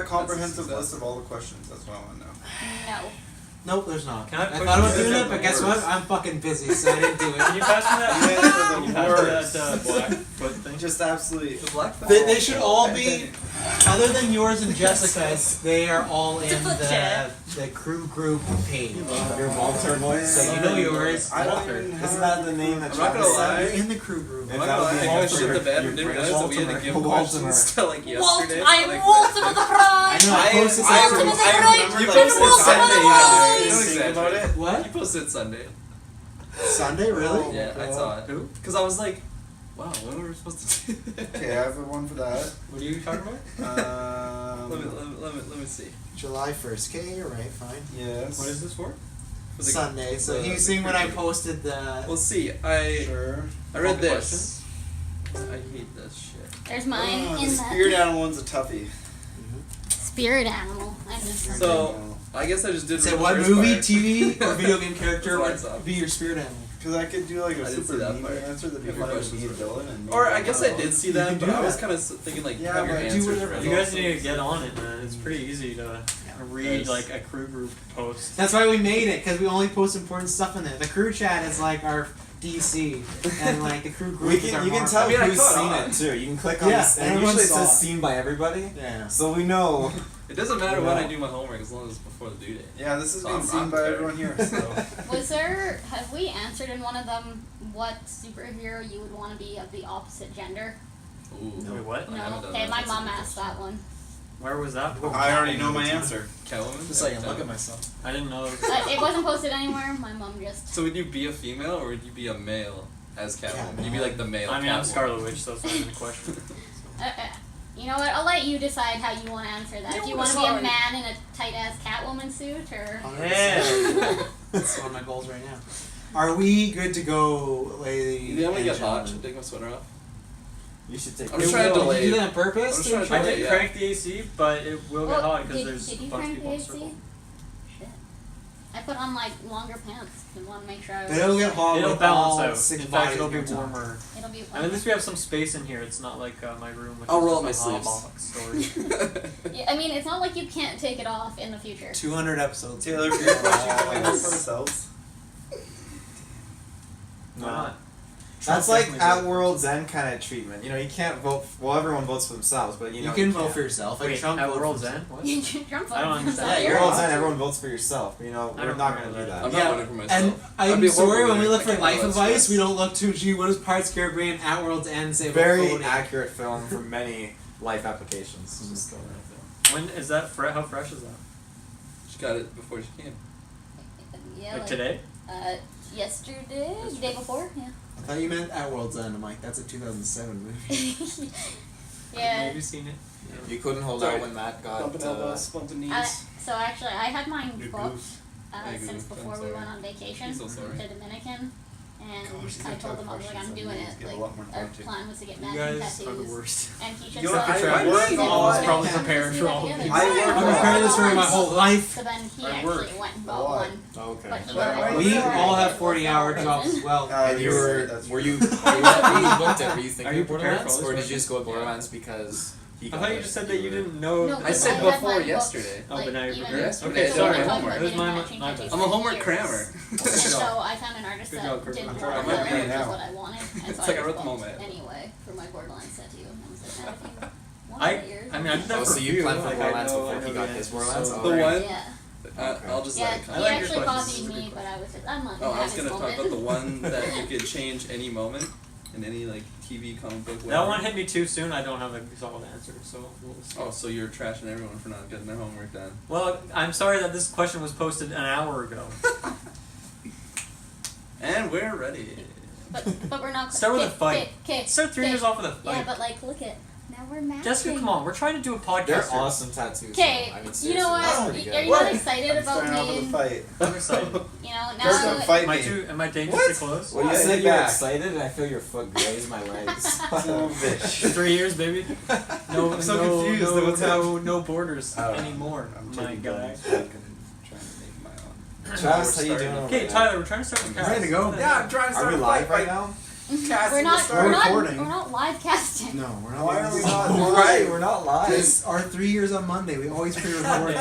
Comprehensive list of all the questions. That's what I want to know. No. Nope, there's not. Can I thought about doing it, but guess what? I'm fucking busy, so I didn't do it. Can you pass me that? Can you pass me that black foot thing? Just absolutely. The black They should all be, other than yours and Jessica's, they are all in the crew group page. Your Walter voice. So you know yours. I don't even have... Isn't that the name that I'm not gonna lie. You're in the crew group. If I'm not that gonna would lie. be I Walter, shit the bed and your didn't British realize that we had to give Walter. questions to like yesterday. I'm Walter the Prime! I know, I posted I something. remember You like posted Sunday. Sunday. I didn't think about it. What? You posted Sunday. Sunday, really? Yeah, I saw it. Who? Because I was like, wow, what were we supposed to do? Okay, I have one for that. What are you talking about? Let me see. July 1st. Okay, you're right, fine. Yes. What is this for? Sunday, so you seen when I posted the... Well, see, Sure. I read this. I hate this shit. There's mine The in spirit that. animal one's a toughie. Spirit animal. I just So, I guess I just did Say the what first movie, part. TV, or video game character That's would what's up. be your spirit animal? Because I could do like I a didn't see super that mean part. answer that'd be If your funny to questions be a were- villain. And Or I guess I did see You that, can but do I was that. kind of thinking like, Yeah, have your but do answers whatever ready. You guys need to get on it, man. It's pretty easy to read Yes. like a crew group post. That's why we made it, because we only post important stuff in there. The crew chat is like our DC, and like the crew group is our You can Marvel. tell I mean, I who's caught seen on. it too. You can click on Yeah, this, and everyone usually it saw says it. seen by everybody. Yeah. So we know. It doesn't matter when Yeah. I do my homework as long as it's before the due date. Yeah, this is So being I'm seen by prepared. everyone here. So. Was there, have we answered in one of them what superhero you would want to be of the opposite gender? Ooh. Wait, what? I haven't No? done Okay, that. my That's a mom good asked that one. Where was that? I already know my answer. Catwoman? Just so I can look at myself. I didn't know. It wasn't posted anywhere, my mom just... So would you be a female or would you be a male as Catwoman? You'd be like the male I mean, I'm Catwoman. Scarlet Witch, so it's not even a question. You know what, I'll let you decide how you want to answer that. You Do you know want to what, be a sorry. man in a tight-ass Catwoman suit, or... Yeah. That's one of my goals right now. Are we good to go, lady? You think I'm gonna and get hot? gentlemen? Should I take my sweater off? You should take. I'm just trying to Did delay you do it. that on purpose? I'm just trying to I delay did it. crank the AC, but it will get hot because did, there's did a you bunch of crank people the in AC? circle. Shit. I put on, like, longer pants. I want to make sure I was... But it'll get hot It'll with balance all out. 6 In fact, bodies it'll be at a time. It'll warmer. be... I mean, at least we have some space in here. It's not like my room, which I'll is roll up just my a hot sleeves. box storage. Yeah, I mean, it's not like you can't take it off in the future. 200 episodes. Taylor, if your questions only go for themselves. Why not? That's Trump like definitely at voted. World's End kind of treatment. You know, you can't vote. Well, everyone votes for themselves, but you You know can you vote can't. for yourself. Like Wait, Trump at voted World's for End? What? Trump I don't understand. Yeah, You're World's awesome. End, everyone votes for yourself. But, you know, I we're don't not remember gonna do that. that. I'm not voting for myself. And That'd I'm be a sorry, horrible when we way. look I for can't life allow that advice, stress. we don't look too, gee, what does Parts Care Brain at World's End say about Very voting? accurate film for many life applications. Just throwing it out there. When is that? How fresh is that? She got it before she came. Yeah, Like today? Yesterday? The day before? Yeah. I thought you meant at World's End. I'm like, that's a 2007 movie. Yeah. Have you seen it? You couldn't hold Sorry. out when Matt got. Bumping elbows, bumping knees. So actually, I had mine Your booked goose. Hey, since Goose, before I'm we sorry. went on vacation I'm so sorry. to Dominican, and Gosh, these I are told tough him I was like, I'm questions. doing These it. give a Like lot more our time to. plan was to get You matching guys are the tattoos, worst. and he just You know, said, I "Let's worked do all- it." I was probably And prepared we for did all it of together. these. I worked I've been all- preparing this for my whole life. So then he I actually work. went and A bought lot. one. Okay. But And then We before I all did have was 40-hour prison. jobs as well. And you were, That's were true. you, when you booked it, were you thinking Are you of prepared Borderlands, for all or this did you just go with Borderlands because he I got thought you it? just said that you didn't know. No, I because said had before mine booked, yesterday. Oh, but now you're even- prepared. Yesterday, Okay, I sorry. did my It homework. was my Matching bad. tattoos I'm a for homework years. crammer. So I found an artist Good that job, did Kirk. more I'm trying of to it, make it which is now. what I wanted. And so It's I like I just wrote the booked moment. anyway for my Borderlands tattoo. And I was like, I think one I of yours. mean, I did that Oh, for so you you. planned for Like, I Borderlands know- before I he know got the his answer, Borderlands? so- The one? Yeah. I'll just Yeah, let it he come. like your actually questions. copied me, but I was just, I'm not Oh, I gonna was have gonna this talk about the moment. one that you could change any moment in any like TV, comic book. That whatever. one hit me too soon. I don't have a solid answer, so we'll see. Oh, so you're trashing everyone for not getting their homework done. Well, I'm sorry that this question was posted an hour ago. And we're ready. But we're not. Start with a fight. Okay. Start 3 years off with a Yeah, fight. but like, look at now Yeah, we're matching. Jessica, come on. We're trying to do a podcast. They're here. awesome tattoos. Okay, though. I mean, you seriously, know that's what? pretty Are good. you not excited I'm about starting off me? with a fight. I'm excited. You know, First, now don't fight Am I me. am I dangerously close? When you What? say Get you're back. excited, I feel your foot graze my legs. Son of a bitch. 3 years, baby. No, I'm so no, confused. no, What's no borders Oh, anymore, I'm my taking guy. guns back and trying to make my own. Travis, how you We're doing? starting. over Okay, there? Tyler, we're trying to start the cast. Ready to go? Yeah, I'm trying to Are start we a live fight right now? we're not recording. we're not live casting. No, we're not. Why are we not Oh, live? right, we're not live. It's our 3 years on Monday. We always pre-record.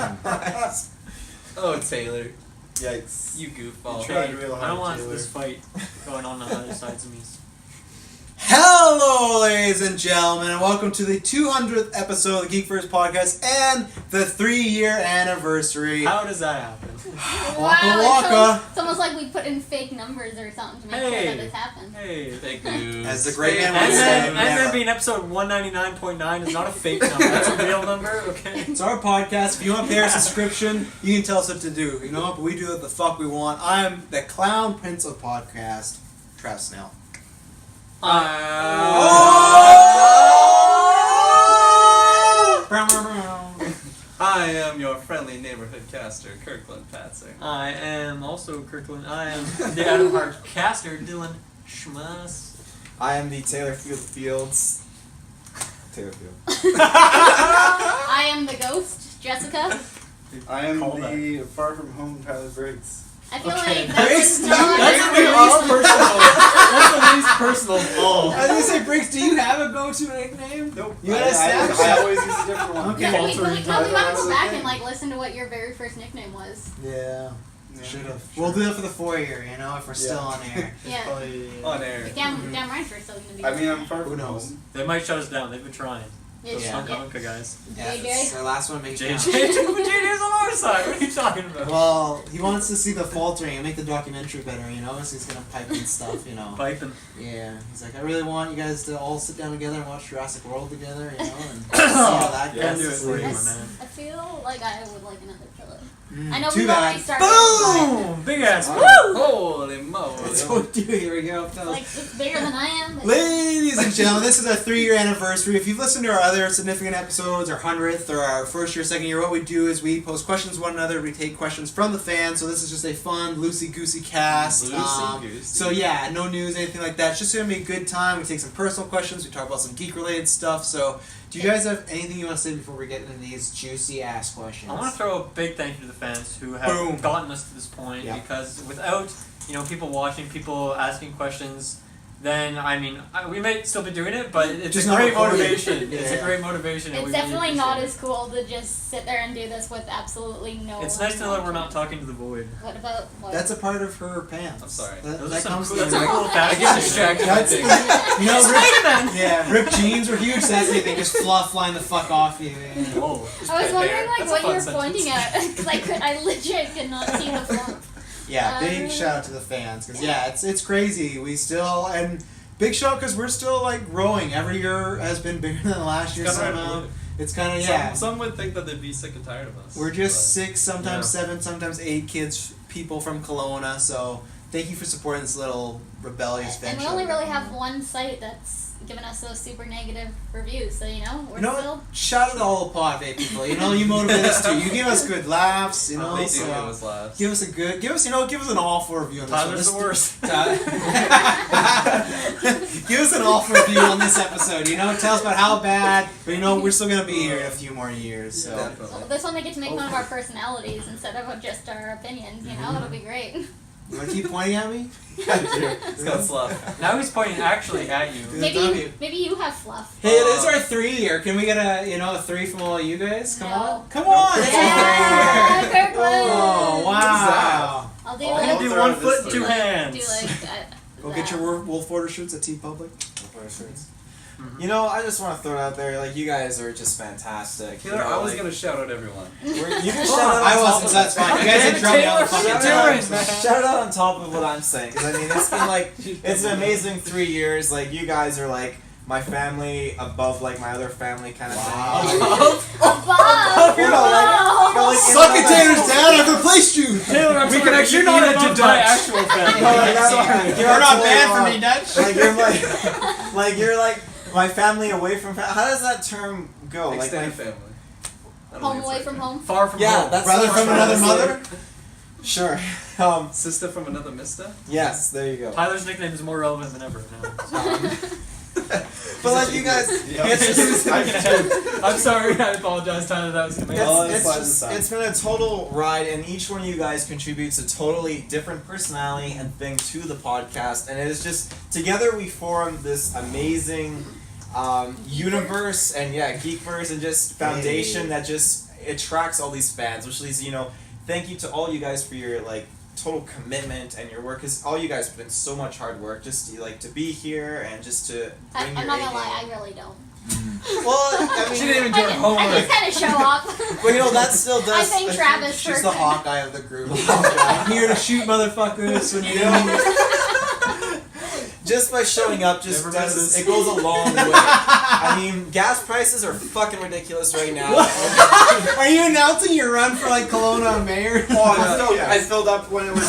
Oh, Taylor, Yikes. you goofball. tried Hey, real I hard, don't want Taylor. this fight going on other sides of me. Hello, ladies and gentlemen, and welcome to the 200th episode of the GeekVerse podcast and the 3-year anniversary. How does that happen? Waka waka. It's almost like we put in fake numbers or something to make sure Hey. that this happened. Hey. Fake news. As the great man And would say, then never. being episode 199.9 is not a fake number. That's a real number, okay? It's our podcast. If you want to pay our subscription, you can tell us what to do. You know what? But we do what the fuck we want. I am the clown prince of podcast, Travis Snell. I am your friendly neighborhood caster, Kirkland Patzer. I am also Kirkland. I am the Adam Hart caster, Dylan Schmuss. I am the Taylor Fields. Taylor Field. I am the ghost, Jessica. I am Call the far from home Tyler Briggs. I feel Okay, like that is not. That's the least personal. That's the least personal of all. I was gonna say, Briggs, do you have a go-to nickname? Nope. You gotta establish I that. always use a different one. Okay. Yeah, we Faltering might Tyler. go back and like listen to what your very first nickname was. Yeah. Yeah. Should have. We'll do that for the 4-year, you know, if we're still on air. Yeah. On air. Damn right we're still gonna be. I mean, I'm far Who from knows? home. They might shut us down. They've been trying. Yeah, Those Yeah. Unca guys. Yeah, JJ? that's our last one. Make it count. JJ's on our side. What are you talking about? Well, he wants to see the faltering and make the documentary better, you know, so he's gonna pipe in stuff, you know. Piping. Yeah, he's like, I really want you guys to all sit down together and watch Jurassic World together, you know, and see how that Yeah, goes. do it for you, I, my man. I feel like I would like another pillow. Mm, I know too we've already bad. started. Boom! Big ass. Wow. Woo! Holy moly. That's what we do. Here we go. But, like it's bigger than I am. But Ladies and gentlemen, this is our 3-year anniversary. If you've listened to our other significant episodes, our 100th or our first year, second year, what we do is we pose questions to one another. We take questions from the fans. So this is just a fun, loosey-goosey cast. Loosey-goosey. So yeah, no news, anything like that. It's just going to be a good time. We take some personal questions. We talk about some geek-related stuff. So do you guys have anything you want to say before we get into these juicy-ass questions? I want to throw a big thank you to the fans who have Boom. gotten us to this point Yeah. because without people watching, people asking questions, then we may still be doing it, but it's Just a not great recorded. motivation. It's a Yeah. great motivation. and it's we really definitely not appreciate as cool to just sit there and do this with absolutely no. it. It's nice to know that we're not watching. talking to the void. What about what? That's a part of her pants. I'm sorry. That, Those that are some comes cool, to that's a the- cool I fashion. get distracted. That's by you know, Spider-Man! ripped jeans were huge. So that's the thing, just flying the fuck off you. Yeah. Whoa. I was wondering like That's a what fun you're sentence. pointing at because I legit could not see the font. Yeah, big shout out to the fans because it's crazy. We still and big shout because we're still like growing. Every year has been bigger than last year It's kinda somehow. hard to It's kind of Some would think that they'd be sick and tired of us. We're just but 6, sometimes Yeah. 7, sometimes 8 kids, people from Kelowna. So thank you for supporting this little rebellious venture. And we only really have one site that's given us those super negative reviews, so we're You know still. what? Shout out to all the Pod Bay people. You motivate us too. You give us good laughs. They do so give us laughs. give us an awful review on this one. Tyler's the worst. Give us an awful review on this episode. Tell us about how bad, but we're still gonna be here in a few more years. So Definitely. Well, this one they get to make fun of our personalities instead of just our opinions. It'll be great. you wanna keep pointing at me? It's got fluff. Now he's pointing actually at you. Maybe you have fluff. Hey, it is our 3-year. Can we get a 3 from all you guys? Come No. on, come on! It's Yeah, our 3-year. Kirkland. Oh wow! I'll do I'm like gonna do throw 1 this foot and way. 2 hands. Go get your Wolf Order shirts at T Public. I just want to throw it out there. Like, you guys are just fantastic. Taylor, I was gonna shout out everyone. You can shout Oh, out on I top wasn't, of so that's it. fine. You guys didn't drum me out the Taylor, fucking shout time. out, man. Shout out on top of what I'm saying, because it's been like it's an amazing 3 years. Like, you guys are like my family above like my other family kind of Wow. thing. Above. You know, like, Suck it, Taylor's dad. I've replaced you. Taylor, I'm We sorry, can actually you're not eat it above to my Dutch. actual family. No, like, You're not bad for me, Dutch. Like, you're like My family away from family. How does that term go? Extended Like family. I don't Home think away it's from like home. Far from Yeah, home. that's Brother what from I'm another trying to say. mother? Sure. that. Sister from another mister. Yes, there you go. Tyler's nickname is more relevant than ever now. But like you guys, it's just, I'm sorry, I apologize, Tyler, that was gonna make All it's inside the just, sun. it's been a total ride, and each one of you guys contributes a totally different personality and thing to the podcast, and it is just together we form this amazing universe and GeekVerse and just foundation that just attracts all these fans. Which leads, thank you to all you guys for your total commitment and your work, because all you guys put in so much hard work just to be here and just to bring I'm your not A gonna lie, game. I really don't. Well, I mean, She didn't even do her I homework. just kind of show up. well, that still does. I thank Travis She's for. the Hawkeye of the group. I'm here to shoot motherfuckers when you know. Just by showing up, Never misses. it goes a long way. I mean, gas prices are fucking ridiculous right now. Are you announcing your run for Kelowna mayor? I filled up when it was.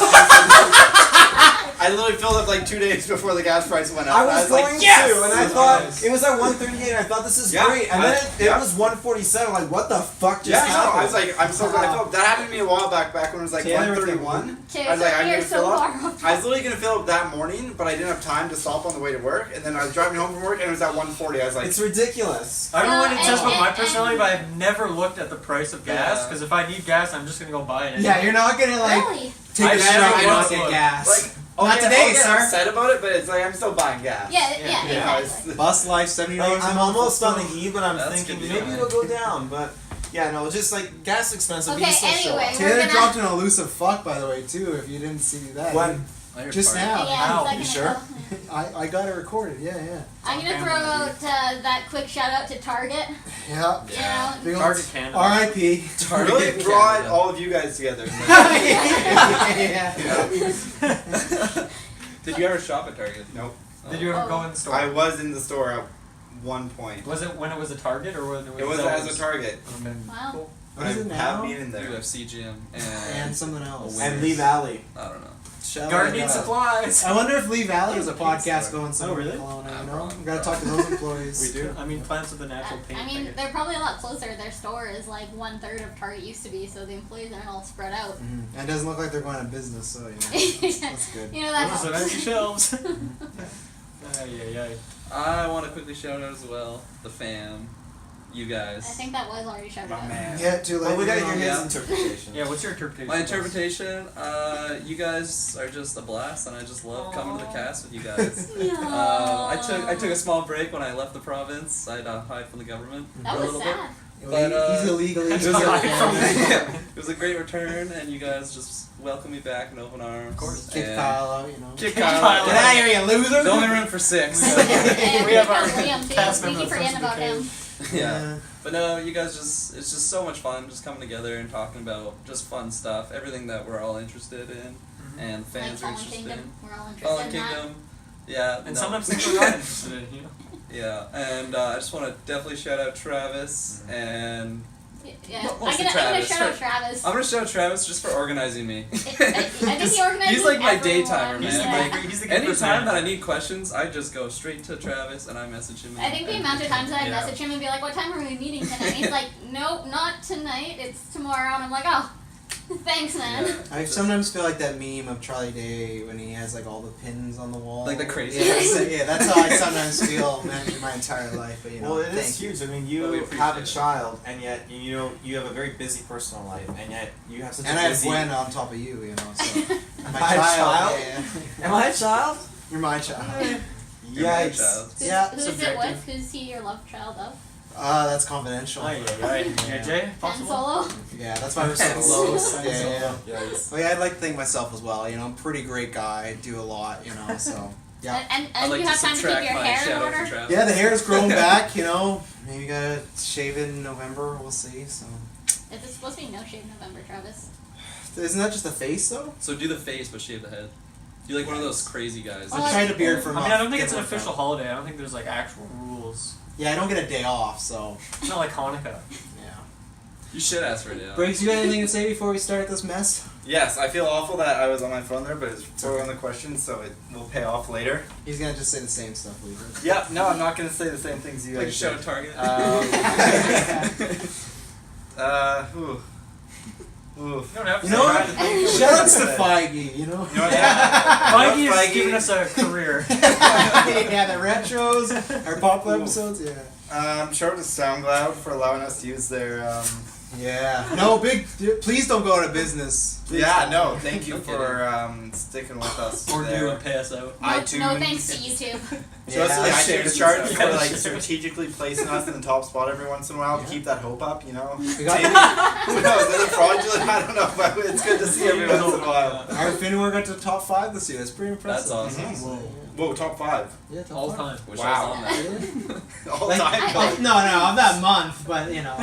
I literally filled up 2 days before the gas price went up. I was going like, yes! to, and I thought it was at 138, and I thought this is Yeah, great, and then it yeah. was 147. Like, what the fuck just Yeah, no, happened? I was like, I'm so glad I filled up. That happened to me a while back when it was Taylor with the 131. Okay, I was like, I'm you're gonna so fill far up. off. I was literally gonna fill up that morning, but I didn't have time to stop on the way to work, and then I was driving home from work, and it was at 140. I was like, It's ridiculous. I don't know what it And- says about my and- personality, but I've never looked at the price of gas, Yeah. because if I need gas, I'm just gonna go buy it. Yeah, you're not gonna Really? take I a never shot and not once get looked. gas. I'll Not get- today, I'll get sir. upset about it, but it's like I'm still buying gas. Yeah, Yeah, exactly. Bus life, $70 Like, a I'm month. almost on the E, but I'm That's thinking good to maybe know. it'll go down. But yeah, no, just gas expensive. Okay, you still show anyway, up. we're Taylor gonna- dropped an elusive fuck, by the way, too, if you didn't see that. When? I heard Just party. now. Yeah, Ow, second you sure? ago. I got it recorded, yeah. I'm gonna throw out that quick shout out to Target. Yeah. You know, Big ol' Target Canada. R.I.P. Target Really brought Canada. all of you guys together. yeah. Did you ever shop at Target? Nope. Did you ever go in the store? I was in the store at one point. Was it when it was a Target or when It was as a Target. Okay. Wow. Cool. What is it I have now? been in there. UFC gym And and something else. And Lee Valley. I don't know. Gardening supplies. I wonder if Lee Valley has a There's a pizza podcast store. going somewhere really? in Kelowna, you I'm know? wrong. We gotta talk to those employees. We do. I mean, plants with a natural paint. I mean, they're probably a lot closer. Their store is 1/3 of Target used to be, so the employees aren't all spread out. Mhm. And it doesn't look like they're going out of business, so, that's good. You know that Those are helps. empty shelves. Ay, ay, ay. I want to quickly shout out as well the fam, you guys. I think that was already shouted My out. man. Yeah, too late. Well, we gotta hear his Yeah. interpretation. Yeah, what's your interpretation? My interpretation, you guys are just a blast, and I just love coming to the cast with you guys. I took a small break when I left the province. I had to hide from the government That for a was little sad. But, He's illegally It was, Hide from it was a great return, and you guys just welcomed me back in open arms. Of course. Kick Kyle out, you know. Kick Kyle Kyle. out. Get out of here, you loser! There's only room for 6. And We have our Liam too. cast We member keep that forgetting comes about to the him. Yeah. But no, you guys it's just so much fun just coming together and talking about just fun stuff, everything that we're all interested in, and Like fans are Fallen interested Kingdom. in. We're all interested Fallen in that. Kingdom. Yeah. And no. sometimes things we're not interested in, you know? Yeah, and I just want to definitely shout out Travis, and Yeah. Well, I'm mostly gonna Travis. shout out Travis. I'm gonna shout out Travis just for organizing me. I think he organizes He's like my everyone. daytimer, He's man. the Like, good- he's the good person. anytime that I need questions, I just go straight to Travis and I message him. I think the and- amount of times that I yeah. message him and be like, "What time are we meeting tonight?" And he's like, "Nope, not tonight. It's tomorrow." And I'm like, "Oh, thanks, man." Yeah. I sometimes feel like that meme of Charlie Day when he has all the pins on the wall. Like the crazy Yeah, that's how I sometimes feel managing my entire life. But you know, Well, it is thank you. huge. I mean, But we you appreciate have a it. child, and yet you have a very busy personal life, and yet you have such And a I have busy. Gwen on top of you, you know. So Am I a child? Yeah. Am I a child? You're my child. You're my Yikes! child. Yeah, Who's it subjective. with? Who's he your love child of? That's confidential. Ay, ay, ay. Yeah, Jay, Han possible? Solo? Yeah, that's why we're so Han close. Solo. Yeah. Yikes! Well, yeah, I'd like to think myself as well. You know, I'm a pretty great guy. Do a lot. You know, so yeah. And I'd like you to have time to keep subtract your my hair in shout out order? to Travis. Yeah, the hair's grown back. You know, maybe gotta shave it in November. We'll see. So, It's supposed to be no shave November, Travis. isn't that just the face though? So do the face, but shave the head. You're like one of those crazy guys. I tried a beard for a I month. mean, I don't think it's an Didn't work official out. holiday. I don't think there's actual rules. Yeah, I don't get a day off, so It's not like Hanukkah. yeah. You should ask for it, yeah. Briggs, you got anything to say before we start this mess? Yes, I feel awful that I was on my phone there, but it's for one of the questions, so it will pay off later. He's gonna just say the same stuff, Weaver. Yeah, no, I'm not gonna say the same things you Like guys show did. target. Ooh. You don't have to You know say what? that. Shoutouts to Feige, you know? You know what? Yeah. Feige is Feige. giving us a career. Yeah, the retros, our popular episodes, yeah. Shout out to SoundCloud for allowing us to use their. Yeah. No, please don't go out of business. Please Yeah, don't. no, thank you for sticking with us. Or do there. and pay us out. iTunes. No thanks to YouTube. So it's the Yeah. iTunes chart Yeah. for like strategically placing us in the top spot every once in a while to Yeah. keep that hope up, you know? We got Maybe, who knows, is it fraudulent? I don't know, but it's good to see every once in a while. our Finwar got to the top 5 this year. That's pretty impressive. That's awesome. Mhm. Whoa, top 5. Yeah, top All 5. time. Wish Wow. I was on that. All Like, time. no, of that month, but you know.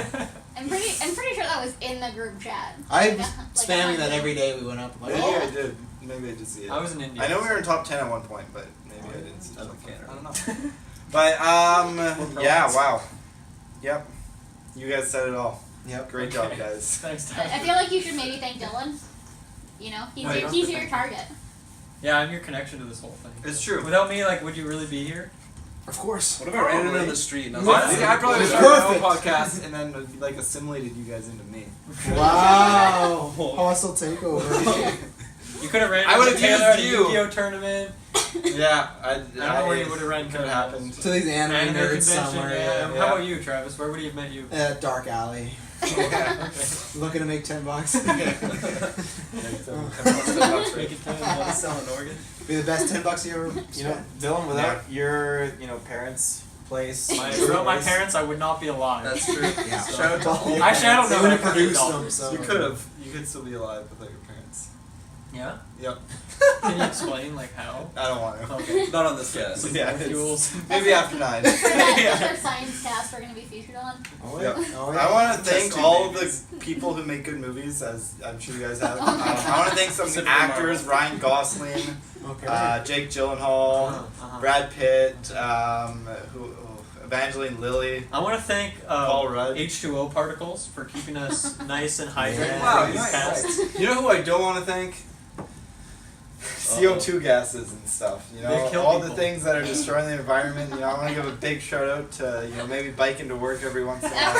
I'm pretty sure that was in the group chat. I'm Like, spamming that like, every day we went up. I'm like, Maybe oh. I did. Maybe I did see it. I was in India. I know we were in top 10 at one point, but maybe I didn't see it. I don't care. I don't know. But, yeah, wow. Yep. You guys said it all. Yep. Great job, guys. Thanks, I Dad. feel like you should maybe thank Dylan. You know, he's your target. Yeah, I'm your connection to this whole thing. It's true. Without me, like, would you really be here? Of course. What if I ran into on the street and I was Honestly, like, I probably would It's start my own perfect. podcast and then like assimilated you guys into me. Wow. Hostile takeover. You could have ran I into would've Taylor at a used you. Yu-Gi-Oh tournament. Yeah, I I don't know where you would have ran could have happened. To these anime Anime nerds convention, somewhere. yeah. Yeah. How about you, Travis? Where would he have met you? Dark alley. Yeah. Okay. Looking to make $10. Make it 10. sell an organ? Be the best $10 you ever You know, Dylan, without your, parents' place. Without my parents, I would not be alive. That's true. Yeah. Shout out to all your Actually, I don't parents. know. They would I have could produced be them, adopted. so. You could have. You could still be alive without your parents. Yeah? Yep. Can you explain, like, how? I don't want to. Okay. Not on this cast. Yeah, More it's- fuels. Maybe after 9. That's our science cast we're going to be featured on. Oh, Yep. Oh, I want to Test thank tube all babies. the people who make good movies, as I'm sure you guys have. Oh my I want to thank some Specifically actors: Marvel. Ryan Gosling, Okay. Jake Gyllenhaal, Uh-huh. Brad Pitt, Evangeline Lilly. I want to thank Paul Rudd. H2O particles for keeping us nice and hydrated Yeah. Wow, through these casts. You know who I don't want to thank? CO2 gases and stuff. You They know, kill all the people. things that are destroying the environment. You know, I want to give a big shout out to maybe biking to work every once in a while.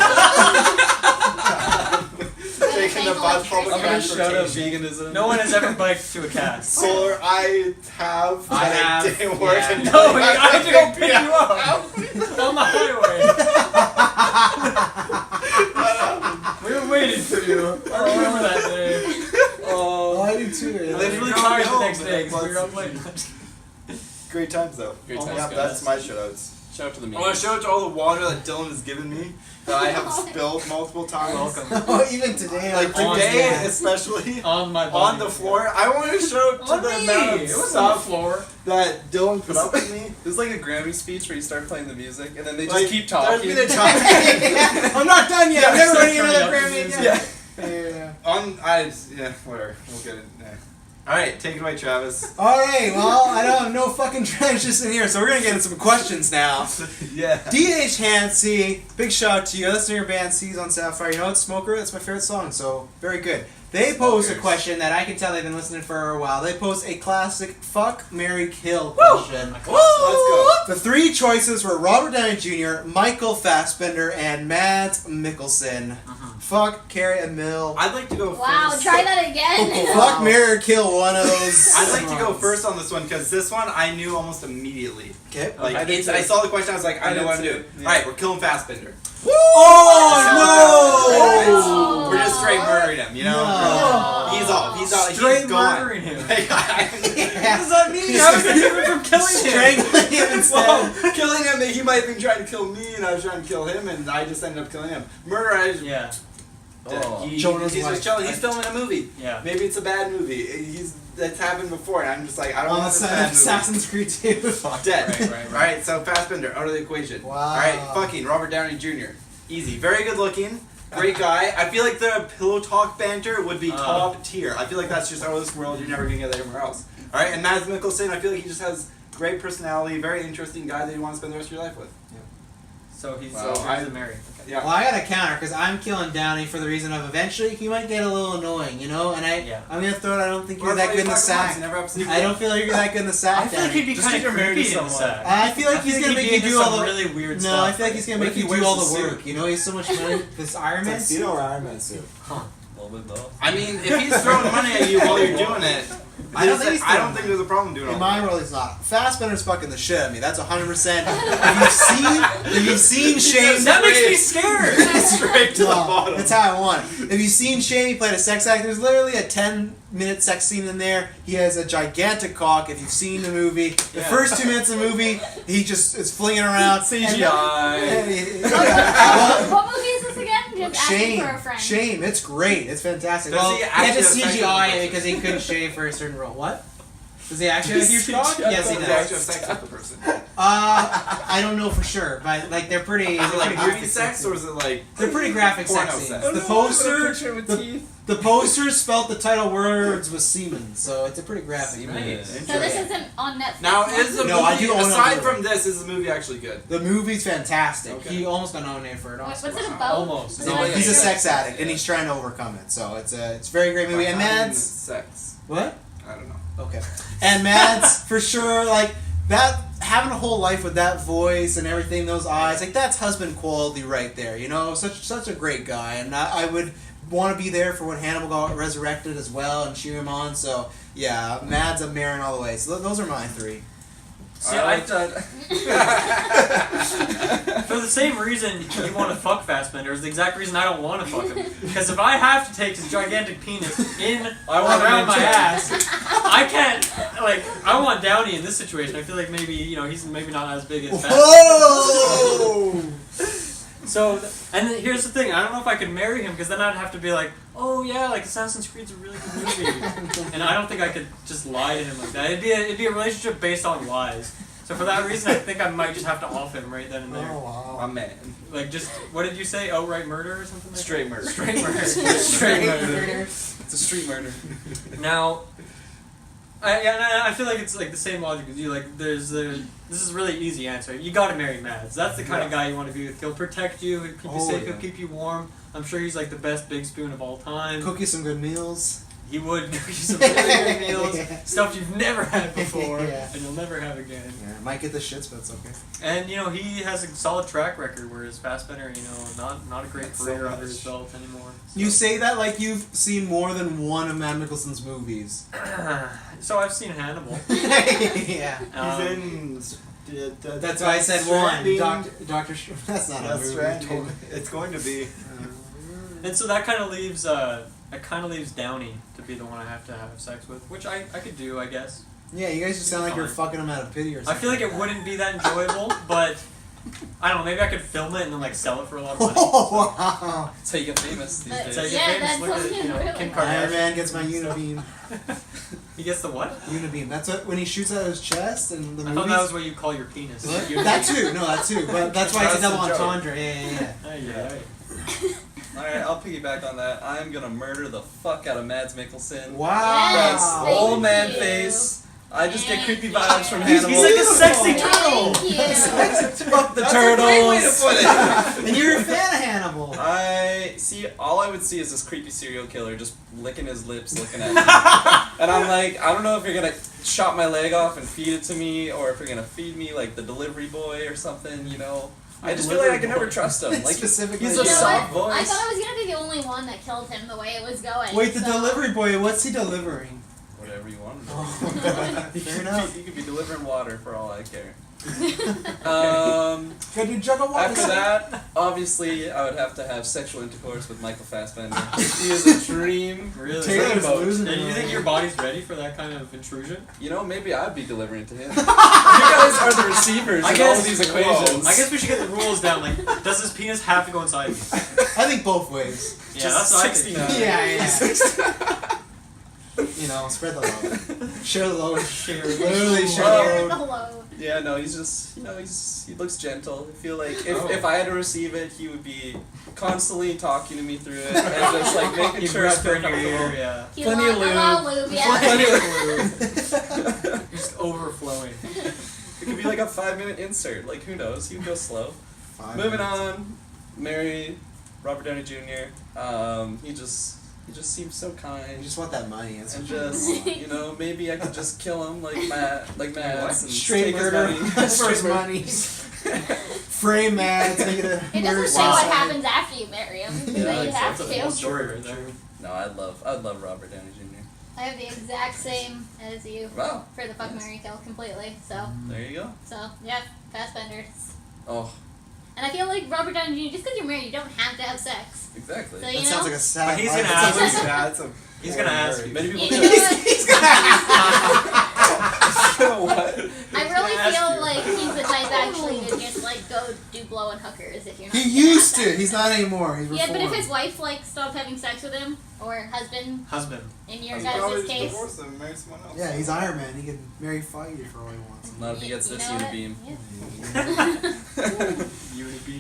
Taking the bus public I'm gonna shout out transportation. veganism. No one has ever biked to a cast. Solar, I have. I but have, It didn't work. yeah. until No, I got have to go pick yeah. you up on the highway. We were waiting for you. I remember that day. Oh, I do too. I Yeah. was really No, tired no, the next but day it because we were up was- late. Great times though. Great times, Yeah, guys. that's my shout outs. Shout out to the I memes. want to shout out to all the water that Dylan has given me that I have spilled multiple times. Welcome. Oh, even today. Like On today, the- especially On my body. on the floor. I want to shout out to On the me. amount of It was on the stuff floor. that Dylan put up with me. This is like a Grammy speech where you start playing the music and then they just Like, keep there's talking. been a time. I'm not done yet. Yeah, I'm never start running another turning up Grammy the again. Yeah. Yeah. Whatever. We'll get it. Yeah. All right, take it away, Travis. All right. Well, I don't have no fucking transition here, so we're gonna get into some questions now. Yeah. DH Hansey, big shout out to you. I listen to your band Seas on Sapphire. You know it's Smoker? That's my favorite song, so very good. They posed a Smokers. question that I can tell they've been listening for a while. They posed a classic fuck, marry, kill question. Let's go. The 3 choices were Robert Downey Jr., Michael Fassbender, and Mads Mikkelsen. Fuck, Carrie, and Mill. I'd like to go Wow, first. try that again. Fuck, marry, or kill one of those. I'd like to go first on this one because this one I knew almost immediately. Okay. Like I did too. I saw the question, I was like, I I know did what I'm too, doing. yeah. All right, we're killing Fassbender. Oh, no! We're just straight murdering him, you know? No. He's off. He's out. Straight he's gone. murdering him. Like, no! what does that mean? How is that different from killing him? Strangling him instead. Well, killing him, he might have been trying to kill me, and I was trying to kill him, and I just ended up killing him. Murder, I just. Yeah. Oh. Jonah's He's wife. just chilling. He's filming a movie. Yeah. Maybe it's a bad movie. That's happened before, and I'm just like, I don't On the want this side bad of movie. Assassin's Creed 2. Dead. Right. Alright, so Fassbender, out of the equation. Wow. Alright, fucking Robert Downey Jr. Easy. Very good looking. Great guy. I feel like the pillow talk banter would be top tier. I feel like that's just out of this world. You're never going to get that anywhere else. Alright, and Mads Mikkelsen, I feel like he just has great personality, very interesting guy that you want to spend the rest of your life with. So he's Wow, a Mary. Okay. Yeah. Well, I got a counter because I'm killing Downey for the reason of eventually he might get a little annoying, you know. And I'm gonna throw it. I don't think you're that good in the sack. I don't feel like you're that good in the sack. I feel like he'd be Just kind get of married to creepy in the someone. sack. I feel like he's gonna make you do all the really weird No, stuff. I feel like he's gonna What make if you he do wears all the the suit? work. You know, he's so much money. This Iron Man suit. Tuxedo or Iron Man suit? A little bit both. I mean, if he's throwing money at you while you're doing it, I don't think he's I don't throwing think there's a problem doing In all my that. world, he's not. Fassbender's fucking the shit out of me. That's 100%. If you've seen Shane, That makes me scared. Straight to the bottom. That's how I want it. If you've seen Shane, he played a sex act. There's literally a 10-minute sex scene in there. He has a gigantic cock. If you've seen the movie, the first 2 minutes of the movie, he just is flinging around. CGI. What movie is this again? Just asking Shame, for a friend. shame. It's great. It's fantastic. Does Well, he he had to actually have sex with the CGI it person? because he couldn't shave for a certain role. What? Does he actually have a huge cock? CGI Yes, he Does does. he actually have sex with the person? I don't know for sure, but like they're pretty. Is it like pretty movie graphic sex scenes. or is it like They're pretty graphic porno sex scenes. sex? The poster, with the- teeth. the poster spelt the title words with semen, so it's a pretty graphic. Semen. movie. Nice. So this isn't on Netflix. Now is the No, I movie do own it on aside Blu-ray. from this, is the movie actually good? The movie's fantastic. Okay. He almost got nominated for an What's Oscar. it about? Almost. Is No, it like He's a a- sex addict and he's trying to overcome it. So it's a very great movie. And Behind Mads, sex. what? I don't know. Okay. And Mads, for sure, like that, having a whole life with that voice and everything, those eyes, like that's husband quality right there. You know, such a great guy, and I would want to be there for when Hannibal got resurrected as well and cheer him on. So yeah, Mads, I'm Marin all the way. So those are my three. See, I I like that. For the same reason you want to fuck Fassbender is the exact reason I don't want to fuck him. Because if I have to take his gigantic penis in I want around him my in check. ass, I can't. Like, I want Downey in this situation. I feel like maybe he's maybe not as big as Fassbender. Whoa! So, and then here's the thing. I don't know if I could marry him because then I'd have to be like, oh yeah, like Assassin's Creed's a really good movie, and I don't think I could just lie to him like that. It'd be a relationship based on lies. So for that reason, I think I might just have to off him right then and there. Oh My wow. man. Like just what did you say? Outright murder or something like Straight murder. that? Straight murder. Straight murder. It's a street murder. Now, I feel like it's like the same logic as you. Like, this is a really easy answer. You gotta marry Mads. That's the kind of guy you want to be with. He'll protect you. He'll keep you Oh, safe. yeah. He'll keep you warm. I'm sure he's like the best big spoon of all time. Cook you some good meals. He would cook you some really good meals, stuff you've never had before, Yeah. and you'll never have again. Yeah, might get the shits, but it's okay. And he has a solid track record, whereas Fassbender, not a great That's career so under his much. belt anymore. You say that like you've seen more than one of Matt Mickelson's movies. So I've seen Hannibal. Yeah. He's in. That's why I said Stranding. one. Doctor. That's not a That's movie. Stranding. It's going to be. And so that kind of leaves Downey to be the one I have to have sex with, which I could do, I guess. Yeah, you guys just sound like you're Fine. fucking him out of pity or I something. feel like it wouldn't be that enjoyable, but I don't know. Maybe I could film it and then like sell it for a lot of money. Oh wow! That's how you get famous these That's So days. you get Yeah, famous. that's Look at something Kim really Kardashian. Iron Man gets my unibeam. He gets the what? Unibeam. That's what when he shoots out his chest and the I movies. thought that was what you call your penis. What? Your That too. No, that too. But that's why it's a That's double the joke. entendre. Yeah. Yeah. Alright, I'll piggyback on that. I'm gonna murder the fuck out of Mads Mikkelsen. Wow. Yes, That's thank old man you. face. I just get Thank creepy you. vibes from He's Hannibal. like a sexy Beautiful. turtle. Thank you. Fuck the That's turtles. a great way to put it. And you're a fan of Hannibal. All I would see is this creepy serial killer just licking his lips, looking at me. And I'm like, I don't know if you're gonna chop my leg off and feed it to me, or if you're gonna feed me like the delivery boy or something, I just feel like I can never trust him. Like, Specifically. he's You a know soft what? I voice. thought I was gonna be the only one that killed him the way it was going. Wait, the so- delivery boy. What's he delivering? Whatever you want. Oh, He fair could enough. be- He could be delivering water for all I care. Could you jug of water? After that, obviously, I would have to have sexual intercourse with Michael Fassbender. He is a dream. Really? Taylor's Dreamboat. losing Yeah, it. you think your body's ready for that kind of intrusion? Maybe I'd be delivering to him. You guys are the receivers in all of these equations. I guess we should get the rules down. Like, does his penis have to go inside you? I think both ways. Yeah, Just that's what I think. 69. Yeah. Spread the load. Share the load. Share. Literally share Share the the load. load. Yeah, no, he's just, he looks gentle. I feel like if I had to receive it, he would be constantly talking to me through it and just like making You sure I whisper feel in your ear, comfortable. yeah. You Plenty want of a lube. lot of lube, yeah. Plenty of lube. Just overflowing. It could be like a 5-minute insert. Like, who knows? You can go slow. 5 Moving minutes. on, marry Robert Downey Jr. He just seems so kind. You just want that money. That's And what you just want. maybe I could just kill him like Matt, and Straight take his murder money. for his Straight murder. money. Frame Mads, make it a It murder doesn't say what suicide. happens after you marry him. Yeah, But you have That's a full to. story right there. No, I'd love Robert Downey Jr. I have the exact same as you Wow, for the fuck, marry, kill completely. So there you go. yeah, Fassbender. Oh, And I feel like Robert Downey Jr. Just because you're married, you don't have to have sex. exactly. So That you sounds know. like a sad But he's life. gonna That ask sounds you. like- That's a He's gonna ask you. Many people You do. know what? He's gonna What? I really ask feel you. like he's the type actually to just like go do blowing hookers if you're not. He gonna used have to. sex. He's not anymore. He's Yeah, but if reformed. his wife like stopped having sex with him or husband Husband. in your He'd probably guys' just case. divorce them and marry someone else. Yeah, he's Iron Man. He can marry Feige for all he wants. Not if he gets You this know what? unibeam. Yeah.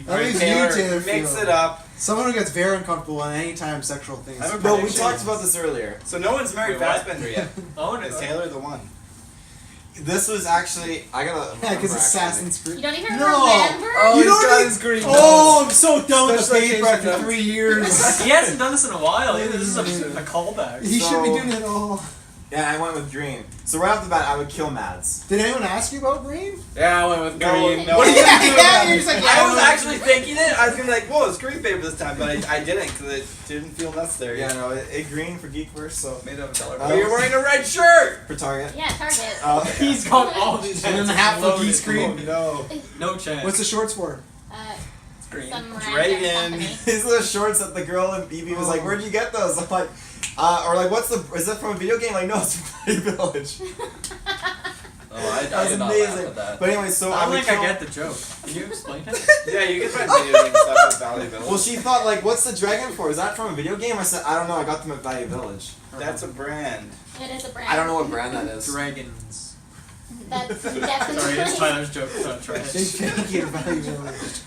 That leaves you, Taylor mix Field. it up. Someone who gets very uncomfortable on any time sexual things. I have a Bro, we prediction. talked about this earlier. So no one's married Wait, what? Fassbender yet. Oh, and Is it's Taylor the one? This was actually I gotta. Yeah, because remember, Assassin's You Creed. don't even No. remember? Oh, You he's don't got need- his green Oh, I'm so done with the Special paper occasion after notes. 3 years. He hasn't done this in a while. Either. This is a callback. He should be So- doing it all. Yeah, I went with green. So right off the bat, I would kill Mads. Did anyone ask you about green? Yeah, I went with No, green. no. What are you gonna do Yeah, about you're it? just like, I was actually thinking it. I was gonna be like, whoa, it's green paper this time, but I didn't because it didn't feel necessary. Yeah, no, it green for GeekVerse, so Made of $1. Oh, But you're wearing a red shirt. for Target. Yeah, Target. He's got all these. And then the answers half of loaded. Geeks Creed. No. No chance. What's the shorts for? It's green. Some random Dragon. company. These are the shorts that the girl in BB was like, "Where'd you get those?" I'm like, or like, "What's the? Is that from a video game?" Like, no, it's from Play Village. Oh, I That was did not laugh amazing. at that. But anyway, so I I don't would think I kill. get the joke. Can you explain it? Yeah, you can find video game stuff at Valley Village. Well, she thought like, "What's the dragon for? Is that from a video game?" I said, "I don't know. I got them at Value Village." That's a brand. It is a brand. I don't know what brand that is. Dragons. That's Sorry, definitely. it's Tyler's joke. Try They it. fake it value village.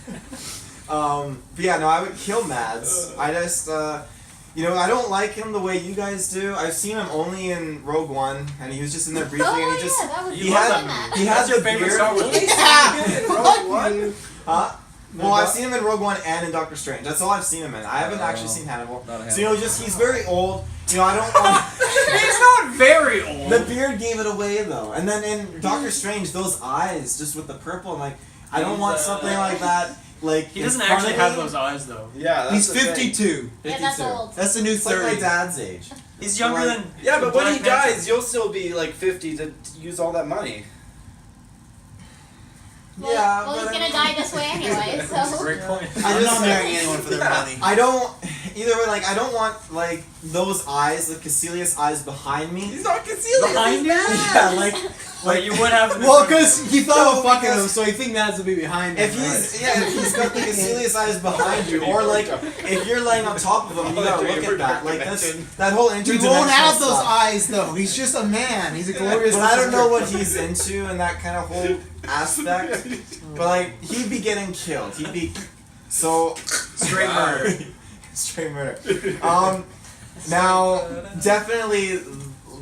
But yeah, no, I would kill Mads. I just, you know, I don't like him the way you guys do. I've seen him only in Rogue One, and he was just in there briefly, Oh and he just, yeah, that was he fun had- in that. he has your the favorite beard. Star Wars? Fuck What? you. Huh? Well, I've seen him in Rogue One and in Doctor Strange. That's all I've seen him in. I haven't Oh. actually seen Hannibal. Not a So you know, just he's very old. You know, I don't want. He's not very old. The beard gave it away though, and then in Doctor Strange, those eyes just with the purple, I'm like, I don't want something like that. Like He in doesn't front actually of have me. those eyes though. Yeah, that's He's the thing. 52. Yeah, that's old. That's the new It's like 30. my dad's age. He's younger Like- than. Yeah, but when Black he Panther. dies, you'll still be like 50 to use all that money. Well, Yeah, well, but he's I gonna mean- die this way anyway, so. Great point. I I'm just- not marrying anyone for their money. I don't. Either way, like I don't want like those eyes, like Caecilius eyes behind me. He's not concealed. Behind you? Yeah, like Like you would have. in Well, front of because he thought of No, fucking because- him, so he think Mads will be behind him. if he's if he's got the Caecilius eyes behind you, or like if you're laying on top of him, you gotta look at that. Like that's that whole He interdimensional won't have those stuff. eyes, though. He's just a man. He's a glorious. But I don't know what he's into and that kind of whole aspect. But like he'd be getting killed. He'd be so Straight murder. Straight murder. Now definitely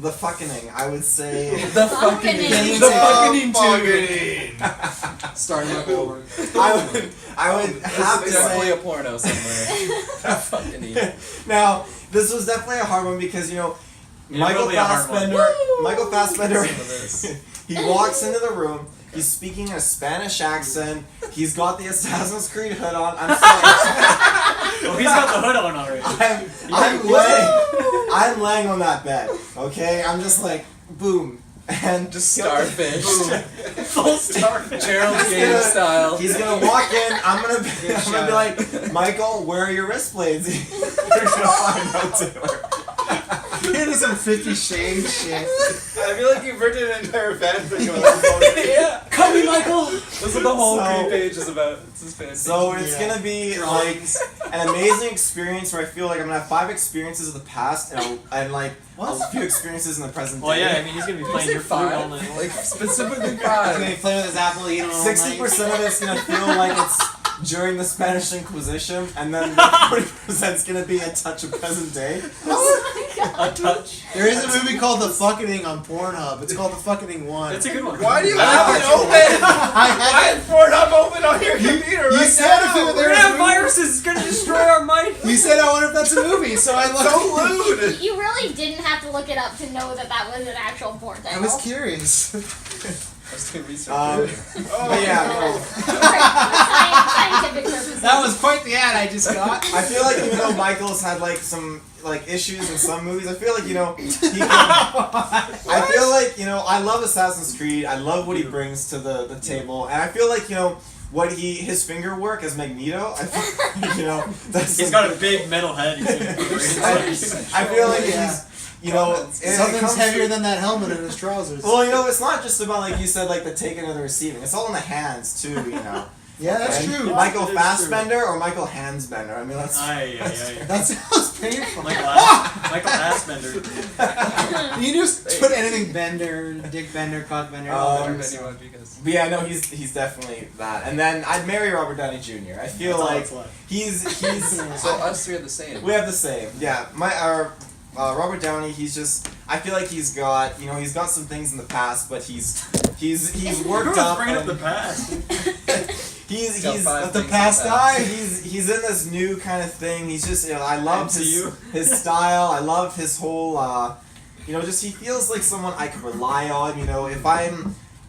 the fucking I would say. The fucking The The fucking starting up over. I would have to There's definitely say a porno somewhere. Fucking idiot. now this was definitely a hard one because you know It Michael will be a hard one. Fassbender. Michael Fassbender. Some of this. He walks into the room. He's speaking a Spanish accent. He's got the Assassin's Creed hood on. I'm sorry. Oh, he's got the hood on already. I'm laying on that bed. Okay, I'm just like boom and Just starfish. Full starfish. Gerald's He's game gonna- style. He's gonna walk in. I'm gonna be like, Michael, where are your wrist blades? You're gonna find out Taylor. Into some 50 Shades shit. I feel like you've written an entire fanfic about this. Yeah. Come me, Michael. That's what the whole So- Creed page is about. It's his fantasy. So it's Yeah. gonna be like an amazing experience where I feel like I'm gonna have 5 experiences of the past and like a few experiences in the present Well, day. yeah, I mean, he's gonna be playing your flute all night long. Like specifically He's gonna five. play with his apple, eat him all 60% night. of it's gonna feel like it's during the Spanish Inquisition, and then the 40% is gonna be a touch of present day. Oh my god. A touch. There is a movie called The Fucking on Pornhub. It's called The Fucking 1. It's a good one. Why do you have it open? I Why is Pornhub open on your computer you right said now? if it were We're there gonna was a have movie- viruses. It's gonna destroy our mind. You said I wonder if that's a movie, so I looked. So lewd. You really didn't have to look it up to know that was an actual porn I title. was curious. I was doing research. But yeah, no. Scientific purposes. That was quite the ad I just got. I feel like even though Michael's had like some like issues in some movies, I feel like he can, I feel like I love Assassin's Creed. I love what he brings to the table, and I feel like what his finger work as Magneto. I feel, that's He's got a big metal head. I feel like he's it Something's comes heavier to- than that helmet in his trousers. Well, it's not just about like you said, like the taking or the receiving. It's all in the hands too, yeah, that's And true. Michael It is Fassbender or Michael Handsbender. I mean, that's. Aye. That sounds painful. Michael Assbender. You just put anything Bender, Dick Bender, Cock Bender. But yeah, no, he's definitely that. And then I'd marry Robert Downey Jr. I feel like he's So us three are the same. we have the same. Yeah, Robert Downey. He's just. I feel like he's got he's got some things in the past, but he's worked up. Bringing up and the past. He's got five the things past in the past. guy. he's in this new kind of thing. He's just I love MCU. his style. I love his whole just he feels like someone I can rely on.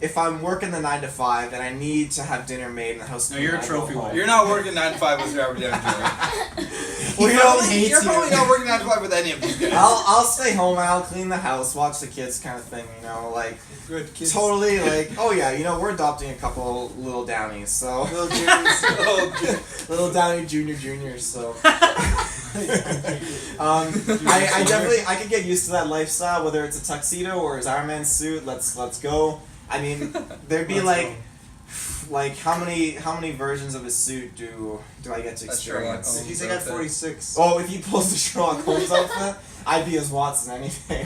If I'm working the 9 to 5 and I need to have dinner made in the house. No, you're a I go trophy home. wife. You're not working 9 to 5 with Robert Downey Jr. Well, You're probably not working 9 to 5 with any of these guys. I'll stay home and I'll clean the house, watch the kids, kind of thing. Like Good kids. totally like oh yeah, we're adopting a couple little Downies, so Little Jimmy's. little Downey Juniors. So I definitely I could get used to that lifestyle, whether it's a tuxedo or his Iron Man suit. Let's go. I mean, there'd be like how many versions of his suit do I get to That's experience? Sherlock If you say I got 46. Oh, if he pulls the Sherlock Holmes outfit, I'd be as Watson anything.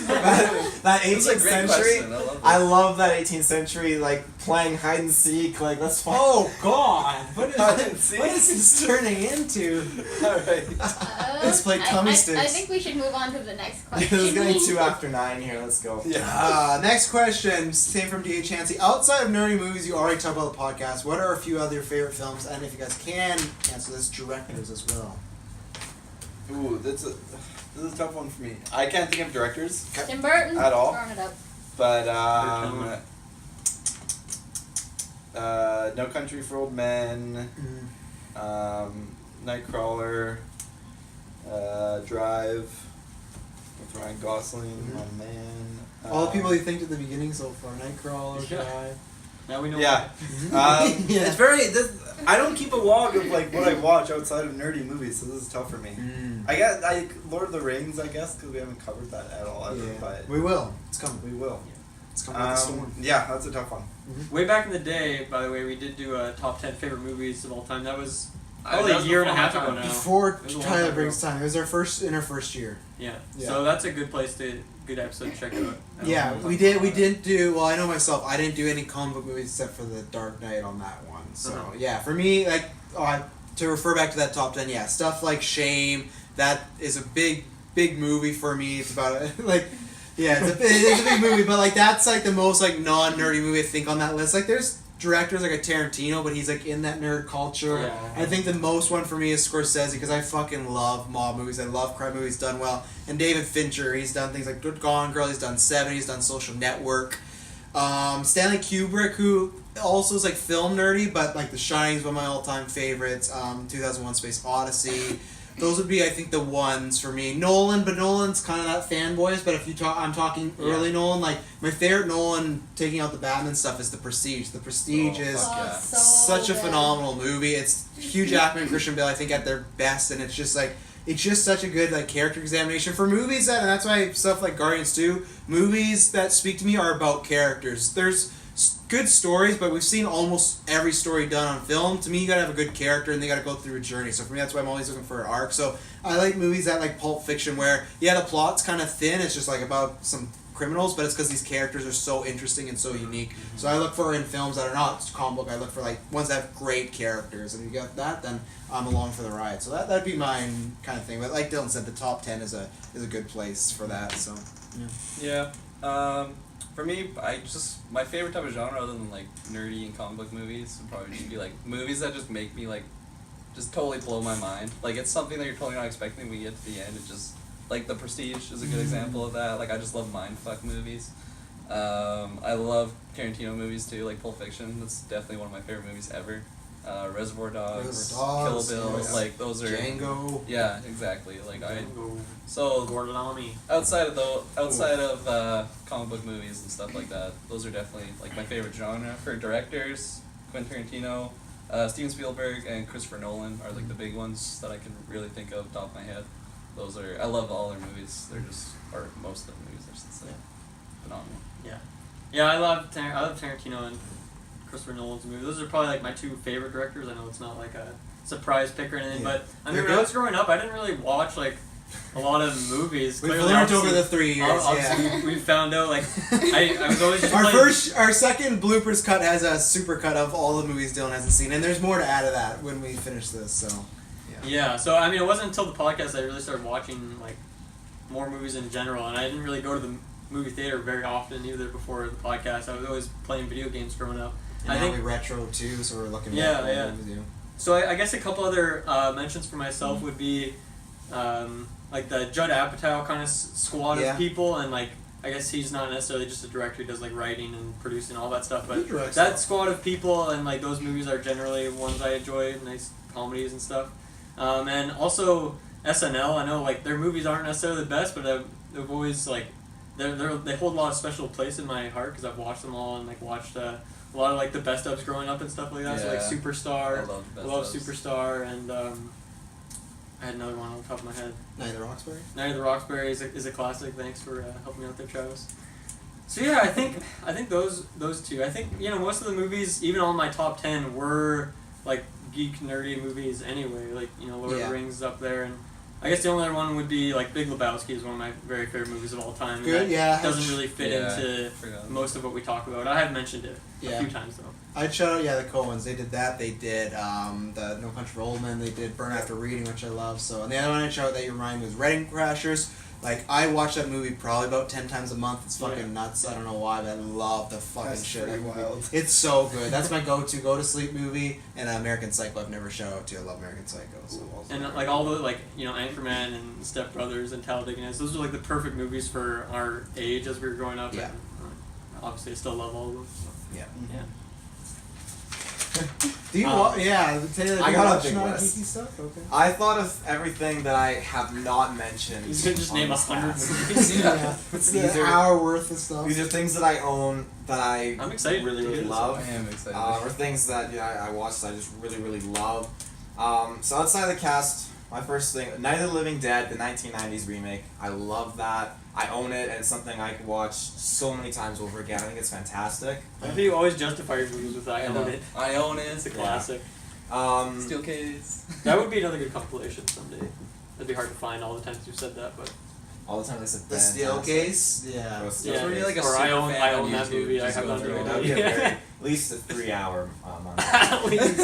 that 18th That's a great century. question. I love I love that 18th century, like playing hide and seek. Like that's fun. Oh God! What Hide and seek. is this turning into? Alright. Let's play tummy I sticks. think we should move on to the next This question. is getting 2 after 9 here. Let's go. Next question, same from D.A. Chansey. Outside of nerdy movies, you already talked about the podcast. What are a few other favorite films? And if you guys can answer this, directors as well. Ooh, this is a tough one for me. I can't think of directors, Tim Burton. At all? Throwing it up. but No Country for Old Men, Nightcrawler, Drive with Ryan Gosling, my man. All the people you think at the beginning so far. Nightcrawler, Yeah. Drive. Now we know. Yeah. Yeah. It's very. I don't keep a log of like what I watch outside of nerdy movies, so this is tough for me. I guess Lord of the Rings, I guess, because we haven't covered that at all ever. Yeah. But We will. It's coming. we will. It's coming with the storm. Yeah, that's a tough one. Way back in the day, by the way, we did do a top 10 favorite movies of all time. That was That probably a was year and a before my half ago time. now. Before It was a long Tyler time brings ago. time. It was our first year. Yeah. Yeah. So that's a good good episode to check it out. Yeah, we didn't do, well, I know myself, I didn't do any comic book movies except for The Dark Knight on that one. So, yeah, for me, like, to refer back to that top 10, yeah, stuff like Shame, that is a big movie for me. It's about, yeah, it's a big movie, but, like, that's, like, the most, like, non-nerdy movie I think on that list. Like, there's directors like a Tarantino, but he's, like, in that nerd culture. Yeah. I think the most one for me is Scorsese, because I fucking love mob movies. I love crime movies done well. And David Fincher, he's done things like Good Gone Girl, he's done Seven, he's done Social Network. Stanley Kubrick, who also is like film nerdy, but like The Shining is one of my all-time favorites. 2001: Space Odyssey. Those would be, I think, the ones for me. Nolan, but Nolan's kind of that fanboys. But if you talk, I'm talking early Nolan. Like my favorite Nolan, taking out the Batman stuff, is The Prestige. The Prestige is yeah. So such a good. phenomenal movie. It's Hugh Jackman and Christian Bale, I think, at their best, and it's just such a good like character examination for movies and that's why stuff like Guardians 2, movies that speak to me are about characters. There's good stories, but we've seen almost every story done on film. To me, you gotta have a good character and they gotta go through a journey. So for me, that's why I'm always looking for an arc. So I like movies that like Pulp Fiction where, yeah, the plot's kind of thin. It's just like about some criminals, but it's because these characters are so interesting and so unique. So I look for in films that are not comic book, I look for like ones that have great characters, and if you got that, then I'm along for the ride. So that'd be my kind of thing. But like Dylan said, the top 10 is a good place for that. So Yeah. For me, my favorite type of genre, other than like nerdy and comic book movies, would probably just be like movies that just make me like, just totally blow my mind. Like it's something that you're totally not expecting when you get to the end. It just, like The Prestige is a good example of that. Like I just love mindfuck movies. I love Tarantino movies too, like Pulp Fiction. That's definitely one of my favorite movies ever. Reservoir Dogs, Kill Bill, yeah. like those are Django. Yeah, exactly. Like Gordon Lamy. outside of comic book movies and stuff like that, those are definitely like my favorite genre. For directors, Quentin Tarantino, Steven Spielberg, and Christopher Nolan are like the big ones that I can really think of top of my head. I love all their movies. Or most of their movies, I should say. Phenomenal. Yeah, I love Tarantino and Christopher Nolan's movies. Those are probably like my two favorite directors. I know it's not like a surprise pick or anything, but I mean, when I was growing up, I didn't really watch like a lot of movies. We've Clearly, learned over the 3 years. Obviously, we found out like I was always just Our second bloopers cut has a super cut of all the movies Dylan hasn't seen, and there's more to add to that when we finish this. So yeah. So I mean, it wasn't until the podcast I really started watching like more movies in general, and I didn't really go to the movie theater very often either before the podcast. I was always playing video games growing up. and I now think we retro too, so we're looking Yeah, at yeah. with you. so. I guess a couple other mentions for myself would be like the Judd Apatow kind of squad Yeah. of people, and like I guess he's not necessarily just a director; he does like writing and producing all that stuff. But He directs that stuff. squad of people and like those movies are generally ones I enjoy, nice comedies and stuff. And also SNL. I know like their movies aren't necessarily the best, but they've always like they hold a lot of special place in my heart because I've watched them all and like watched a lot of like the best ofs growing up and stuff like that. So like Yeah. Superstar, I love the best love ofs. Superstar, and I had another one on the top of my head. Night of the Roxbury. Night of the Roxbury is a classic. Thanks for helping me out there, Travis. So yeah, I think those two. I think most of the movies, even on my top 10, were like geek nerdy movies anyway. Like Lord of Yeah. the Rings is up there, and I guess the only other one would be like Big Lebowski is one of my very favorite movies of all time. Good, and yeah. that doesn't really fit into Forgot. most of what we talk about. I have mentioned it a Yeah. few times though. I'd shout out, the Coens. They did that. They did the No Country for Old Men. They did Burn After Reading, which I love. So, and the other one I'd shout out that you remind me was Wedding Crashers. Like, I watch that movie probably about 10 times a month. It's fucking nuts. I don't know why, but I love the fucking That's shit. pretty That movie. wild. It's so good. That's my go to sleep movie. And American Psycho, I've never shout out to. I love American Psycho. So. And like all the Anchorman and Step Brothers and Talladega Nights, those are like the perfect movies for our age as we were growing up. Yeah. And, obviously, I still love all of them. So. Yeah. Yeah. Do you Taylor, do I you got a watch big non-geeky list. stuff? Okay. I thought of everything that I have not mentioned. He's gonna just on name this 100 cast. movies. It's These the are- hour worth of stuff. These are things that I own that I'm excited really, to really do this. love. I am excited. Or things that I watched that I just really, really love. So outside of the cast, my first thing, Night of the Living Dead, the 1990s remake. I love that. I own it, and it's something I could watch so many times over again. I think it's fantastic. I think you always justify your movies with I own it. I own it. It's a classic. Steel case. That would be another good compilation someday. It'd be hard to find all the times you've said that, but All the time I said The steel case? Yeah. yeah. really like a or I super own fan I on own that YouTube, movie. I just have go that through movie. it. That would be at least a 3-hour month. At least.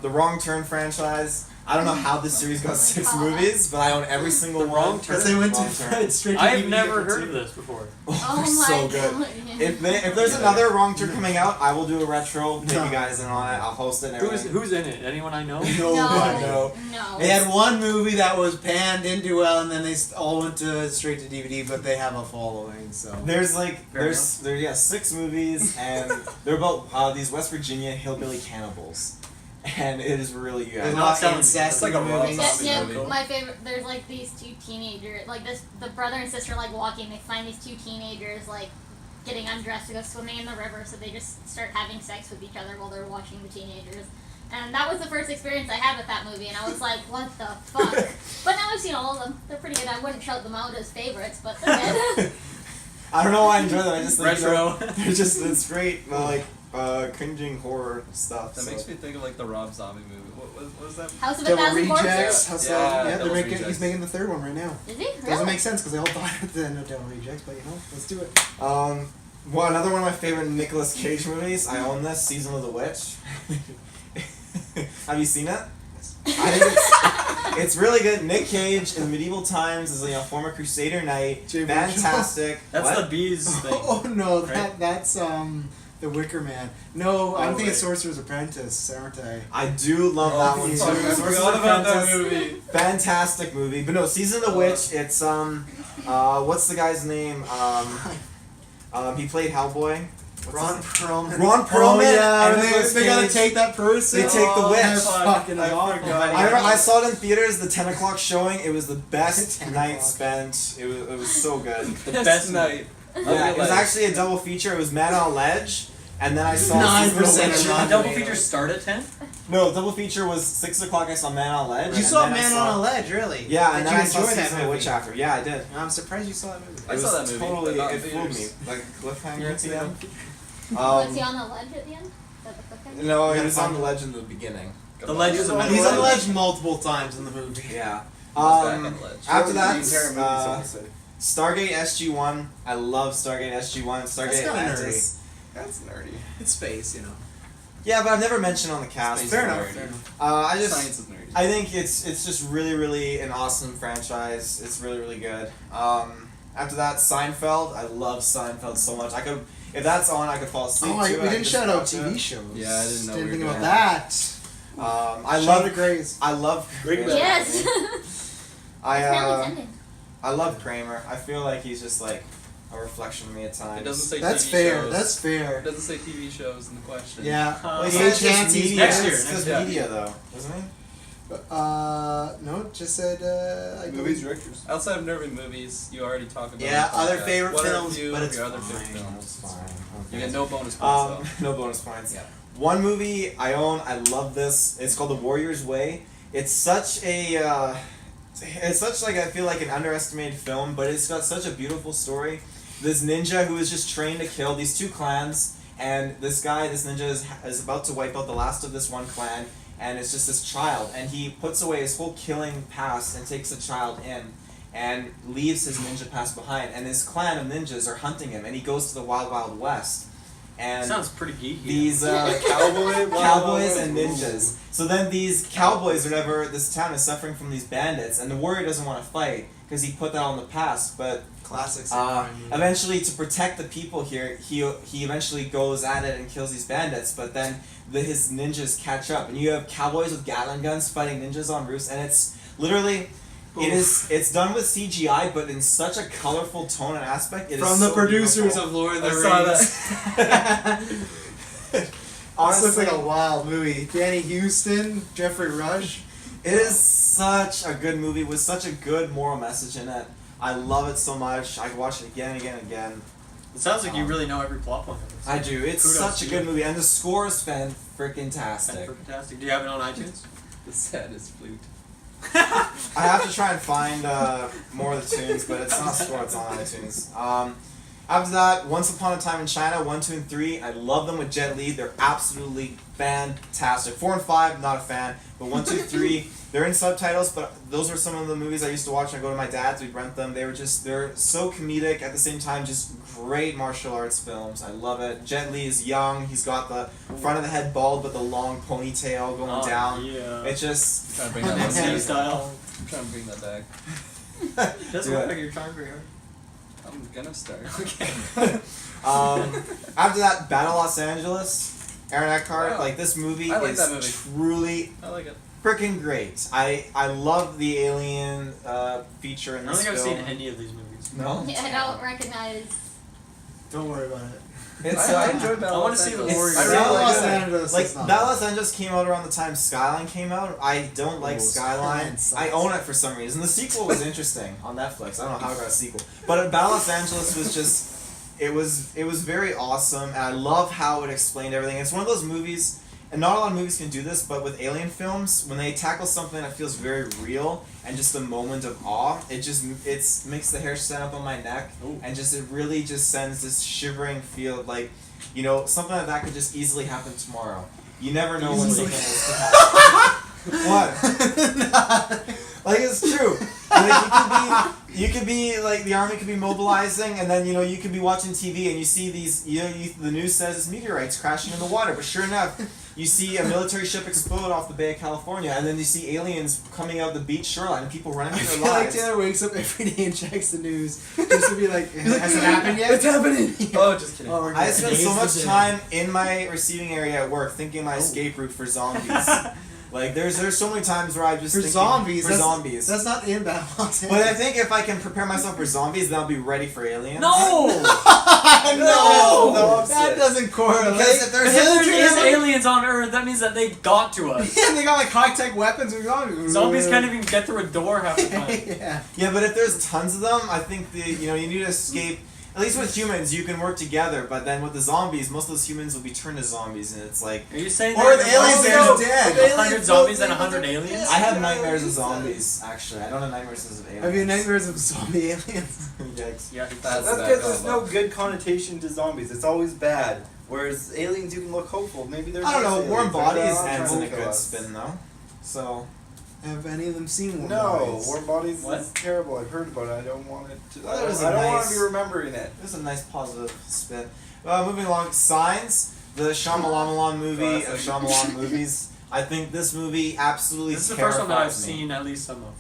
The Wrong Turn franchise. I don't know how this series got 6 movies, but I own every single The one. Wrong Turn? Because they went Wrong Turn. straight to I've DVD never for heard two. of this before. Oh They're my so good. god. If there's another Wrong Turn coming out, I will do a retro, take you guys in on it, I'll host it and everything. Who's in it? Anyone I know? No. No. They had one movie that was panned, didn't do well, and then they all went to straight to DVD, but they have a following, so. There's Fair 6 movies, and they're about these West Virginia hillbilly cannibals, and it is really good. They're not not selling me. incest It's like a movies. Rob Yeah, Zombie movie. my favorite. There's like these two teenagers, like the brother and sister, like walking. They find these two teenagers like getting undressed to go swimming in the river, so they just start having sex with each other while they're watching the teenagers. And that was the first experience I had with that movie, and I was like, what the fuck? But now I've seen all of them. They're pretty good. I wouldn't shout them out as favorites, but they're good. I don't know why I enjoy them, I just think Retro. they're just, it's great, but cringing horror stuff. That so. makes me think of like the Rob Zombie movie. What was that? House of a Devil Thousand Rejects. Corpses. House Yeah, of, Devil's they're making, Rejects. he's making the third one right now. Is he? Doesn't Really? make sense because they all died at the end of Devil Rejects, but let's do it. Well, another one of my favorite Nicolas Cage movies. I own this, Season of the Witch. Have you seen it? I think it's really good. Nick Cage in medieval times is a former Crusader knight. Jay Fantastic. That's What? the bees thing. Oh no, Right? that's The Wicker Man. No, I'm thinking wait. Sorcerer's Apprentice, aren't I? I do love that one too. fuck, I Sorcerer's forgot about that Apprentice, movie. Fantastic movie. But no, Season of the Witch, it's what's the guy's name? He played Hellboy. Ron Perlman. Ron Perlman. Oh, yeah, and they Nicolas gotta Cage. take that person. They take the witch. That's fucking I awful. forgot. I remember I saw it in theaters, the 10 o'clock showing. It was the best 10 night o'clock. spent. It was so good. The best night. Yeah, it was actually a double feature. It was Man on a Ledge, and then I saw 9% Season of the Witch. of Rotten Double Tomatoes. feature start at 10? No, double feature was 6 o'clock. I saw Man on a Ledge. You and saw then I Man saw- on a Ledge, really? Yeah, Did and then you I saw enjoy that Season of the Witch movie? after. Yeah, I did. I'm surprised you saw that movie. I It saw was that movie, Totally, but not it in fooled me. theaters. Like a cliffhanger at the end. Was he on the ledge at the end? Is that the cliffhanger? No, he was on the ledge in the beginning. The ledge is a He's on the ledge multiple times in the movie. Yeah. Back on the ledge. After The that, entire movie, so to say. Stargate SG-1. I love Stargate SG-1. That's Stargate kinda Atlantis. That's nerdy. It's space, you know. Yeah, but I've never mentioned on the cast. Space Fair is enough. nerdy. Fair enough. I just, Science is nerdy. I think it's just really, really an awesome franchise. It's really, really good. After that, Seinfeld. I love Seinfeld so much. I could, if that's on, I could fall asleep. Oh, to it. we I didn't could shout just out watch TV it. shows. Yeah, I didn't know we Didn't were think doing about that. I Shout love out Grace. I love Rick Kramer. Yes. I Family I love Kramer. I feel like he's just like a reflection of me at times. It doesn't say That's TV fair. shows. That's It fair. doesn't say TV shows in the question. Yeah. Well, he Gage said just Yancey's media. next year, It's just next year. media though, isn't he? No, it just said I Movies, believe- directors. Outside of nerdy movies, you already talked about. Yeah, in the other podcast. favorite What are a films, few but of it's your other fine. favorite films? It's fine. You Okay. get no bonus points No bonus points. Yeah. One movie I own, I love this. It's called The Warrior's Way. It's such a, it's such like I feel like an underestimated film, but it's got such a beautiful story. This ninja who is just trained to kill these two clans, and this ninja is about to wipe out the last of this one clan, and it's just this child, and he puts away his whole killing past and takes the child in, and leaves his ninja past behind, and his clan of ninjas are hunting him, and he goes to the Wild Wild West, and Sounds pretty geeky. these Cowboy, cowboys and ninjas. So then these cowboys, whenever this town is suffering from these bandits, and the warrior doesn't want to fight because he put that on the past. But Classics. eventually, to protect the people here, he eventually goes at it and kills these bandits. But then his ninjas catch up, and you have cowboys with Gatling guns fighting ninjas on roofs, and it's literally. It's done with CGI, but in such a colorful tone and aspect. It is From the so producers beautiful. of Lord of the I Rings. saw that. This Honestly, looks like a wild movie. Danny Houston, Jeffrey Rush. it is such a good movie with such a good moral message in it. I love it so much. I can watch it again and again and again. It sounds like you really know every plot point of it. I do. It's Kudos such to a you. good movie, and the score is fantastic. Fantastic. Do you have it on iTunes? The saddest flute. I have to try and find more of the tunes, but it's not score. It's on iTunes. After that, Once Upon a Time in China, 1, 2, and 3. I love them with Jet Li. They're absolutely fantastic. 4 and 5, not a fan, but 1, 2, 3. They're in subtitles, but those are some of the movies I used to watch when I go to my dad's. We'd rent them. They're so comedic, at the same time, just great martial arts films. I love it. Jet Li is young. He's got the front of the head bald, but the long ponytail going down. Yeah. It's just... I'm trying to bring that Nancy back. style. I'm trying to bring that back. Doesn't Do look it. like you're trying very hard. I'm gonna start. Okay. After that, Battle Los Angeles. Aaron Eckhart, Wow. like this movie I like is that movie. truly I like it. freaking great. I love the alien feature in I don't this think I've film. seen any of these movies. No, Yeah, I don't recognize. Don't worry about it. it's I enjoyed Battle I wanna Los see the Angeles. Warriors. I It's really so like Los it. Angeles. like is not Battle bad. Los Angeles came out around the time Skyline came out. I don't like Oh, Skyline. Skyline sucks. I own it for some reason. The sequel was interesting on Netflix. I don't know how it got a sequel, but Battle Los Angeles was just. It was very awesome, and I love how it explained everything. It's one of those movies, and not a lot of movies can do this, but with alien films, when they tackle something that feels very real and just a moment of awe, it makes the hair stand up on my neck, Ooh. and it really just sends this shivering feel. Like You know, something like that could just easily happen tomorrow. You never know when something else could happen. What? Like, it's true. Like, you could be like, the army could be mobilizing, and then, you know, you could be watching TV and you see these, you know, the news says it's meteorites crashing in the water, but sure enough, you see a military ship explode off the Bay of California, and then you see aliens coming out the beach shoreline and people running I for feel their like lives. Taylor wakes up every day and checks the news just to be like, has it happened yet? It's happening. Oh, just kidding. Oh, we're I good. spend so News much today. time in my receiving area at work thinking my escape route for zombies. Like, there's so many times where I just For thinking, zombies. For that's, zombies. That's not in Battle. But I think if I can prepare myself for zombies, then I'll be ready for aliens. No! no, I'm that sick. doesn't correlate. Because if there's Because if there is aliens- aliens on Earth, that means that they got to us. Yeah, they got like high-tech weapons and zombies. Zombies can't even get through a door half the time. Yeah. Yeah, but if there's tons of them, I think you need to escape. At least with humans, you can work together. But then with the zombies, most of those humans will be turned to zombies, and it's like Are you saying Or that the there aliens are are dead. 100 zombies and 100 aliens? I have nightmares of zombies. Actually, I don't have nightmares of aliens. Have you nightmares of zombie aliens? Yikes. Yeah, That's that because there's combo. no good connotation to zombies. It's always bad. Whereas aliens, you can look hopeful. Maybe there's. I don't know. nice Warm aliens. They're bodies not ends in a trying to good kill us. spin though. So Have any of them seen one? No, warm bodies What? is terrible. I've heard about it. I don't want it to. Well, that was I a don't want nice- to be remembering it. there's a nice positive spin. Moving along, Signs, the Shyamalan movie of Classic. Shyamalan movies. I think this movie absolutely This is the first one that I've terrifies me. seen at least some of.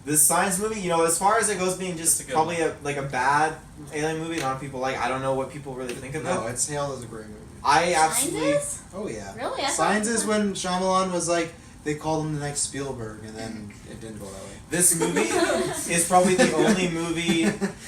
This Signs movie, you know, as far as it goes being It's a just good probably a bad alien movie, a lot of people like. I don't know what people really think of it. No, it's hailed as a great movie. I absolutely. Signs? Oh yeah. Really? I thought- Signs is when Shyamalan was like, they called him the next Spielberg, and then it didn't go that way. This movie is probably the only movie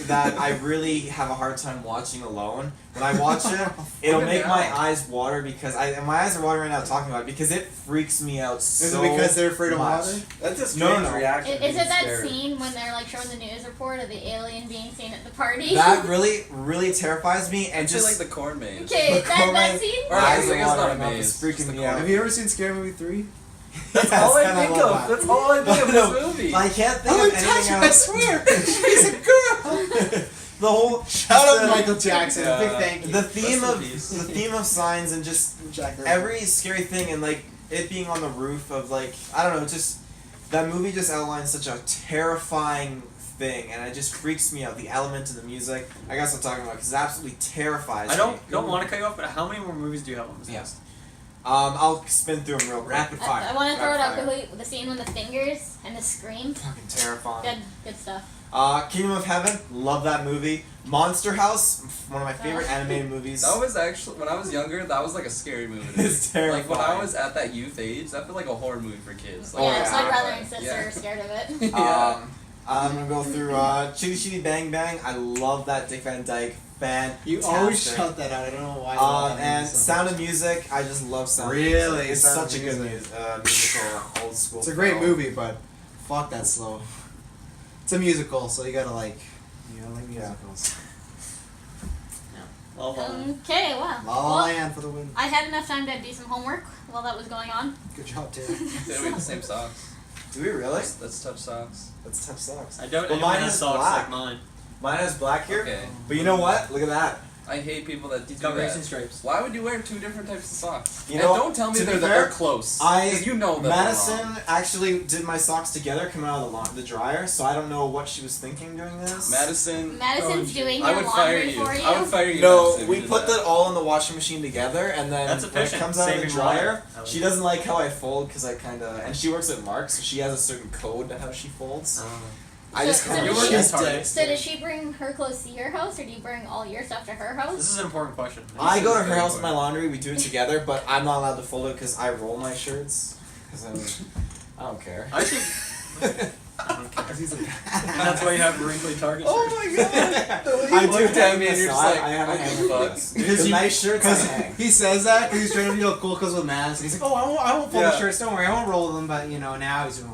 that I really have a hard time watching alone. When I watch it, it'll make my eyes water because my eyes are watering right now talking about it because it freaks me out so Is it because they're afraid of much. water? That's a No, strange no. reaction. Is being it that scared. scene when they're like showing the news report of the alien being seen at the party? That really, really terrifies me and I'd say just like the corn maze. Okay, the that Corman- scene? Or my I eyes think are it's not a watering up. maze, It's just freaking the me corn. out. Have you ever seen Scary Movie 3? That's all I kinda think love of. that. That's all I think of No, this movie. I can't think Oh, of anything else. swear! She's a girl! The whole Shout out the- Michael Jackson. Yeah. Big thank you. The theme Rest in of peace. the theme of Signs and just Jack Ripper. every scary thing and like it being on the roof of like I don't know, just that movie just outlines such a terrifying thing and it just freaks me out. The element and the music, I guess I'm talking about because it absolutely terrifies I me. don't want to cut you off, but how many more movies do you have on this Yeah. list? I'll spin through them real quick. Rapid fire. I want to throw it out Rapid fire. quickly. The scene with the fingers and the scream. Fucking terrifying. Good stuff. Kingdom of Heaven, love that movie. Monster House, one of my favorite animated movies. That was actually when I was younger. That was like a scary movie. to me. It's terrifying. Like when I was at that youth age, that felt like a horror movie for kids. Like, Oh, yeah, yeah. so my brother and sister Yeah. are scared of it. Yeah. I'm gonna go through Chitty Chitty Bang Bang. I love that Dick Van Dyke. Fantastic. You always shout that out. I don't know why. you love that And movie so Sound much. of Music. I just love Sound of Really? Music. It's Sound of such a good Music. musical, old school. It's a great film. movie, but fuck that slow. It's a musical, so you gotta like Yeah. musicals. Well, Okay, wow. La La Well, Land for the win. I had enough time to do some homework while that was going on. Good job, Taylor. Dude, we have the same socks. Do we really? Let's touch socks. That's tough socks. I don't. Well, Anyone mine has is socks black. like mine. Mine has black here. Okay. But you know what? Look at that. I hate people that do It's got that. racing stripes. Why would you wear two different types of socks? You And know, don't tell me to be that fair, they're close. 'Cause you know that they're Madison wrong. actually did my socks together coming out of the dryer, so I don't know what she was thinking doing this. Madison. Madison's doing I your would fire laundry you. for you. I would fire you. No, Madison, if we you did put that. that all in the washing machine together, and then That's when it efficient, comes out of the saving dryer, water. I like she it. doesn't like how I fold because I kind of, and she works at Mark's, so she has a certain code to how she folds. I just So- kind You of work She's at Target. dead. So does she bring her clothes to your house, or do you bring all your stuff to her This house? is an important question. I go to her very house with my important. laundry. We do it together, but I'm not allowed to fold it because I roll my shirts. Because I don't care. I should. I don't care. That's why you have wrinkly Target shirts. Oh my god! I You do looked hang at me and this, you're just so like, I have a what hang the for fuck? this. The nice shirts I hang. He says that because he's trying to be all cool because with masks. He's like, oh, I won't fold Yeah. the shirts. Don't worry, I won't roll them. But you know, now he's going.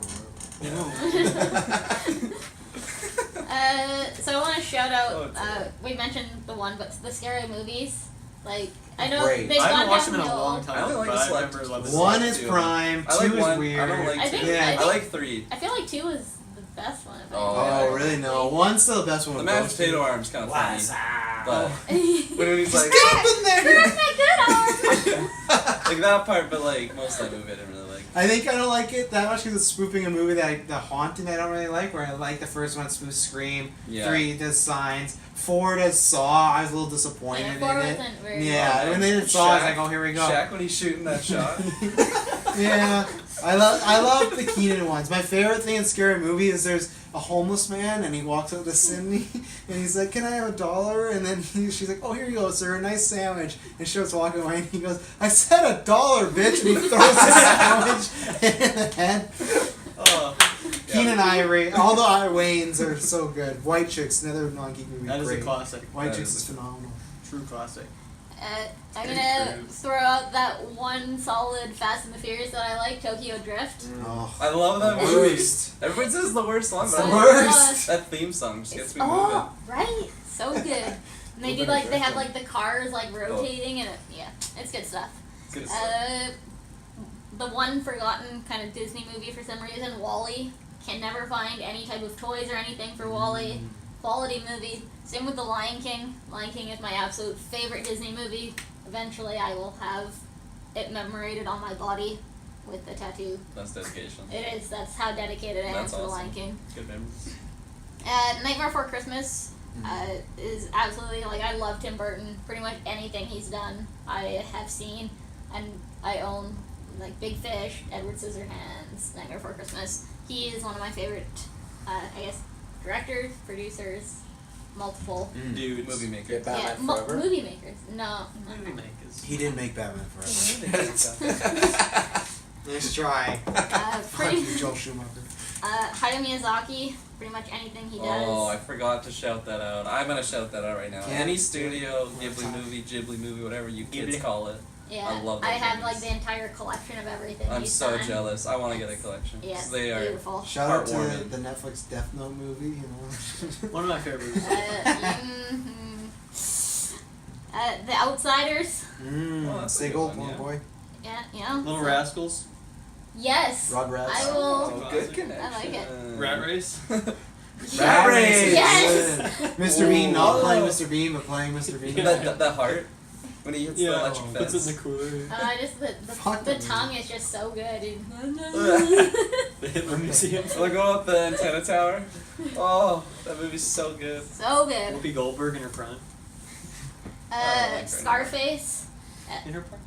So I want to shout Oh, out. dear. We mentioned the one, but the scary movies. Like I know Great. they've I gone haven't watched them in a downhill. long time, I only like but the I select remember loving ones. One Two. is prime. I like Two is one. weird. I don't like I two. think- Yeah. I like three. I feel like 2 is the best one. If I Oh, remember Oh, really? No, one's still the best one. The with mashed those potato two. arm's kind of funny. But when he's like, Get up in there! You're my good arm. like that part, but like most of that movie I didn't really like. I think I don't like it that much because it's spoofing a movie that The Haunting I don't really like. Where I like the first one, spoofs Scream. Yeah. 3 does Signs. 4 does Saw. I was a little disappointed Yeah, in 4 it. wasn't very Yeah, well. when they did Saw, I was like, oh, here we go. Shaq when he's shooting that shot. Yeah, I love the Keenan ones. My favorite thing in Scary Movie is there's a homeless man and he walks up to Cindy and he's like, "Can I have $1?" And then she's like, "Oh, here you go, sir, a nice sandwich." And she starts walking away and he goes, "I said $1, bitch," and he throws the sandwich in the head. Oh, Keenan Ivory, all the Wayans are so good. White Chicks, another non-geek movie. That is great. a classic. White That Chicks is is phenomenal. True classic. I'm gonna throw out that one solid Fast and the Furious that I like, Tokyo Drift. Oh, I love that the movie. worst. Everyone says it's the worst song, It's but the I love worst. that theme song just gets me moving. Oh, right, so good. And they do like they have like the cars like rotating and it's good stuff. It's good stuff. The one forgotten kind of Disney movie for some reason, WALL-E. Can never find any type of toys or anything for WALL-E. Quality movie. Same with The Lion King. Lion King is my absolute favorite Disney movie. Eventually I will have it commemorated on my body with the tattoo. That's dedication. It is. That's how dedicated I am That's to The awesome. Lion King. Good memories. Nightmare Before Christmas is absolutely, like, I love Tim Burton. Pretty much anything he's done I have seen. And I own, like, Big Fish, Edward Scissorhands, Nightmare Before Christmas. He is one of my favorite, I guess, directors, producers, multiple. Dude, movie maker. Get Batman yeah, Forever. movie makers. No. Movie makers. he didn't make Batman Forever. That's Nice try. Fuck Pretty, you, Joel Schumacher. Hayao Miyazaki, pretty much anything he does. Oh, I forgot to shout that out. I'm gonna shout that out right now. Yeah. Any studio, Ghibli movie, whatever you kids Ghibli. call it. Yeah, I love I those have movies. like the entire collection of everything. I'm he's so done. jealous. I want to get a collection. Yeah, 'Cause they are. beautiful. Shout out to Heartwarming. the Netflix Death Note movie, you know. One of my favorite movies. The Outsiders. Oh, that's a Stay good gold, one, yeah. boy. Yeah. Little Rascals. Yes. Rod Rats. I will. Oh, good I connection. like it. Rat Race. Rat Race. Yes. Mr. Bean, not Ooh. playing Mr. Bean, but playing Mr. Bean. the heart when he hits the electric fence. puts it in the cooler. Just Fuck the that tongue is just so good. The Hitler Museum. Or go up the antenna tower. Oh, that movie's so good. So good. Whoopi Goldberg in her prime. like Scarface. In her prime.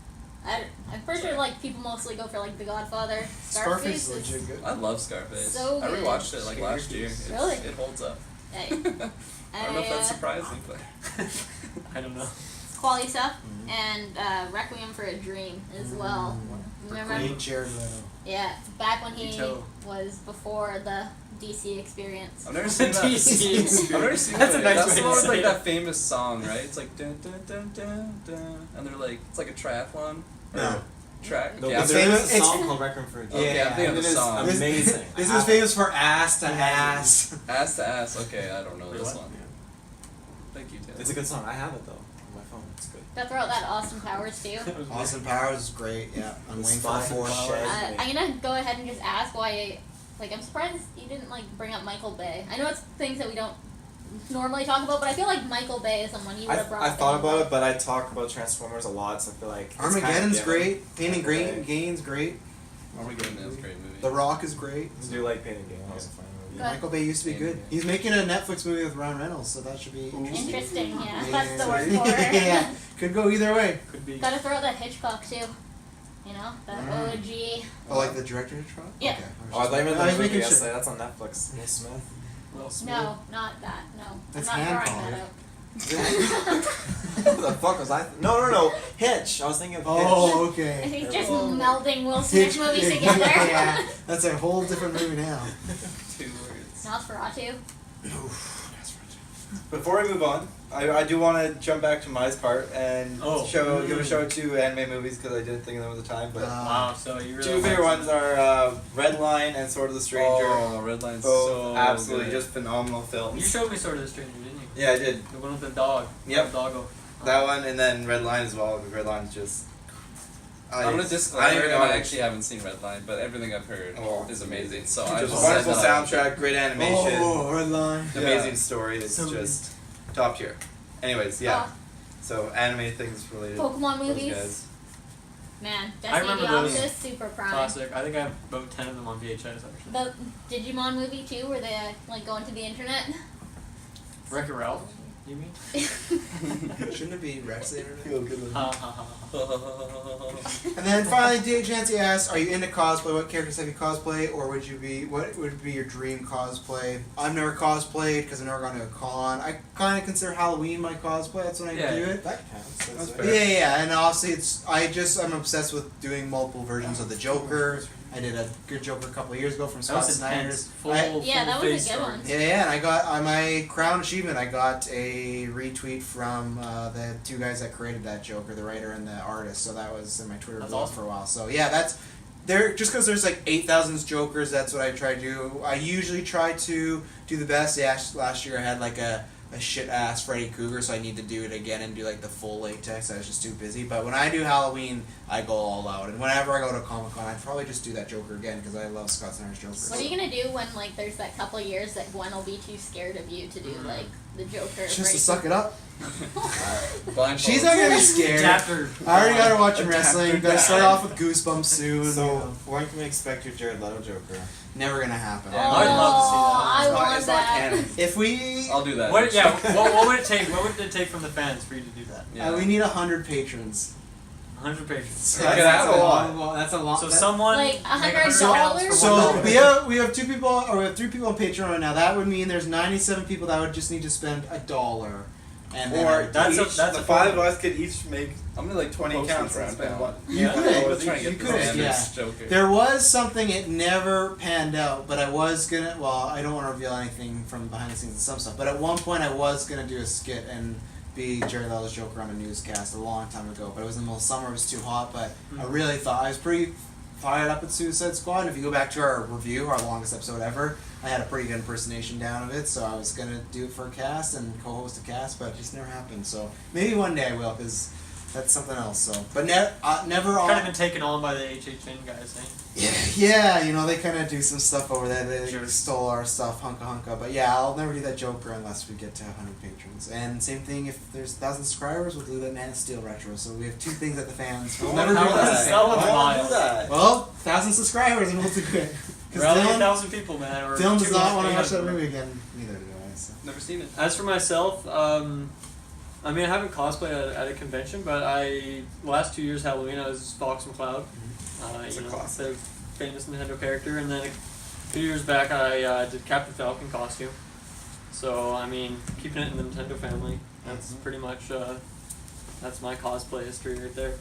I'm pretty sure like people mostly go for like The Godfather. Scarface Scarface is legit good. I love Scarface. So I good. rewatched it like last year. It's, Really? It holds up. Hey. I don't know if that's surprising, but I don't know. Quality stuff and Requiem for a Dream as well. Remember? Great Jared Leto. Yeah, back when he Ito. was before the DC experience. I've never seen that. DC. I've never seen That's that. a nice That's way the to one with say like it. that famous song, right? It's like dun dun dun dun dun, and they're like it's like a triathlon. Or No. Track. No, yeah, but it's there famous- is a it's- song called Requiem for a Dream. Okay, I'm thinking of It the is song. amazing. This I is famous for ass to ass. Ass to ass. Okay, I don't know Wait, this what? one. Thank you, Tim. It's a good song. I have it though on my phone. It's good. Gotta throw out that Austin Powers too. Austin Powers is great, yeah. On Wayne Spy 44. Shed. I'm gonna go ahead and just ask why. Like, I'm surprised you didn't like bring up Michael Bay. I know it's things that we don't normally talk about, but I feel like Michael Bay is someone you would have brought. I up thought anyway. about it, but I talk about Transformers a lot, so I feel like it's Armageddon's kind of given. great. Pain and Michael Bay. Gain's great. Armageddon is a great movie. The Rock is great. I do like Pain and Gain. That was a funny movie. Good. Michael Bay used to be good. He's making a Netflix movie with Ryan Reynolds, so that should be interesting. Interesting, yeah. Yeah. That's the word for it. Yeah, could go either way. Could be. Gotta throw out that Hitchcock too. You know, the OG. Oh, like the director trial? Yeah. Okay. Oh, I thought you meant I was the movie making yesterday. sure. That's on Netflix. Will Smith. Will Smith. No, not that. No, That's I'm not Hancock. throwing that out. What the fuck was I? No. Hitch. I was thinking of Hitch. Oh, okay. He's just melding Will Smith movies together. Yeah, that's a whole different movie now. 2 words. Nosferatu. Before we move on, I do want to jump back to my part and give a shout out to anime movies because I didn't think of them at the time. But Wow, so you really two favorite ones are Red Line and Sword of the Stranger. Oh, Red Line's Both so absolutely good. just phenomenal You films. showed me Sword of the Stranger, didn't you? Yeah, I did. The one with the dog. Yep. The doggo. That one and then Red Line as well. Red Line's just. I'm gonna disclaimer, I don't even and know I how to- actually haven't seen Red Line, but everything I've heard Oh. is amazing. So I Just just wonderful said that soundtrack, great animation, Oh, Red Line. amazing story. It's So just top tier. Anyways, yeah. So anime things related. Pokemon those movies. guys. Man, I Destiny remember the those. Optus, Super Prime. Classic. I think I have about 10 of them on VHS actually. The Digimon movie too, where they like go into the internet. Wreck-It Ralph, you mean? Shouldn't it be Rex the Internet? Feel good. Ha ha ha. And then finally, D. Chancy asks, "Are you into cosplay? What characters have you cosplayed, or what would be your dream cosplay?" I've never cosplayed because I've never gone to a con. I kind of consider Halloween my cosplay. That's when I Yeah. do it. That counts. That's That's fair. Yeah, and obviously I'm obsessed with doing multiple versions of the Joker. I did a good Joker a couple of years ago from That Scott was Snyder's. intense. Full, Yeah, that full was a face good story. one. Yeah, and I got on my crown achievement. I got a retweet from the two guys that created that Joker, the writer and the artist. So that was in my Twitter That's blog awesome. for a while. So yeah, that's there. Just because there's like 8,000 Jokers, that's what I try to do. I usually try to do the best. Yeah, last year I had like a shit ass Freddy Krueger, so I need to do it again and do like the full latex. I was just too busy. But when I do Halloween, I go all out. And whenever I go to Comic Con, I'd probably just do that Joker again because I love Scott Snyder's Joker. What are you gonna do when like there's that couple of years that Gwen will be too scared of you to do like the Joker? Just to break- suck it up. Blindfold. She's not gonna be scared. Adapter. I already gotta watch him Adapter wrestling. Gotta start guy. off with Goosebumps soon. you So know. when can we expect your Jared Leto Joker? Never gonna happen. Yeah, I'd love to see that. Oh, I It's not- want it's not that. canon. If we I'll do that. What? Yeah. What would it take? What would it take from the fans for you to do that? Yeah. we need 100 patrons. 100 patrons. Check it out. That's a lot. So someone Like make $100? accounts for So $1. we have 2 people, or we have 3 people on Patreon right now. That would mean there's 97 people that would just need to spend $1. And then Or That's a- each, that's the a 5 of problem. us could each make I'm gonna like 20 20 accounts counts and around spend town. one. You could. I was trying to You get the could, standards yeah. Joker. There was something, it never panned out, but I was gonna, well, I don't want to reveal anything from behind the scenes and some stuff, but at one point I was gonna do a skit and be Jared Leto's Joker on a newscast a long time ago, but it was in the middle of summer, it was too hot, but I really thought, I was pretty fired up at Suicide Squad, and if you go back to our review, our longest episode ever, I had a pretty good impersonation down of it, so I was gonna do it for a cast and co-host a cast, but it just never happened, so maybe one day I will, because that's something else, so, but never all... Kind of been taken on by the HHN guys, eh? Yeah, you know, they kind of do some stuff over there. They Sure. stole our stuff, hunka. But yeah, I'll never do that Joker unless we get to 100 patrons. And same thing, if there's 1,000 subscribers, we'll do that Man of Steel retro. So we have 2 things that the fans will never do. How that. is that one's Why not wild. do that? Well, 1,000 subscribers and we'll do it. Because Rally Dylan 1,000 people, man. Or does not want to watch 200. that movie again. Neither do I. So. Never seen it. As for myself, I mean, I haven't cosplayed at a convention, but last 2 years Halloween I was Fox McCloud. It's You a know, classic. the famous Nintendo character, and then a few years back I did Captain Falcon costume. So I mean, keeping it in the Nintendo family. That's pretty much that's my cosplay history right there.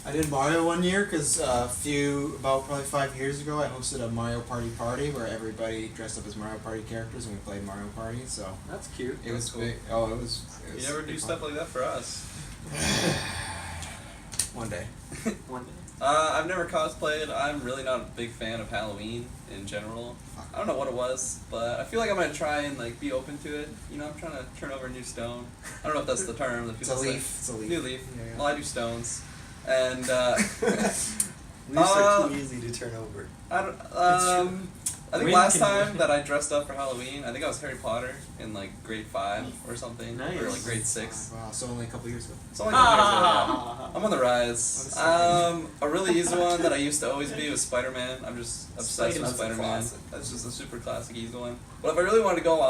I did Mario one year because about probably 5 years ago, I hosted a Mario Party where everybody dressed up as Mario Party characters and we played Mario Party. So That's cute. it was cool. big. Oh, it was. You never do stuff like that for us. One day. One day. I've never cosplayed. I'm really not a big fan of Halloween in general. I don't know what it was, but I feel like I'm gonna try and like be open to it. You know, I'm trying to turn over a new stone. I don't know if that's the term that It's people a say. leaf. It's a leaf. New leaf. Yeah. Well, I do stones, and Leaves are too easy to turn over. I think Wind last can- time that I dressed up for Halloween, I think I was Harry Potter in like grade 5 or something, Nice. or like grade 6. Wow, so only a couple years ago. So like yeah. Ah. I'm on the rise. A really easy one that I used to always be was Spider-Man. I'm just obsessed with That's a Spider-Man. classic. That's just a super classic easy one. But if I really wanted to go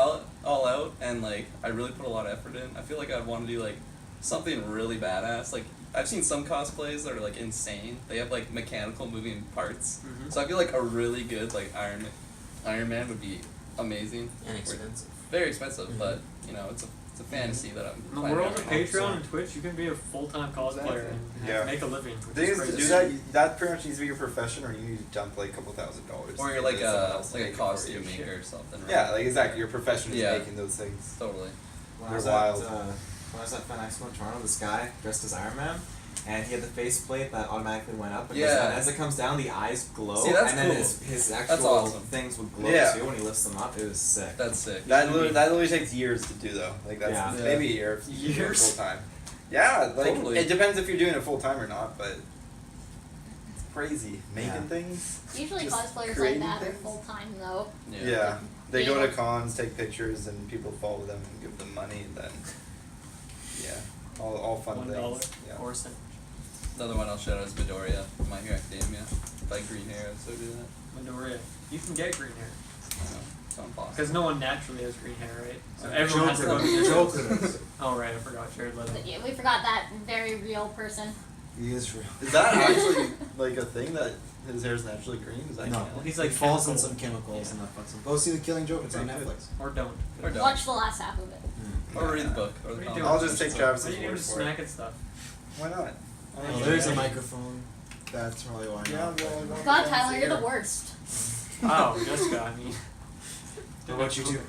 all out and like I really put a lot of effort in, I feel like I'd want to do like something really badass. Like I've seen some cosplays that are like insane. They have like mechanical moving parts. Mhm. So I feel like a really good like Iron Man would be amazing. And expensive. Very expensive, but you know it's a fantasy that I'm. In the planning world on of doing. Patreon and Twitch, you can be a full-time cosplayer and Yeah. make a living. The Which thing is is, to crazy. do that, that pretty much needs to be your profession, or you need to dump like a couple $1,000. Or you're and like then someone a else will like a make it for you. costume maker or something. Right? Yeah, like exactly. Your profession is Yeah. making those things. Totally. When They're I was wild. when I was at Fan Expo in Toronto, this guy dressed as Iron Man, and he had the faceplate that automatically went up. And Yeah. as it comes down, the eyes glow, See, that's and then cool. his actual awesome. things would glow Yeah. too when he lifts them up. It was sick. That's sick. That literally takes years to do though. Like that's Yeah. maybe a year if you do it Years? full time. Yeah, like Totally. it depends if you're doing it full time or not, but it's crazy making Yeah. things. Usually Just cosplayers like creating that are things? full time though. Yeah. They go Yeah. to cons, take pictures, and people follow them and give them money, and then Yeah. All fun $1 things. Yeah. or cent. Another one I'll shout out is Midoriya, My Hero Academia. If I had green hair, I'd so do that. Midoriya. You can get green hair. I know. It's not possible. Because no one naturally has green hair, right? So everyone has to go to the Joker. Oh, right, I forgot. Jared Leto. But yeah, we forgot that very real person. He is real. Is that actually like a thing that his hair is naturally green? Is that No. canon? He's He like falls in chemical. some chemicals Yeah. and that fucks him. Go see The Killing Joke. It's on Okay, good. Netflix. Or don't. Or don't. Watch the last half of it. Or read the book. Or What the are you comic. doing? I'll just take Why Travis's are you word just for it. snacking stuff? Why not? Oh, there's a microphone. That's probably why. Yeah, not. well, God, Tyler, you're the worst. Wow, Jessica, I mean. What about you two?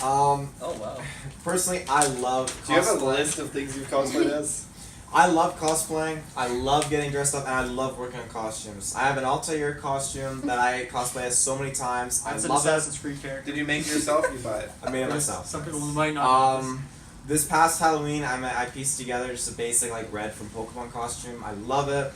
Oh, wow. Personally, I love Do you have a cosplay. list of things you've cosplayed as? I love cosplaying. I love getting dressed up, and I love working on costumes. I have an Altair costume that I cosplay as so many times. That's I an love it. Assassin's Creed character. Did you make it yourself? You buy it. I made it myself. Some people might not know this. This past Halloween, I pieced together just a basic like Red from Pokemon costume. I love it.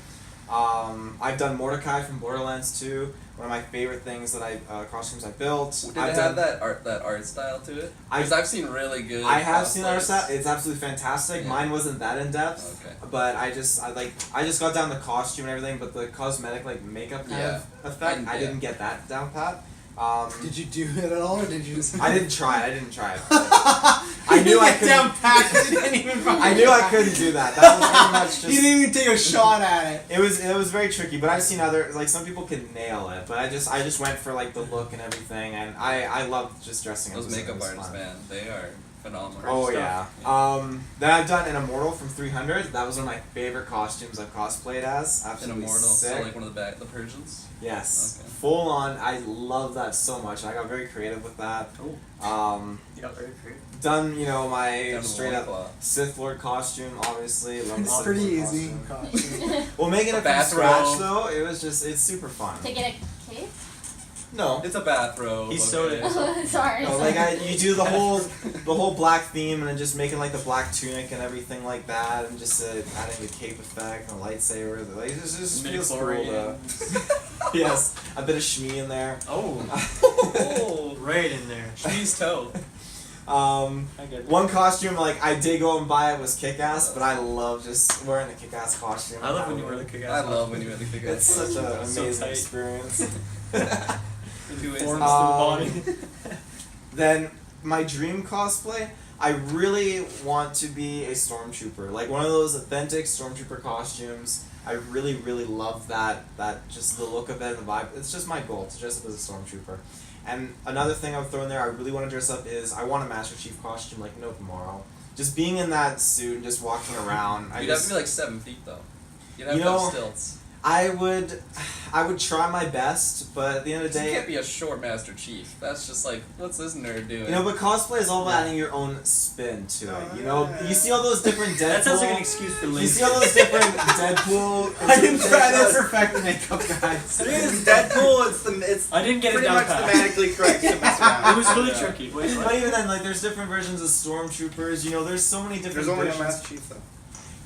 I've done Mordecai from Borderlands 2. One of my favorite things that costumes I built. Did I've it done, have that art style to it? Because I've seen really good. I have seen art cosplays. style. It's absolutely fantastic. Yeah. Mine wasn't that in depth. Okay. But I just got down the costume and everything, but the cosmetic like makeup kind Yeah. of effect, And- I yeah. didn't get that down pat. Did you do it at all, or did you just? I didn't try it. I knew I Get couldn't. down pat. You didn't even. I knew I couldn't do that. That was pretty much just. You didn't even take a shot at it. It was very tricky, but I've seen other like some people can nail it, but I just went for like the look and everything, and I love just dressing up. Those makeup It's artists, fun. man, they are phenomenal. Oh stuff. yeah. Then I've done an Immortal from 300. That was one of my favorite costumes I've cosplayed as. An Absolutely immortal, sick. so like one of the Persians. Yes. Okay. Full on. I love that so much. I got very creative with that. Oh, you got very creative. Done my Down to the straight up loincloth. Sith Lord costume. Obviously, love the It's Sith pretty Lord easy. costume. Well, making it from bathrobe. scratch though, it's super fun. To get a cape? No. It's a bathrobe. He sewed it. Sorry. No, like you do the whole black theme and then just making like the black tunic and everything like that, and just adding the cape effect and a lightsaber. Like it just feels cool. Midichlorian. Yes, a bit of shmee in there. Oh, Oh, right in there. cheese toe. Um, I get it. one costume like I did go and buy it was Kick-Ass, but I love just wearing the Kick-Ass costume. I love when you wear the kick-ass. I love when you wear the kick It's such an So amazing tight. experience. Two ways. Forms to the body. Then my dream cosplay, I really want to be a stormtrooper, like one of those authentic stormtrooper costumes. I really, really love that just the look of it and the vibe. It's just my goal to dress up as a stormtrooper. And another thing I would throw in there, I really want to dress up is I want a Master Chief costume like no tomorrow. Just being in that suit and just walking around. You'd have to be like 7 feet though. You'd have You to have know, stilts. I would try my best, but at the end of the You day, can't be a short Master Chief. That's just like, what's this nerd doing? you know, but cosplay is all about adding your own spin to it. You know, you see all those different Deadpool. That sounds like an excuse for You lazy. see all those different Deadpool. I didn't try to perfect the makeup, guys. It is Deadpool. It's I didn't get it pretty down much pat. thematically correct to mess around. It was really Yeah. tricky. Wait, But even then, like, there's different versions of stormtroopers. You know, there's so many different There's only a versions. Master Chief though.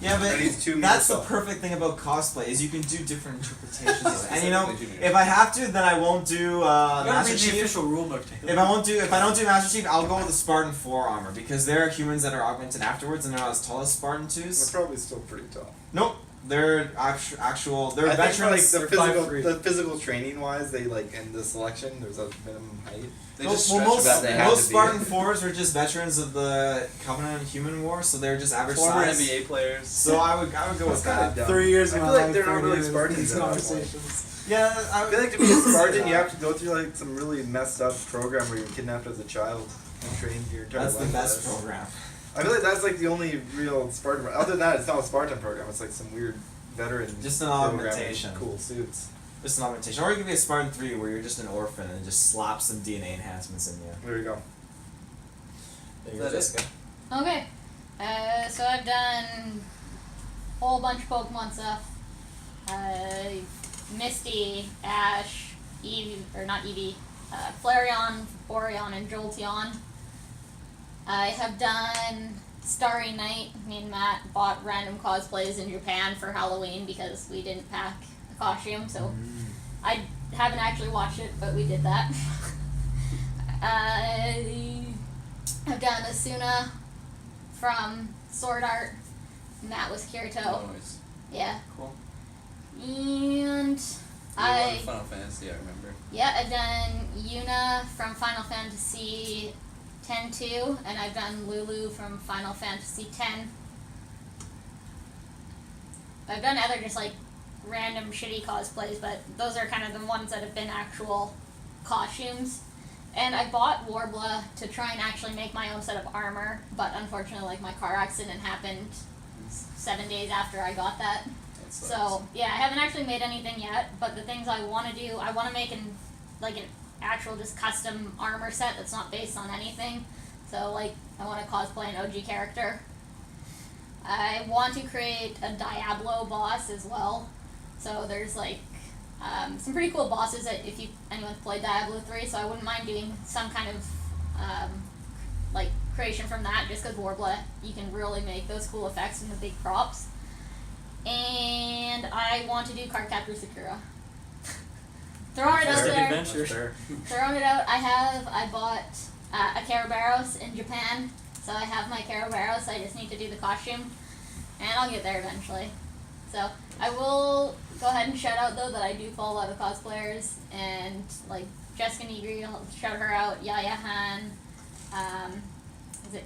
Yeah, but And he's 2 that's the meters tall. perfect thing about cosplay is you can do different interpretations of it. And you know, Specifically junior. if I have to, then I won't do you gotta Master read the Chief. official rulebook. If I don't do Master Chief, I'll go with the Spartan 4 armor because there are humans that are augmented afterwards and they're not as tall as Spartan 2s. They're probably still pretty tall. Nope, they're actual. They're I think for, veterans. like They're 5'3". the physical training wise, they like in the selection there's a minimum height. They Well, just well, stretch most, about they have most to be. Spartan 4s were just veterans of the Covenant and Human War, so they're just average Former size. NBA players. So I would go with that. Dumb. 3 years of I my feel like life. they're not really 30 Spartans these at that point. conversations. Yeah, I feel like to be a Spartan, you have to go through like some really messed up program where you're kidnapped as a child and trained your entire that's the life. best for this. program. I feel like that's like the only real Spartan. Other than that, it's not a Spartan program. It's like some weird veteran. Just an program with augmentation. Cool suits. Just an augmentation. Or you could be a Spartan 3 where you're just an orphan and just slap some DNA enhancements in you. There you go. There you Is go, that it? Jessica. Okay. So I've done a whole bunch of Pokemon stuff. Misty, Ash, Eevee, or not Eevee, Flareon, Boreon, and Jolteon. I have done Starry Night. Me and Matt bought random cosplays in Japan for Halloween because we didn't pack a costume, so I haven't actually watched it, but we did that. I've done Asuna from Sword Art. Matt was Kirito. Nice. Yeah. Cool. And I Final Fantasy, I remember. yeah, I've done Yuna from Final Fantasy X-2, and I've done Lulu from Final Fantasy X. I've done other just like random shitty cosplays, but those are kind of the ones that have been actual costumes. And I bought Warbler to try and actually make my own set of armor, but unfortunately, like, my car accident happened 7 days after I got that. That sucks. So yeah, I haven't actually made anything yet, but the things I want to do, I want to make an actual just custom armor set that's not based on anything. So like, I want to cosplay an OG character. I want to create a Diablo boss as well. So there's like some pretty cool bosses that if anyone's played Diablo 3, so I wouldn't mind doing some kind of like creation from that, just because Warbler, you can really make those cool effects and the big props. And I want to do Cardcaptor Sakura. Throwing it out Artistic there. adventure. Throwing it out, I bought a Carabaros in Japan, so I have my Carabaros, I just need to do the costume, and I'll get there eventually. So, I will go ahead and shout out, though, that I do follow a lot of cosplayers, and, like, Jessica Negri, I'll shout her out, Yaya Han, is it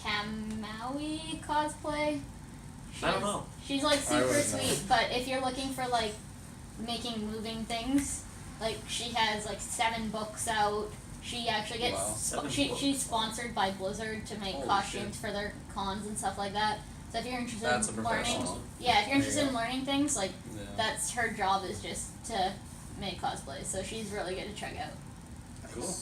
Kamaui cosplay? I don't know. She's, like, super wouldn't know. sweet, but if you're looking for, like, making moving things, like, she has, like, 7 books out. She actually gets, Wow. 7 books. she's sponsored by Blizzard to make Holy costumes shit. for their cons and stuff like that. So if you're interested That's a in learning, professional. yeah, if you're interested There in you learning things, like, Yeah. that's her job, is just to make cosplays. So she's really good to check out. Cool.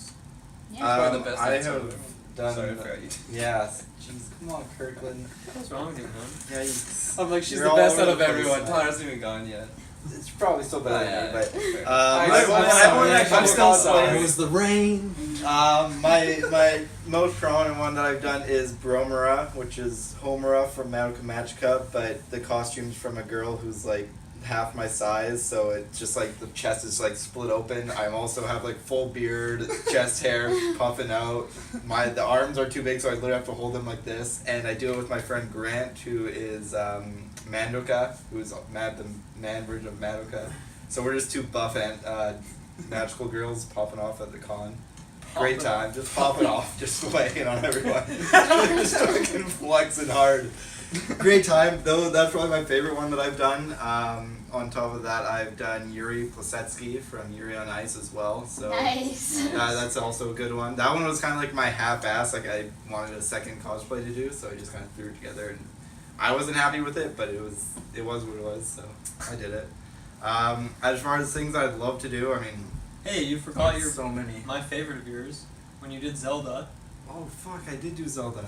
Yeah. Probably the best I answer have ever. done. Sorry, I forgot you. Yeah. Jeez, come on, Kirkland. What's wrong with you, man? Yeah, you, I'm like, she's You're the all best over out the of place, everyone. man. Tyler's even gone yet. it's probably still better than me, but Fair. I'm still sorry. It was the rain. My most prominent one that I've done is Bromura, which is Homura from Madoka Magica, but the costume's from a girl who's like half my size, so it's just like the chest is like split open. I also have like full beard, chest hair puffing out. The arms are too big, so I literally have to hold them like this. And I do it with my friend Grant, who is Mandoka, who's the man version of Madoka. So we're just two buff and magical girls popping off at the con. Great time, just popping off, just playing on everyone. Just fucking flexing hard. Great time, though. That's probably my favorite one that I've done. On top of that, I've done Yuri Plasetsky from Yuri on Ice as well. So Nice. that's also a good one. That one was kind of like my half-ass. Like I wanted a second cosplay to do, so I just kind of threw it together. And I wasn't happy with it, but it was what it was. So I did it. As far as things I'd love to do, I mean, Hey, you forgot your so many. my favorite of yours when you did Zelda. Oh fuck! I did do Zelda.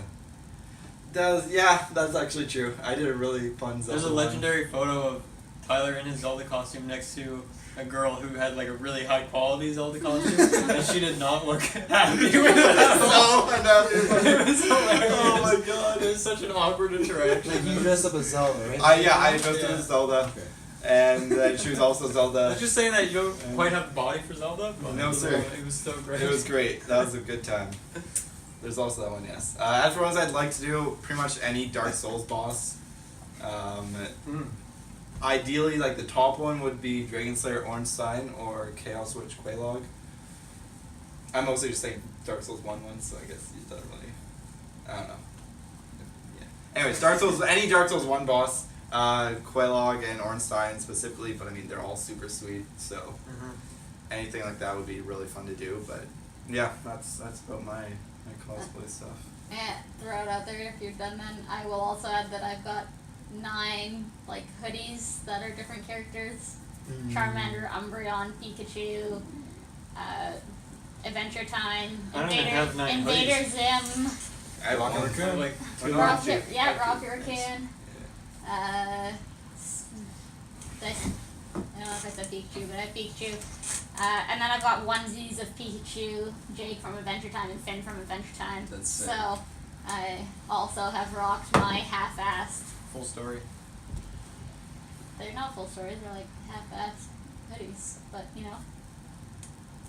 That's actually true. I did a really fun Zelda. There's a one. legendary photo of Tyler in his Zelda costume next to a girl who had like a really high quality Zelda costume, and she did not look happy with it. No, I'm not. It was hilarious. Oh my god! It was such an awkward interaction. Like, you dressed up as Zelda, right? I dressed Yeah. up as Zelda, Okay. and then she was also Zelda. Let's just say that you don't quite have the body for Zelda, but No, sir. it was so great. It was great. That was a good time. There's also that one, yes. As for ones I'd like to do, pretty much any Dark Souls boss. Ideally, like the top one would be Dragon Slayer Ornstein or Chaos Witch Quelaag. I'm mostly just saying Dark Souls 1 ones, so I guess you don't really. I don't know. Yeah. Anyways, any Dark Souls 1 boss, Quelaag and Ornstein specifically, but I mean, they're all super sweet, so anything like that would be really fun to do, but yeah, that's about my cosplay stuff. Yeah, throw it out there if you're done then. I will also add that I've got 9 like hoodies that are different characters. Charmander, Umbreon, Pikachu, Adventure Time, I don't even have 9 Invader Zim, I Rock want Raccoon. Like, Rock Raccoon, I don't know if I said Pikachu, but I have Pikachu. And then I've got onesies of Pikachu, Jake from Adventure Time, and Finn from Adventure Time. That's sick. So I also have rocked my half-assed. full story. They're not full stories, they're like half-assed hoodies, but you know.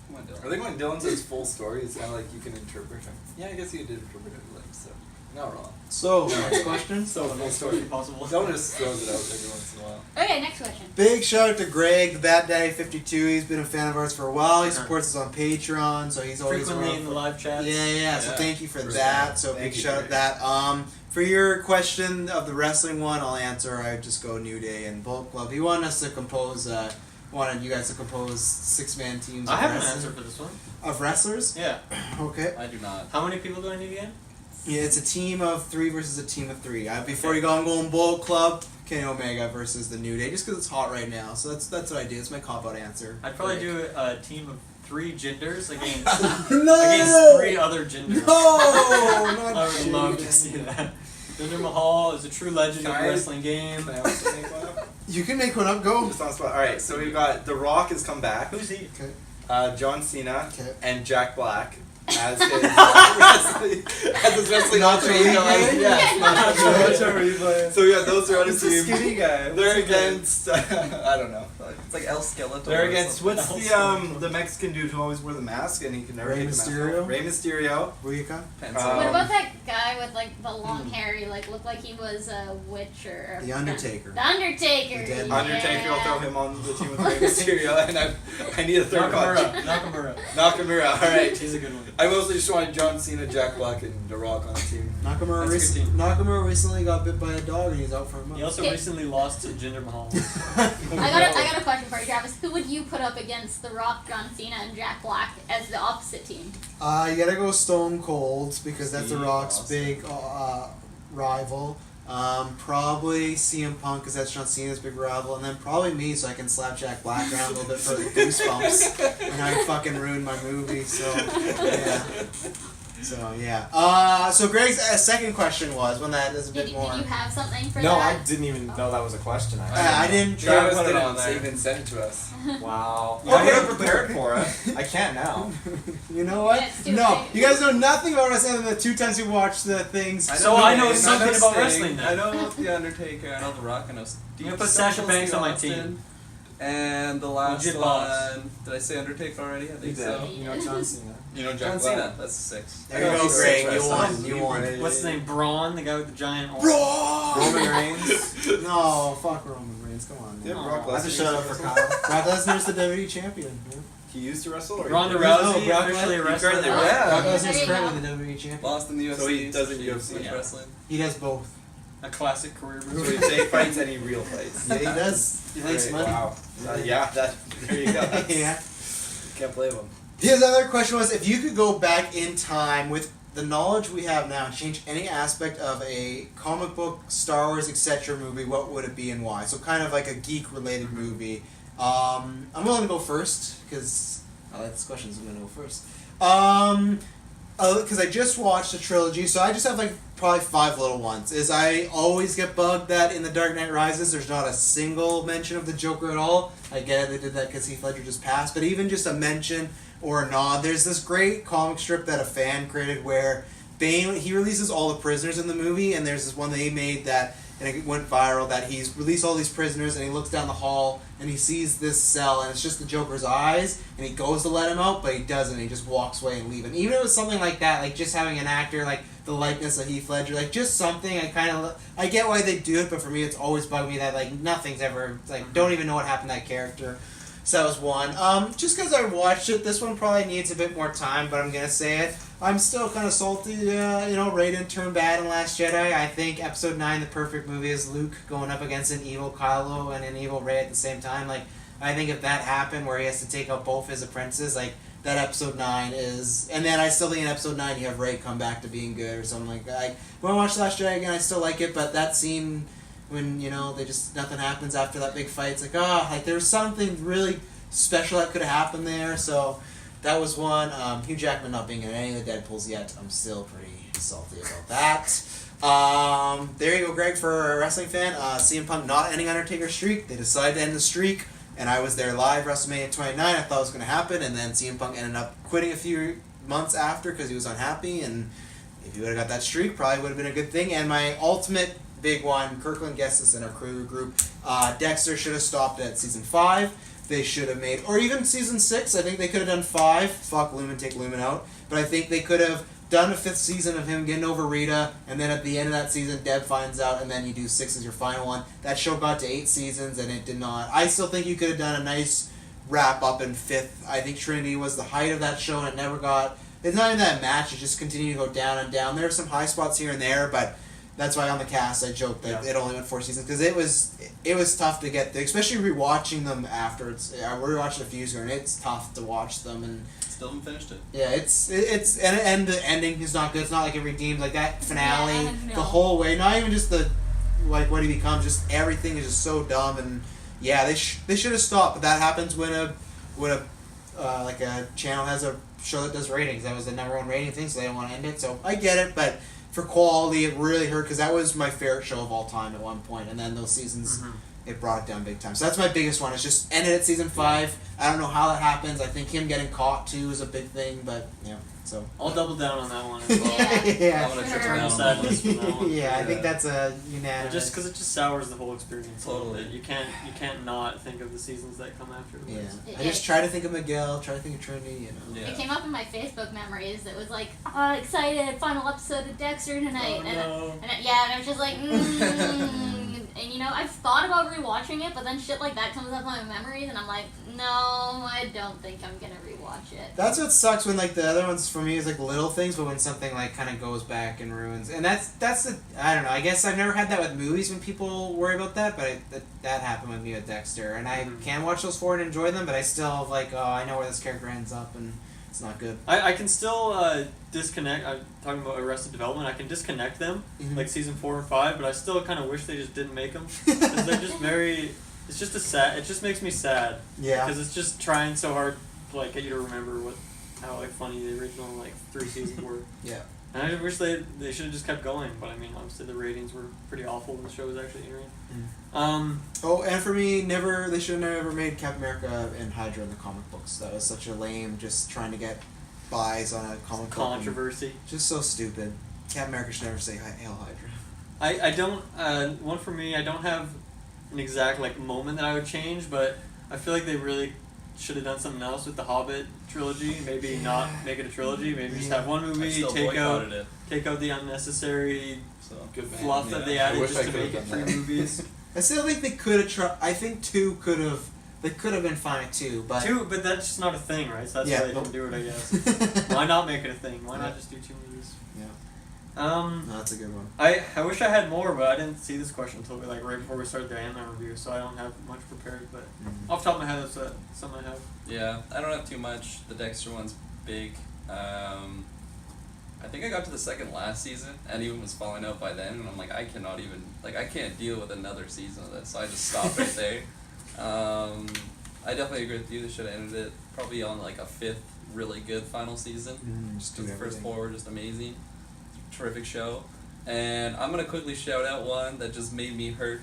Come on, I Dylan. think when Dylan says full story, it's kind of like you can interpret him. Yeah, I guess you did interpret him like so. Not wrong. So, next question. So the most story possible. Someone just throws it out every once in a while. Okay, next question. Big shout out to Greg, the Bat Daddy 52. He's been a fan of ours for a while. He supports us on Patreon, so he's always Frequently around in for- the live chats. Yeah. So Yeah. thank you for For that. So Thank big you, shout out Greg. that. For your question of the wrestling one, I'll answer. I just go New Day and Bullet Club. He wanted us to compose. Wanted you guys to compose 6-man teams. I of have an wrestling- answer for this one. of wrestlers. Yeah. Okay. I do not. How many people do I need again? Yeah, it's a team of 3 versus a team of 3. Before you go, I'm going Bullet Club, Kenny Omega versus the New Day, just because it's hot right now. So that's what I do. It's my cop-out answer. I'd probably do a team of 3 genders against No! against 3 other genders. No! I would love to see that. Jinder Mahal is a true legend of the wrestling game. Can I also make one up? You can make one up. Go. Just on the spot. Alright, so we've got The Rock has come back. Who's he? John Cena Okay. and Jack Black as his wrestling alter ego. So we got those are on his It's a team. skinny guy. They're against I don't know. It's like El Skeletor. They're or against something. what's the Mexican dude who always wore the mask and he can never Rey take the mask Mysterio? off? Rey Mysterio. Ruika. Pencil. What about that guy with like the long hair? He like looked like he was a witch or The Undertaker. The Undertaker. The dead yeah. Undertaker will throw him on the team with Rey Mysterio and I need a third punch. Nakamura. Nakamura, alright. He's a good one. I mostly just wanted John Cena, Jack Black, and The Rock on the team. Nakamura, That's a good team. Nakamura recently got bit by a dog and he's out for a month. He also Okay. recently lost to Jinder Mahal. I got a question for you, Travis. Who would you put up against The Rock, John Cena, and Jack Black as the opposite team? You gotta go Stone Cold because that's The Steve Rock's Austin. big rival. Probably CM Punk because that's John Cena's big rival, and then probably me so I can slap Jack Black around a little bit for the goosebumps. And I fucking ruined my movie, so yeah. So Greg's second question was one that is a bit Did more. you have something for No, I that? didn't even know that was a question. I didn't. Travis put it on didn't there. even send it to us. Wow. I would have prepared for it. I can't now. You know what? That's too No, big. you guys know nothing about wrestling than the 2 times you watched the things. So I know Sting, something about Sting, wrestling then. I know The Undertaker, I know The Rock, I know I'm gonna put Sasha Banks on my team. And the last Legit boss. one, did I say Undertaker already? I think You so. did. You know John Cena. You know John Jack Black. Cena, that's 6. There you go, Greg. You won. You won. What's his name? Braun, the guy with the giant arm. Roman Reigns. No, fuck Roman Reigns. Come on. Yeah, Man. Brock I have to Lesnar. shut up for Kyle. Brock Lesnar's the WWE champion. Man. He used to wrestle? Or Ronda No, Rousey, Brock officially Lesnar- arrested. currently now. Yeah. Brock There Lesnar's you currently go. the WWE champion. Lost in the UFC. So he doesn't switched UFC. to wrestling. He does both. A classic career So move. he fake fights and he real fights. Yeah, he does. He makes Right, money. Wow. Yeah, there you go. Yeah. Can't blame him. His other question was, if you could go back in time with the knowledge we have now and change any aspect of a comic book, Star Wars, etc. movie, what would it be and why? So kind of like a geek-related movie. I'm willing to go first, because I like this question, so I'm going to go first. Because I just watched the trilogy, so I just have like probably 5 little ones. Is I always get bugged that in The Dark Knight Rises there's not a single mention of the Joker at all. I get it, they did that because Heath Ledger just passed, but even just a mention or a nod. There's this great comic strip that a fan created where Bane, he releases all the prisoners in the movie, and there's this one that he made that, and it went viral, that he's released all these prisoners, and he looks down the hall, and he sees this cell, and it's just the Joker's eyes, and he goes to let him out, but he doesn't, he just walks away and leaves. And even if it was something like that, like just having an actor, like the likeness of Heath Ledger, like just something, I get why they do it, but for me it's always bugged me that like nothing's ever, like don't even know what happened to that character. So that was one. Just because I watched it, this one probably needs a bit more time, but I'm going to say it. I'm still kind of salty, Rey didn't turn bad in Last Jedi. I think Episode 9, the perfect movie, is Luke going up against an evil Kylo and an evil Rey at the same time. Like, I think if that happened, where he has to take out both his apprentices, like, that Episode 9 is... And then I still think in Episode 9 you have Rey come back to being good or something like that. Like, when I watch Last Jedi again, I still like it, but that scene... when, they just, nothing happens after that big fight. It's like, there was something really special that could have happened there. So that was one. Hugh Jackman not being in any of the Deadpools yet, I'm still pretty salty about that. There you go, Greg, for a wrestling fan. CM Punk not ending Undertaker's streak. They decided to end the streak, and I was there live, WrestleMania 29. I thought it was going to happen, and then CM Punk ended up quitting a few months after because he was unhappy, and if he would have got that streak, probably would have been a good thing. And my ultimate big one, Kirkland guessed this in our crew group, Dexter should have stopped at season 5. They should have made, or even season 6, I think they could have done 5. Fuck Lumen, take Lumen out. But I think they could have done a 5th season of him getting over Rita, and then at the end of that season, Deb finds out, and then you do 6 as your final one. That show got to 8 seasons, and it did not. I still think you could have done a nice wrap up in 5th. I think Trinity was the height of that show, and it never got. It's not even that match. It just continued to go down and down. There are some high spots here and there, but that's why on the cast I joked that it only went 4 seasons because it was tough to get, especially rewatching them afterwards. I rewatched a few years ago, and it's tough to watch them and. Still haven't finished it. Yeah, it's and the ending is not good. It's not like it redeems like that finale no. the whole way. Not even just the like what he becomes. Just everything is just so dumb and yeah, they should have stopped. But that happens when a like a channel has a show that does ratings. That was the #1 rating thing, so they don't want to end it. So I get it, but for quality, it really hurt because that was my favorite show of all time at one point, and then those seasons. Mm-hmm. It brought it down big time. So that's my biggest one. It's just ended at season 5. I don't know how that happens. I think him getting caught too is a big thing, but yeah. So I'll double down on that one as well. yeah. I'm gonna trip Sure. around. Sadness from that one. Yeah, I think that's a unanimous. Just because it just sours the whole experience a little Totally. bit. You can't not think of the seasons that come afterwards. Yeah. I just try to think of Miguel, try to think of Trinity, you know. Yeah. It came up in my Facebook memories. It was like, oh, excited, final episode of Dexter tonight. Oh, and no. and I was just like, And you know, I've thought about rewatching it, but then shit like that comes up in my memories, and I'm like, no, I don't think I'm gonna rewatch it. That's what sucks when like the other ones for me is like little things, but when something like kind of goes back and ruins, and that's the I don't know. I guess I've never had that with movies when people worry about that, but that happened with me with Dexter, and I can watch those 4 and enjoy them, but I still like I know where this character ends up, and it's not good. I can still disconnect. I'm talking about Arrested Development. I can disconnect them, Mhm. like season 4 and 5, but I still kind of wish they just didn't make them because they're just very. It's just sad. It just makes me sad. Yeah. Because it's just trying so hard to like get you to remember how like funny the original like 3 seasons were. Yeah. And I wish they should have just kept going. But I mean, obviously the ratings were pretty awful when the show was actually airing. Oh, and for me, they should have never made Captain America and Hydra in the comic books. That was such a lame, just trying to get buys on a comic book. Controversy. Just so stupid. Captain America should never say Hail Hydra. I don't. One for me, I don't have an exact like moment that I would change, but I feel like they really should have done something else with the Hobbit trilogy. Maybe not make it a trilogy. Maybe just have one I movie. still Take boycotted it. out the unnecessary So Good man. fluff that they I added wish just I to could've make it done 3 that. movies. I still think they could have tried. I think 2 could have. They could have been fine at 2, but 2, but that's just not a thing, right? So that's Yeah, why they nope. didn't do it, I guess. Why not make it a thing? Why not just do 2 movies? Yeah. No, that's a good one. I wish I had more, but I didn't see this question until right before we started the Ant-Man review, so I don't have much prepared. But off the top of my head, that's something I have. Yeah, I don't have too much. The Dexter one's big. I think I got to the second last season, and even was falling out by then, and I'm like, I can't deal with another season of this, so I just stopped right there. I definitely agree with you. They should have ended it probably on like a 5th really good final season. Just do The first everything. 4 were just amazing. Terrific show. And I'm gonna quickly shout out one that just made me hurt.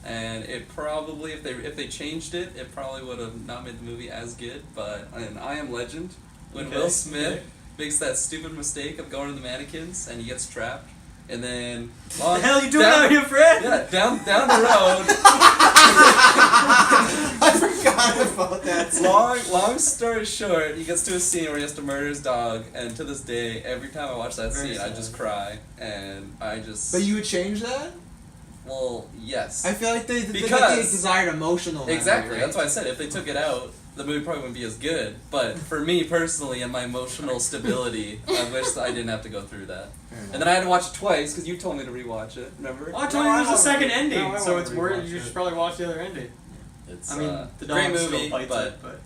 And it probably, if they changed it, it probably would have not made the movie as good. But in I Am Legend, when Will Smith makes that stupid mistake of going to the mannequins and he gets trapped, and then What the hell are you doing out here, Fred? Yeah, down the road. I forgot about that. Long story short, he gets to a scene where he has to murder his dog, and to this day, every time I watch that Very scene, I sad. just cry, and I just. But you would change that? Well, yes. I feel like they Because- desired emotional. memory, Exactly. right? That's why I said if they took it out, the movie probably wouldn't be as good. But for me personally and my emotional stability, I wish that I didn't have to go through that. Fair enough. And then I had to watch it twice because you told me to rewatch it. Remember? Oh, I told you there was a second ending, No, I so wanna it's worth. rewatch You it. should probably watch the other ending. It's I mean, the great dog movie, still fights but it, but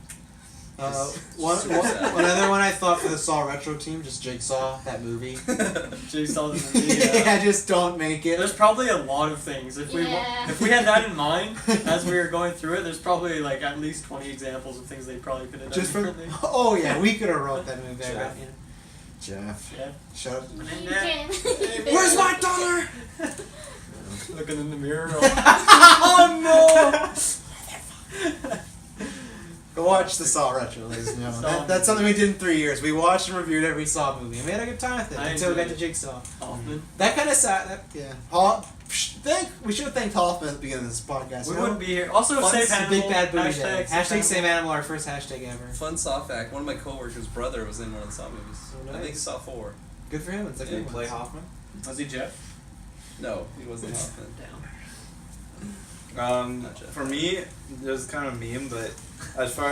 One other one I thought for the Saw Retro team, just Jigsaw, that movie. Jigsaw's the movie. Yeah, just don't make it. There's probably a lot of things. If we had that in mind as we were going through it, there's probably like at least 20 examples of things they probably could have done Just from, differently. oh yeah, we could have wrote that movie better. Jeff. Yeah. Jeff. Yeah. Shut up. Where's my dollar? Looking in the mirror. Oh no! Go watch the Saw Retro, ladies and gentlemen. That's something we did in 3 years. We watched and reviewed every Saw movie, and we had a good time with it I until we got enjoyed to Jigsaw. Hoffman. That kind of sad. Yeah. We should have thanked Hoffman at the beginning of this podcast. We you know? wouldn't be here. Also, Fun, save it's a animal. big bad booty day. Hashtag save save animal, our first hashtag ever. Fun Saw fact: one of my coworkers' brother was in one of the Saw movies. So I think nice. Saw 4. Good for him. It's like Did he play Hoffman? Was he Jeff? No, he wasn't Hoffman. Down. For me, there's kind of a meme, but as far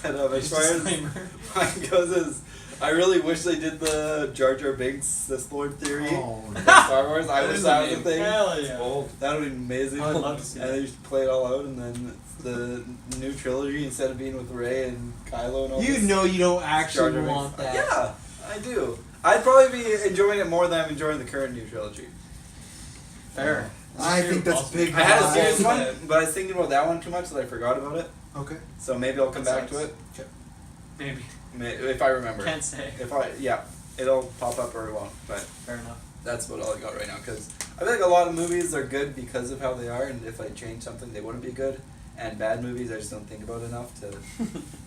as mine goes, is I really wish they did the Jar Jar Binks Sith Lord theory Oh, in Star Wars. I That wish is that a was a meme. thing. Hell yeah. Well, that would be amazing. I would love to see and that. then you should play it all out, and then the new trilogy, instead of being with Rey and Kylo and all you this, know you don't Jar actually Jar Binks. want that. Yeah, I do. I'd probably be enjoying it more than I'm enjoying the current new trilogy. Fair. I think that's Awesome. big. I had a vibe. serious one, but I was thinking about that one too much that I forgot about it. Okay. So maybe I'll come That back sucks. to it Maybe. if I remember. Can't say. If I it'll pop up or it won't. But Fair enough. that's about all I got right now because I feel like a lot of movies are good because of how they are, and if I change something, they wouldn't be good. And bad movies, I just don't think about enough to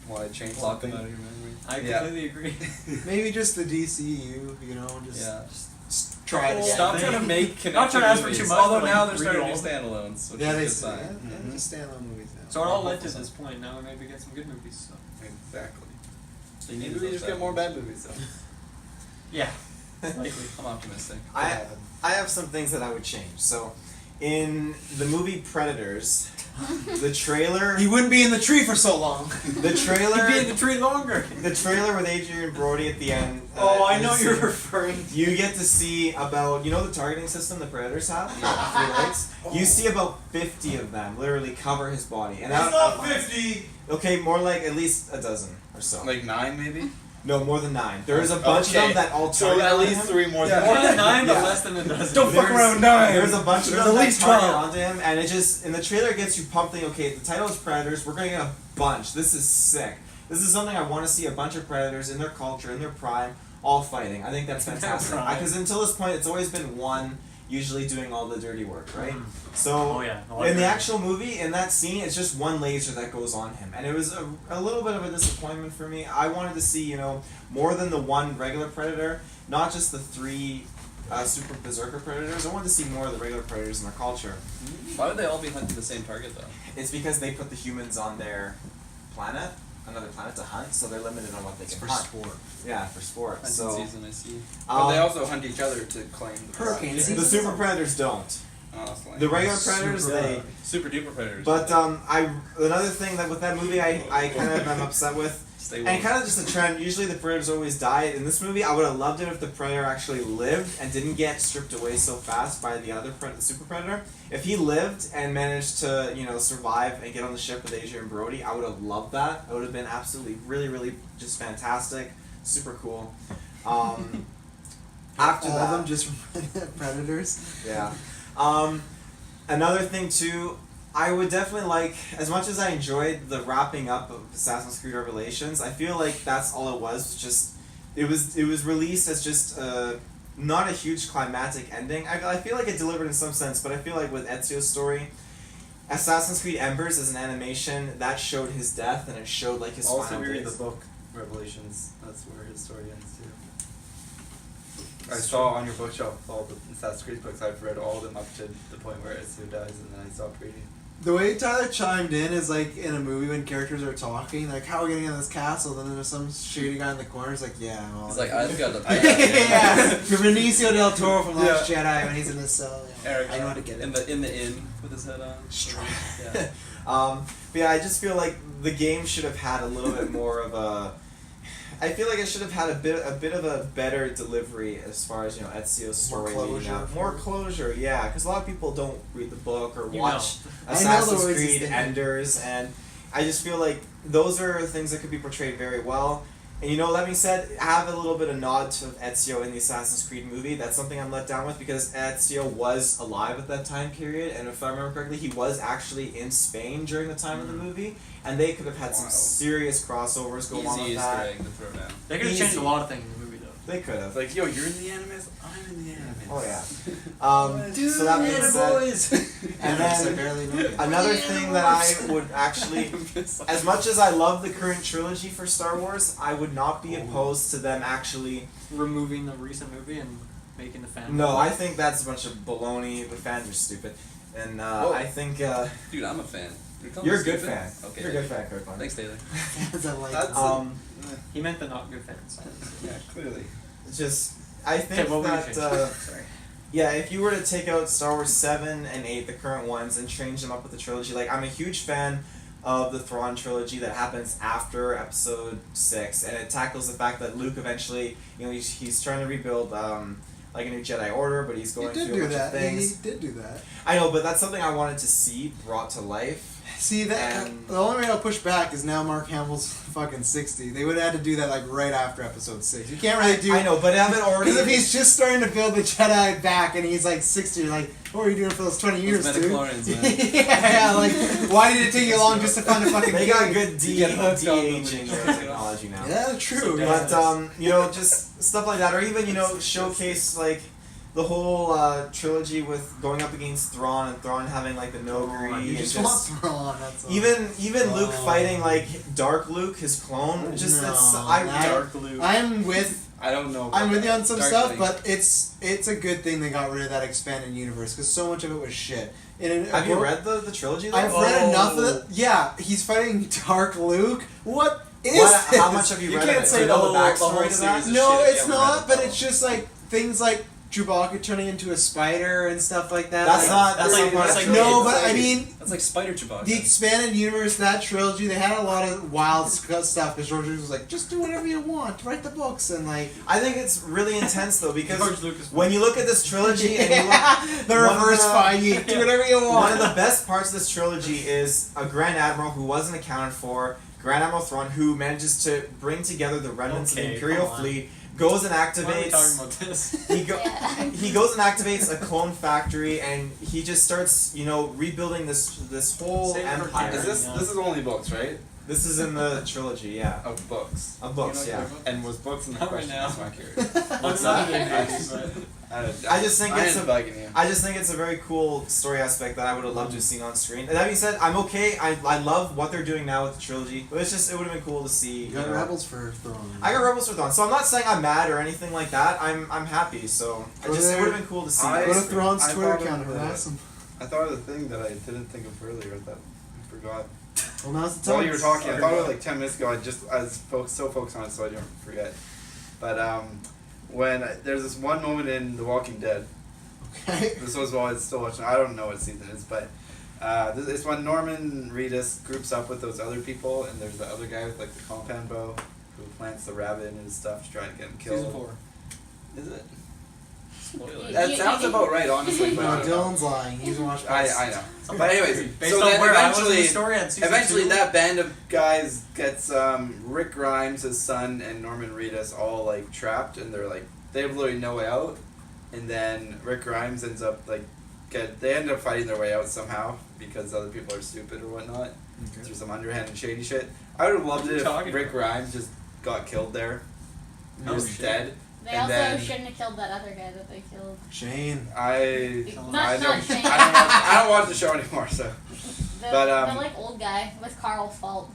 want to change Block something. them out of your memory. I Yeah. completely agree. Maybe just the DCU. You know, just Yeah. try it again. Stop they- trying to make connected Not trying to ask for movies. too much, Although but, now like, they're starting to read do standalones, which Yeah, is a they good sign. yeah, just standalone movies now. So it all led to this point. Now we maybe get some good movies. So. Exactly. So you need Maybe we just get more bad movies though. Yeah. Likely. I'm optimistic. I have some things that I would change. So, in the movie Predators, the trailer, He wouldn't be in the tree for so long. the trailer, He'd be in the tree longer. the trailer with Adrian Brody at the end. Oh, I in know the you're scene, referring. You get to see about the targeting system the Predators have. Three legs. You see about 50 of them literally cover his body, and that, 50. okay, more like at least a dozen or so. Like 9 maybe. No, more than 9. There's a bunch of them that all So target at on least him. 3 more Yeah. than More than 9, but Yeah. less than a dozen. Don't fuck around with 9. There's a bunch of There's them at that least target 12. onto him, and it just in the trailer gets you pumped. Thinking, okay, the title is Predators. We're gonna get a bunch. This is sick. This is something I want to see. A bunch of predators in their culture, in their prime, all fighting. I think that's In their fantastic. prime. Because until this point, it's always been one usually doing all the dirty work, right? Mhm. So Oh yeah. in the actual movie, in that scene, it's just one laser that goes on him, and it was a little bit of a disappointment for me. I wanted to see, more than the one regular predator, not just the 3 super berserker predators. I wanted to see more of the regular predators in their culture. Why would they all be hunting the same target though? It's because they put the humans on their planet, another planet to hunt, so they're limited on what they can hunt. sport. Yeah, for sport. Hunting So season, I see. But they also hunt each other to claim the Hurricane prize. season. the super predators don't. Oh, that's lame. The regular predators, they. Super duper predators. But another thing that with that movie, I kind of am upset with. Stay And woke. kind of just a trend. Usually the predators always die. In this movie, I would have loved it if the predator actually lived and didn't get stripped away so fast by the other the super predator. If he lived and managed to survive and get on the ship with Adrian Brody, I would have loved that. It would have been absolutely really really just fantastic, super cool. After All that, of them just predators. yeah. Another thing too, I would definitely like, as much as I enjoyed the wrapping up of Assassin's Creed Revelations, I feel like that's all it was. Just it was released as just not a huge climactic ending. I feel like it delivered in some sense, but I feel like with Ezio's story, Assassin's Creed Embers as an animation that showed his death and it showed like his Also, final we read days. the book Revelations. That's where his story ends too. I saw on your bookshelf all the Assassin's Creed books. I've read all of them up to the point where Ezio dies, and then I stopped reading. The way Tyler chimed in is like in a movie when characters are talking, like, how are we getting in this castle? Then there's some shady guy in the corner. He's like, yeah, well. He's like, I've got the yeah, Benicio del Toro from Last Jedi when he's in his cell. Eric, I know how to get it. in the inn with his head on. Strong. Yeah. But yeah, I just feel like the game should have had a little bit more of a. I feel like it should have had a bit of a better delivery as far as Ezio's story More leading closure. up. More closure, yeah, because a lot of people don't read the book or You watch I know Assassin's the ways Creed he's thinking. Enders, and I just feel like those are things that could be portrayed very well. And that being said, have a little bit of nod to Ezio in the Assassin's Creed movie. That's something I'm let down with because Ezio was alive at that time period, and if I remember correctly, he was actually in Spain during the time of the movie, and they could have had some Wow. serious crossovers go on Easy with Easter that. egg to throw down. They could have changed Easy. a lot of things in the movie though. They could have. It's like, yo, you're in the Animus. I'm in the Animus. Oh yeah. So that being said, and I then barely know you. another thing that I would actually, as much as I love the current trilogy for Star Wars, I would not be opposed to them actually. Removing the recent movie and making the fan. No, I think that's a bunch of baloney. The fans are stupid. And Whoa. I think Dude, I'm a fan. you're a good fan. Okay. You're a good fan, Kirkland. Thanks, Taylor. He meant the not good fans. Yeah, clearly. It's just I think what were you that changing? Sorry. yeah, if you were to take out Star Wars 7 and 8, the current ones, and change them up with the trilogy, like I'm a huge fan of the Thrawn trilogy that happens after Episode 6, and it tackles the fact that Luke eventually, he's trying to rebuild like a new Jedi Order, but he's going He did through a do bunch that. of things. He did do that. I know, but that's something I wanted to see brought to life. See that And- the only way I'll push back is now Mark Hamill's fucking 60. They would have had to do that like right after Episode 6. You can't really do. I know, but have it already. Because if he's just starting to build the Jedi back and he's like 60, you're like, what were you doing for those 20 years, Those dude? midichlorians, man. Yeah, like, why did it take you long just to find a fucking they kid? got good get hooked on them. de-aging technology now. Yeah, true. So yeah. But just stuff like that, or even showcase like the whole trilogy with going up against Thrawn and Thrawn having like the no greed. You and just want Thrawn, that's all. even Luke Oh. fighting like Dark Luke, his clone. Just No, it's Dark Luke. I'm with I don't know. I'm with you on some Dark stuff, Link. but it's a good thing they got rid of that expanded universe because so much of it was shit. Have you read the trilogy? Though? I've read enough of it. Yeah, he's fighting Dark Luke. What is What, this? how much have you read? can't of it? say Do you know the the whole backstory to that? series is No, shit if it's you haven't read not. it, But though. it's just like things like Chewbacca turning into a spider and stuff like that. That's like, not. that's That's like- not that's part of like- the no, trilogy. but I mean. That's like Spider Chewbacca. The expanded universe, that trilogy, they had a lot of wild stuff because George Lucas was like, just do whatever you want, write the books, and like... I think it's really intense though because George Lucas. when you look at this trilogy and you look, the one of reverse the- Feige, do whatever you one want. of the best parts of this trilogy is a Grand Admiral who wasn't accounted for, Grand Admiral Thrawn, who manages to bring together the remnants of the Okay, Imperial come on. fleet, goes and Why are we talking activates. about this? Yeah. He goes and activates a clone factory, and he just starts, rebuilding this whole Save it for empire. Karen. This is only books, right? This is in the trilogy, yeah. Of books. Of books, You know, yeah. And was books in the Not right question? now. That's my curious. What's that? that? I just think I it's ain't bugging you. I just think it's a very cool story aspect that I would have loved to have seen on screen. And that being said, I'm okay. I love what they're doing now with the trilogy, but it would have been cool to see. You got know. Rebels for Thrawn. I got Rebels for Thrawn, so I'm not saying I'm mad or anything like that. I'm happy. So Go it there. would have been cool to see. I- Go to Thrawn's I Twitter thought of account and the- harass him. I thought of the thing that I didn't think of earlier that I forgot. Well, now's the time. While you were talking, I thought of it like 10 minutes ago. I was so focused on it so I don't forget. But when there's this one moment in The Walking Dead. Okay. This was while I was still watching. I don't know what season it is, but it's when Norman Reedus groups up with those other people, and there's the other guy with like the compound bow who plants the rabbit in his stuff to try and get him killed. Season 4. Is it? Spoiler. That sounds about right, honestly. But I No, don't know. Dylan's lying. He's watched. I know. But anyways, Based so on then where I was in the eventually, story on season eventually 2. that band of guys gets Rick Grimes, his son, and Norman Reedus all like trapped, and they're like they have literally no way out. And then Rick Grimes ends up like they end up fighting their way out somehow because other people are stupid or whatnot through some underhand and shady shit. I would have loved What are it you if talking Rick about? Grimes just got killed there. He Oh, was shit. dead. They And also then- shouldn't have killed that other guy that they killed. Shane. I Not don't Shane. I don't watch the show anymore, so. The, But, the like old guy. It was Carl's fault.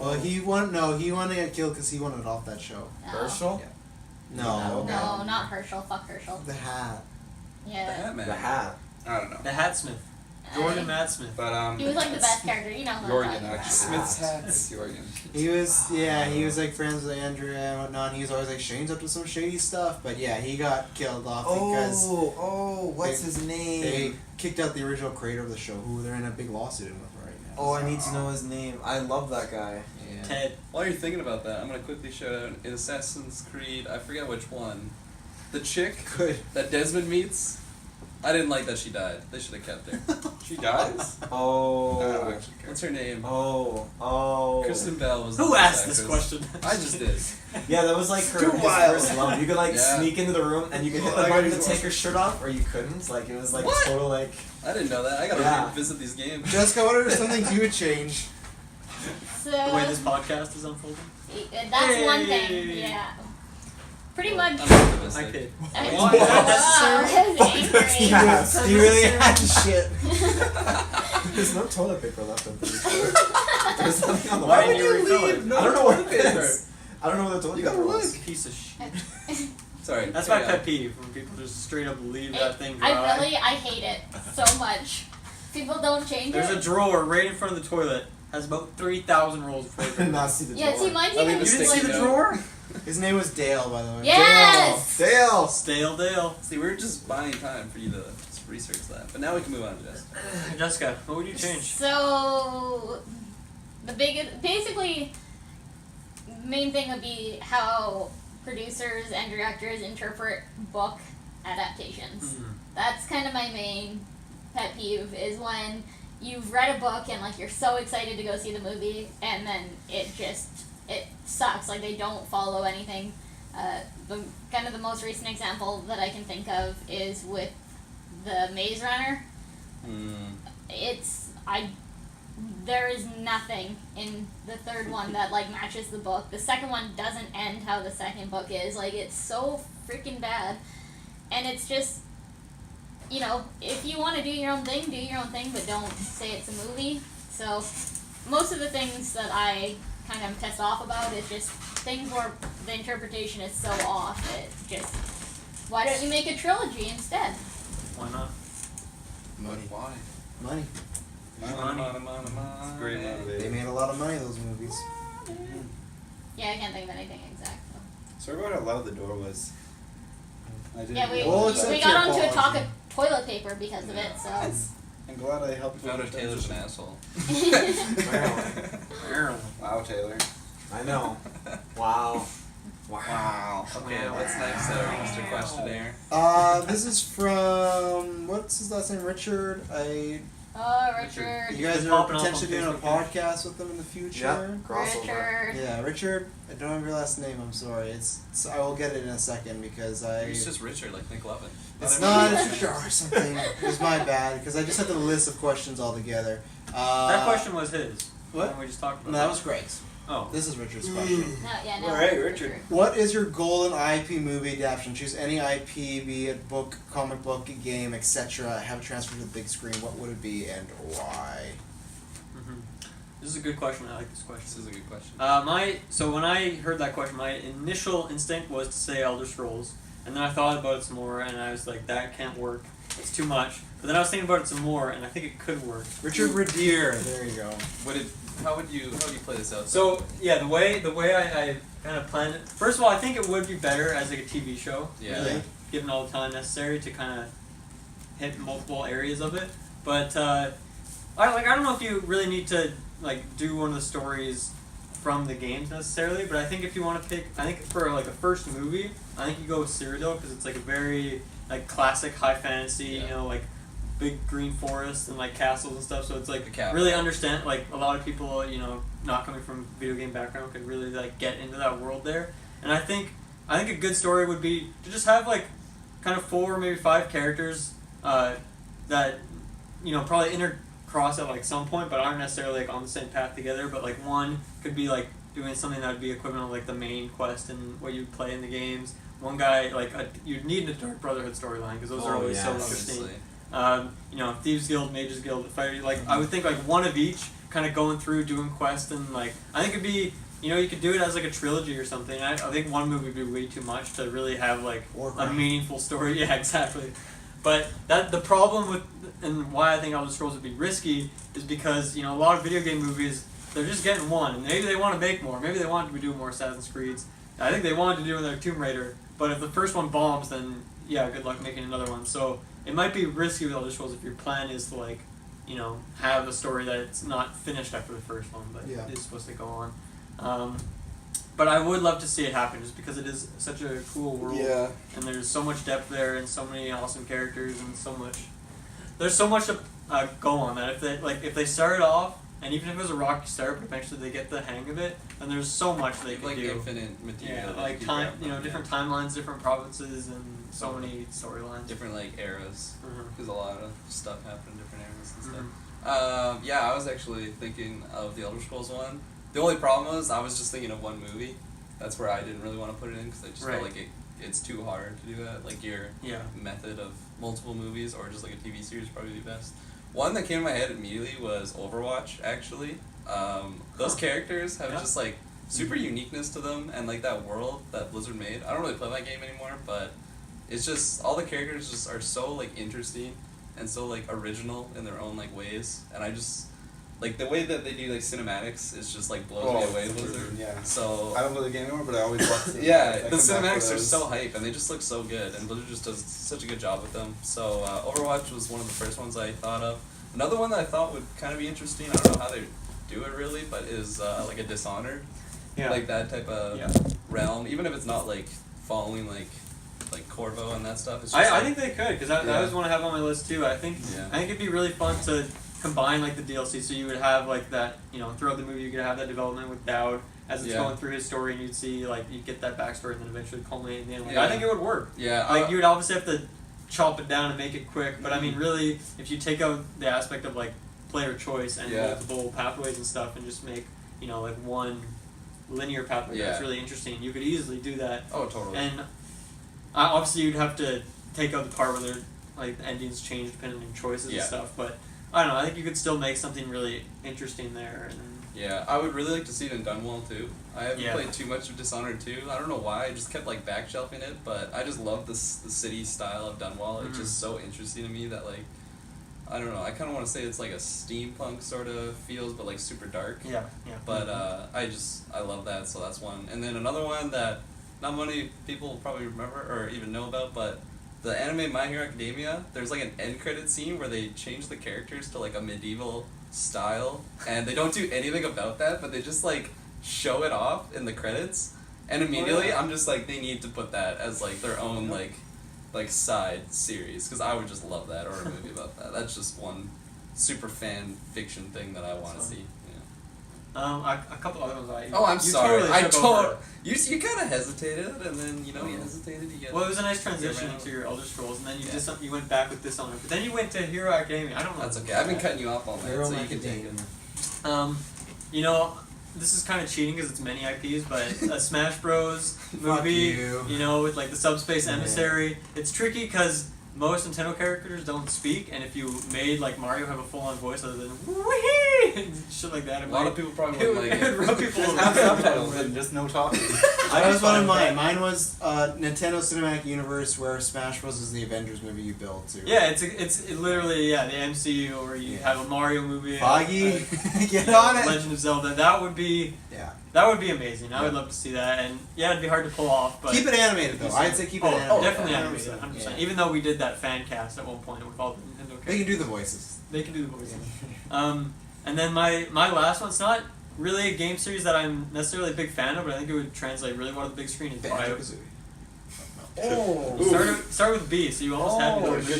Well, he wanted to get killed because he wanted off that show. No. Herschel? No. No, not Herschel. Fuck Herschel. The hat. Yeah. Batman. The hat. I don't know. The Hatsmith. Jordan Madsmith. But He was like the best character. You know who I'm Jorgen, talking about. actually. Smith's hat. It's Jorgen. He was like friends with Andrea and whatnot. And he was always like Shane's up to some shady stuff, but yeah, he got killed off because what's they- his name? they kicked out the original creator of the show, who they're in a big lawsuit with right now. Oh, I need to know his name. I love that guy. Yeah. Ted. While you're thinking about that, I'm gonna quickly shout out in Assassin's Creed. I forget which one. The chick Good. that Desmond meets. I didn't like that she died. They should have kept her. She dies? I don't Oh. actually care. What's her name? Oh. Kristen Bell was. Who the asked best this actress. question? I just did. Yeah, that was like her Too his wild. first love. You could like Yeah. sneak into the room and you could hit the Well, I button gotta to take her shirt off, or you couldn't. Like it was like What? total like. I didn't know that. I gotta Yeah. revisit these games. Jessica, what are some things you would change? So The way this podcast is unfolding. that's one Hey. thing. Yeah. Pretty much. I'm optimistic. I kid. I mean, Why? wow, Necessary? that's angry. Yeah, you really had to shit. There's no toilet paper left. I'm pretty sure. There's nothing on the Why wall. would you refill it? I don't know what it paper. is. I don't know what the toilet You paper gotta was. Piece of shit. Sorry. That's my carry on. pet peeve when people just straight up leave that thing dry. I hate it so much. People don't change There's it. a drawer right in front of the toilet. Has about 3,000 rolls of toilet Did paper. not see the Yeah, drawer. see, mine's I even. leave a You didn't sticky see the note. drawer? His name was Dale, by the way. Yes! Dale. Stale Dale. See, we were just buying time for you to just research that. But now we can move on to Jessica. Jessica, what would you change? So, basically, main thing would be how producers and directors interpret book adaptations. That's kind of my main pet peeve, is when you've read a book and like you're so excited to go see the movie and then it sucks, like they don't follow anything. The most recent example that I can think of is with the Maze Runner. There is nothing in the third one that like matches the book. The second one doesn't end how the second book is. Like, it's so freaking bad. And it's just, you know, if you want to do your own thing, but don't say it's a movie. So most of the things that I kind of test off about is just things where the interpretation is so off. It's just, why don't you make a trilogy instead? Why not? Money. Why? Money. It's great They motivating. made a lot of money, those movies. Yeah, I can't think of anything exact. Though. Sorry about how loud the door was. I didn't Yeah, we Well, except we your got onto a talk apology. of toilet paper because of it. So. I'm glad I helped. Found out with the Taylor's an transition. asshole. Wow, Taylor. I know. Wow. Wow. Okay, Wow. what's next there, Mr. Questionnaire? This is from, what's his last name? Richard. Richard. You guys Been are popping up potentially on doing a Facebook. podcast with them in the future. Yeah. Crossover. Richard. Yeah, Richard. I don't have your last name. I'm sorry. It's I will get it in a second because It's just Richard, like Nick Levin. It's not. It's Richard or something. It was my bad because I just had the list of questions all together. That question was his. What? When we just talked about No, that was Greg's. Oh. This is Richard's question. No, Alright, Richard. What is your golden IP movie adaptation? Choose any IP, be it book, comic book, game, etc. Have it transferred to the big screen. What would it be and why? This is a good question. I like this This question. is a good question. So when I heard that question, my initial instinct was to say Elder Scrolls, and then I thought about it some more, and I was like, that can't work. It's too much. But then I was thinking about it some more, and I think it could work. Richard Redier. There you go. How would you play this out? So yeah, the way I kind of planned it. First of all, I think it would be better as like a TV show. Yeah. Really, given all the time necessary to kind of hit multiple areas of it. But I don't know if you really need to like do one of the stories from the games necessarily. But I think if you want to pick, I think for like a first movie, I think you go with Cyrodiil because it's like a very like classic high fantasy, Yeah. you know, like big green forest and like castles and stuff. So it's like The capital. really understand, like a lot of people, you know, not coming from video game background could really like get into that world there. And I think a good story would be to just have like kind of 4 maybe 5 characters that, you know, probably intercross at like some point but aren't necessarily like on the same path together, but like one could be like doing something that would be equivalent of like the main quest and what you'd play in the games. One guy, like you'd need a Dark Brotherhood storyline because those are always so interesting. Obviously. You know, Thieves Guild, Mages Guild. If I would think like one of each, kind of going through doing quests and like I think it'd be, you know, you could do it as like a trilogy or something. I think one movie would be way too much to really have like a meaningful story. Yeah, exactly. But the problem with and why I think Elder Scrolls would be risky is because, you know, a lot of video game movies, they're just getting one and maybe they want to make more. Maybe they want to be doing more Assassin's Creeds. I think they wanted to do another Tomb Raider, but if the first one bombs, then yeah, good luck making another one. So it might be risky with Elder Scrolls if your plan is to like, you know, have a story that's not finished after the first one, but Yeah. is supposed to go on. But I would love to see it happen just because it is such a cool world. Yeah. And there's so much depth there and so many awesome characters and so much. There's so much to go on that if they start off and even if it was a rocky start, but eventually they get the hang of it, then there's so much they could like do. infinite material. Yeah, that like you time, grab you know, from, different timelines, different provinces, and so many storylines. different like eras. Mhm. Because a lot of stuff happened in different eras and stuff. Mhm. Yeah, I was actually thinking of the Elder Scrolls one. The only problem was I was just thinking of one movie. That's where I didn't really want to put it in because I just Right. felt like it's too hard to do that. Like your Yeah. method of multiple movies or just like a TV series would probably be best. One that came to my head immediately was Overwatch. Actually, those characters have Yeah. just like super uniqueness to them and like that world that Blizzard made. I don't really play that game anymore, but it's just all the characters just are so like interesting and so like original in their own like ways, and I just like the way that they do like cinematics is just like blows me away. Blizzard. Yeah. So I don't play the game anymore, but I always watch it. yeah, the cinematics are so hype, and they just look so good, and Blizzard just does such a good job with them. So Overwatch was one of the first ones I thought of. Another one that I thought would kind of be interesting, I don't know how they do it really, but is like a Dishonored. Yeah. Like that type of Yeah. realm, even if it's not like following like Corvo and that stuff. It's just I like, think they could, because that Yeah. was one I have on my list too. I think it'd be really fun to combine like the DLC, so you would have like that, you know, throughout the movie you could have that development with Dowd as it's going through his story, and you'd see like you'd get that backstory and then eventually culminate in the end. Like, I think it would work. Yeah. Like you would obviously have to chop it down and make it quick, but I mean really, if you take out the aspect of like player choice and multiple pathways and stuff, and just make, you know, like one linear pathway that's really interesting, you could easily do that. Oh, totally. And obviously you'd have to take out the part where they're like the endings change depending on your choices and stuff, but I don't know, I think you could still make something really interesting there. And yeah, I would really like to see it in Dunwall too. I haven't Yeah. played too much of Dishonored 2. I don't know why, I just kept like back shelving it, but I just love the city style of Dunwall. It's just so interesting to me that like, I don't know, I kind of want to say it's like a steampunk sort of feels, but like super dark. yeah. But I love that, so that's one. And then another one that not many people will probably remember or even know about, but the anime My Hero Academia, there's like an end credit scene where they change the characters to like a medieval style, and they don't do anything about that, but they just like show it off in the credits, and immediately I'm just like, they need to put that as like their own like side series, because I would just love that, or a movie about that. That's just one super fan fiction thing that I want to see. A couple other ones. I'm you sorry. Totally took over. You kind of hesitated, and then you hesitated. You get. Well, it was a nice transition into your Elder Scrolls, and then you did something. You went back with Dishonored, but then you went to Hero Academia. I don't know. That's okay. I've been cutting you off all night, Hero so you can take Academia. it. You know, this is kind of cheating because it's many IPs, but a Smash Bros. movie, Fuck you. know, with like the Subspace Emissary. It's tricky because most Nintendo characters don't speak, and if you made like Mario have a full-on voice other than wee and shit like that, A lot of people probably wouldn't like it it. would rub people Just the have wrong subtitles way. and just no talking. That was one of mine. Mine was Nintendo Cinematic Universe, where Smash Bros. Is the Avengers movie you build to. Yeah, it's literally the MCU where you have a Mario movie. Foggy, get and, on it. Legend of Zelda. That would be amazing. I would love to see that, and it'd be hard to pull off. But Keep it animated though. I'd say keep it animated. definitely 100%. animated, 100%. Yeah. Even though we did that fan cast at one point with all the Nintendo characters. They can do the voices. They can do the voices. And then my last one's not really a game series that I'm necessarily a big fan of, but I think it would translate really well to the big screen. Is Banjo-Kazooie. Oh. Start with B, so you almost had Oh, me. good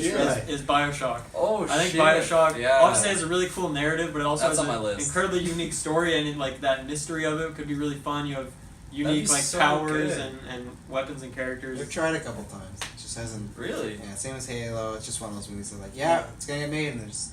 Is Bioshock. Oh, I think shit. Bioshock Yeah. obviously has a really cool narrative, but it also That's has on an my list. incredibly unique story, and like that mystery of it could be really fun. You have unique be like so powers good. and weapons and characters. They've tried a couple times. It just hasn't. Really? Yeah, same as Halo. It's just one of those movies that like, yeah, it's gonna get made, and there's.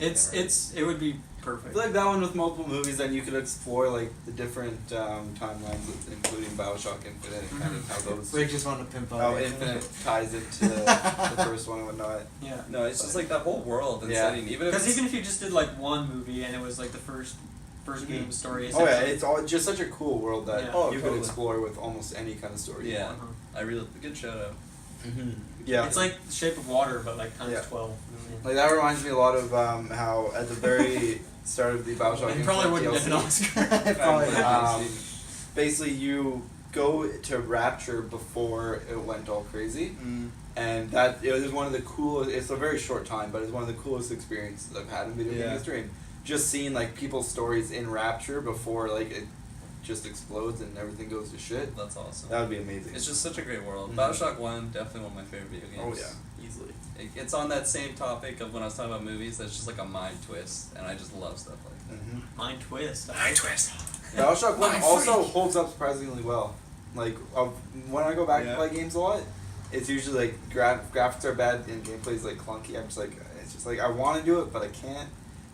It would be I perfect. feel like that one with multiple movies, then you could explore like the different timelines, including Bioshock Infinite, kind of how those, Rick just wanted to pimp how out. Infinite ties it to the first one and whatnot. Yeah. No, it's just like that whole world and Yeah. setting. Even if Because it's, even if you just did like one movie and it was like the first game story. Oh yeah, essentially. it's all just such a cool world that Yeah. Oh, you totally. could explore with almost any kind of story. you yeah, want. I really good shout out. Yeah. It's like the Shape of Water, but like times Yeah. 12. Like that reminds me a lot of how at the very start of the Bioshock It probably Infinite wouldn't get an DLC, Oscar. Probably not. basically you go to Rapture before it went all crazy, and that it was one of the coolest. It's a very short time, but it's one of the coolest experiences I've had in video game history. And just seeing like people's stories in Rapture before like it just explodes and everything goes to shit. That's awesome. That would be amazing. It's just such a great world. Mhm. Bioshock 1, definitely one of my favorite video Oh games. yeah, easily. It's on that same topic of when I was talking about movies. That's just like a mind twist, and I just love stuff like that. Mind twist. twist. Bioshock 1 Mind also freak. holds up surprisingly well. Like when I go back to play games a lot, it's usually like graphics are bad and gameplay's like clunky. I'm just like, it's just like I want to do it but I can't.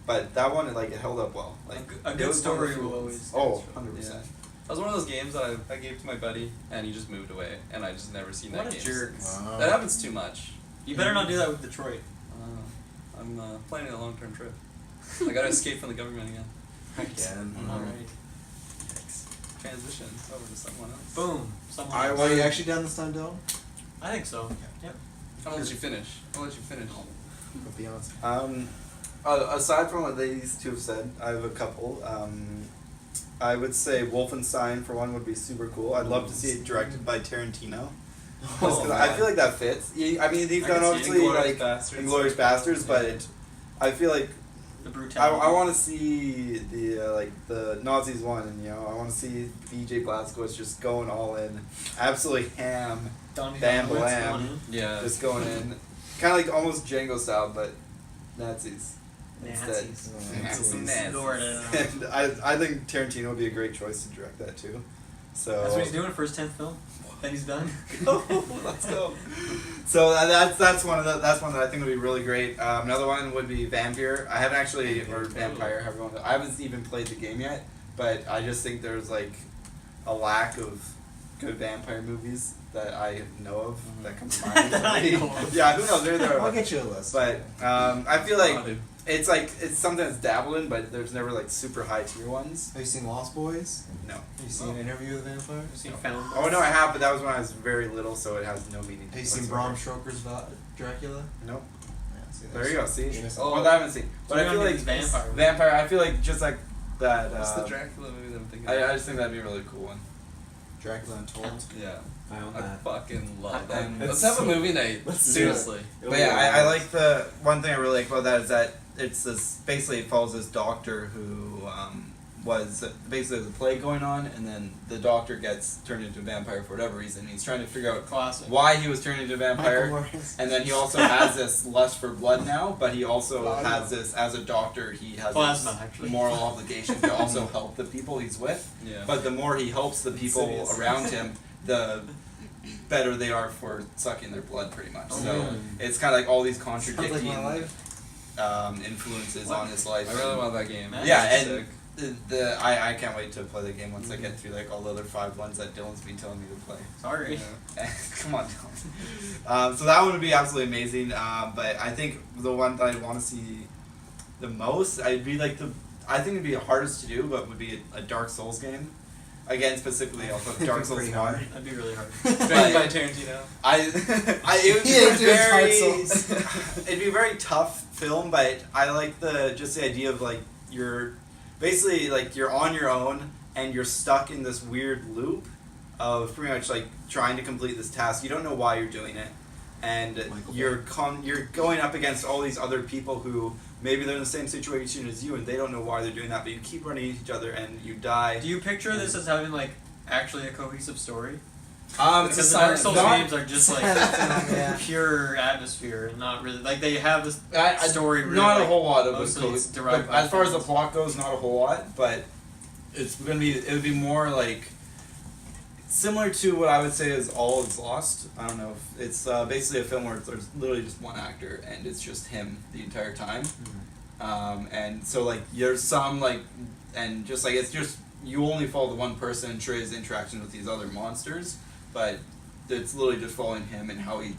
But that one, like it held up well. Like A it good was one of the story few will ones. always. Oh, 100%. That was one of those games that I gave to my buddy, and he just moved away, and I just never seen What that a game jerk. since. Wow. That happens too much. You better not do that with Detroit. I'm planning a long-term trip. I gotta escape from the government again. Again. Alright. Transition over to someone else. Boom. Someone I else. Are you actually done this time, Dylan? I think so. Yep. I'll let you finish. Beyonce. Aside from what these two have said, I have a couple. I would say Wolfenstein for one would be super cool. I'd love to see it directed by Tarantino. I feel like that fits. I mean, they've done obviously like Inglourious Bastards, but I feel like The brutality. I want to see the Nazis one, and I want to see VJ Blazkowicz just going all in, absolutely ham, Donnie bam Darko, blam, Yeah. just going in, kind of like almost Django style, but Nazis. Nazis. Instead. Lord, And I think Tarantino would be a great choice to direct that too. So That's what he's doing for his 10th film. Then he's done. Let's go. So that's one that I think would be really great. Another one would be Vampire. I haven't actually, or Vampire, however you want to. I haven't even played the game yet, but I just think there's like a lack of good vampire movies that I know of that come to mind. That I know of. Yeah, who knows? There I'll are. get you a list. But I feel like it's something that's dabbled in, but there's never like super high tier ones. Have you seen Lost Boys? No. Have you seen Interview with a Vampire? I've seen Found. Oh no, I have, but that was when I was very little, so it has no meaning. Have you seen whatsoever. Bram Stoker's Dracula? Nope. Yeah, see, There you go. See. Yeah. Oh, that I haven't seen. But So I feel we like don't need these vampire Vampire. I feel like just like that. What's the Dracula movie that I'm thinking I of? just think that'd be a really cool one. Dracula Untold. Yeah. I own I that. fucking love that. And Let's have a movie night. Let's do Seriously. But yeah, I like the one thing I really like about that is that it's this basically it follows this doctor who was basically the plague going on, and then the doctor gets turned into a vampire for whatever reason. He's trying to figure out Classic. why he was turned into a vampire. Michael Morris. And then he also has this lust for blood now, but he also has this, as a doctor, he has Plasma, this actually. moral obligation to also help the people he's with. Yeah. But the more he helps the people Insidious. around him, the better they are for sucking their blood, pretty much. So Mm. it's kind of like all these Sounds like contradicting my life. influences on his life. I really want that game. Yeah, It's and sick. I can't wait to play the game once I get through like all the other 5 ones that Dylan's been telling me to play. Sorry. Come on, Dylan. So that one would be absolutely amazing. But I think the one that I want to see the most, I think it'd be the hardest to do, but would be a Dark Souls game. Again, specifically also Dark Souls Pretty 1. hard. That'd be really hard. Directed by Tarantino. It would Yeah, be dude, Dark very, Souls. it'd be a very tough film, but I like the idea of like you're basically like you're on your own and you're stuck in this weird loop of pretty much like trying to complete this task. You don't know why you're doing it, and Michael you're going up against all these other people who maybe they're in the same situation as you and they don't know why they're doing that, but you keep running into each other and you die. Do you picture this as having like actually a cohesive story? It's Because the Dark Souls not- games are just like Yeah. pure atmosphere and not really like they have this I- story. Really, not a like, whole lot of mostly it. it's derived As far as the from- plot goes, not a whole lot, but it would be more like similar to what I would say is All Is Lost. I don't know. It's basically a film where there's literally just one actor and it's just him the entire time. And so like there's some like, and just like it's just you only follow the one person and his interactions with these other monsters, but it's literally just following him and how he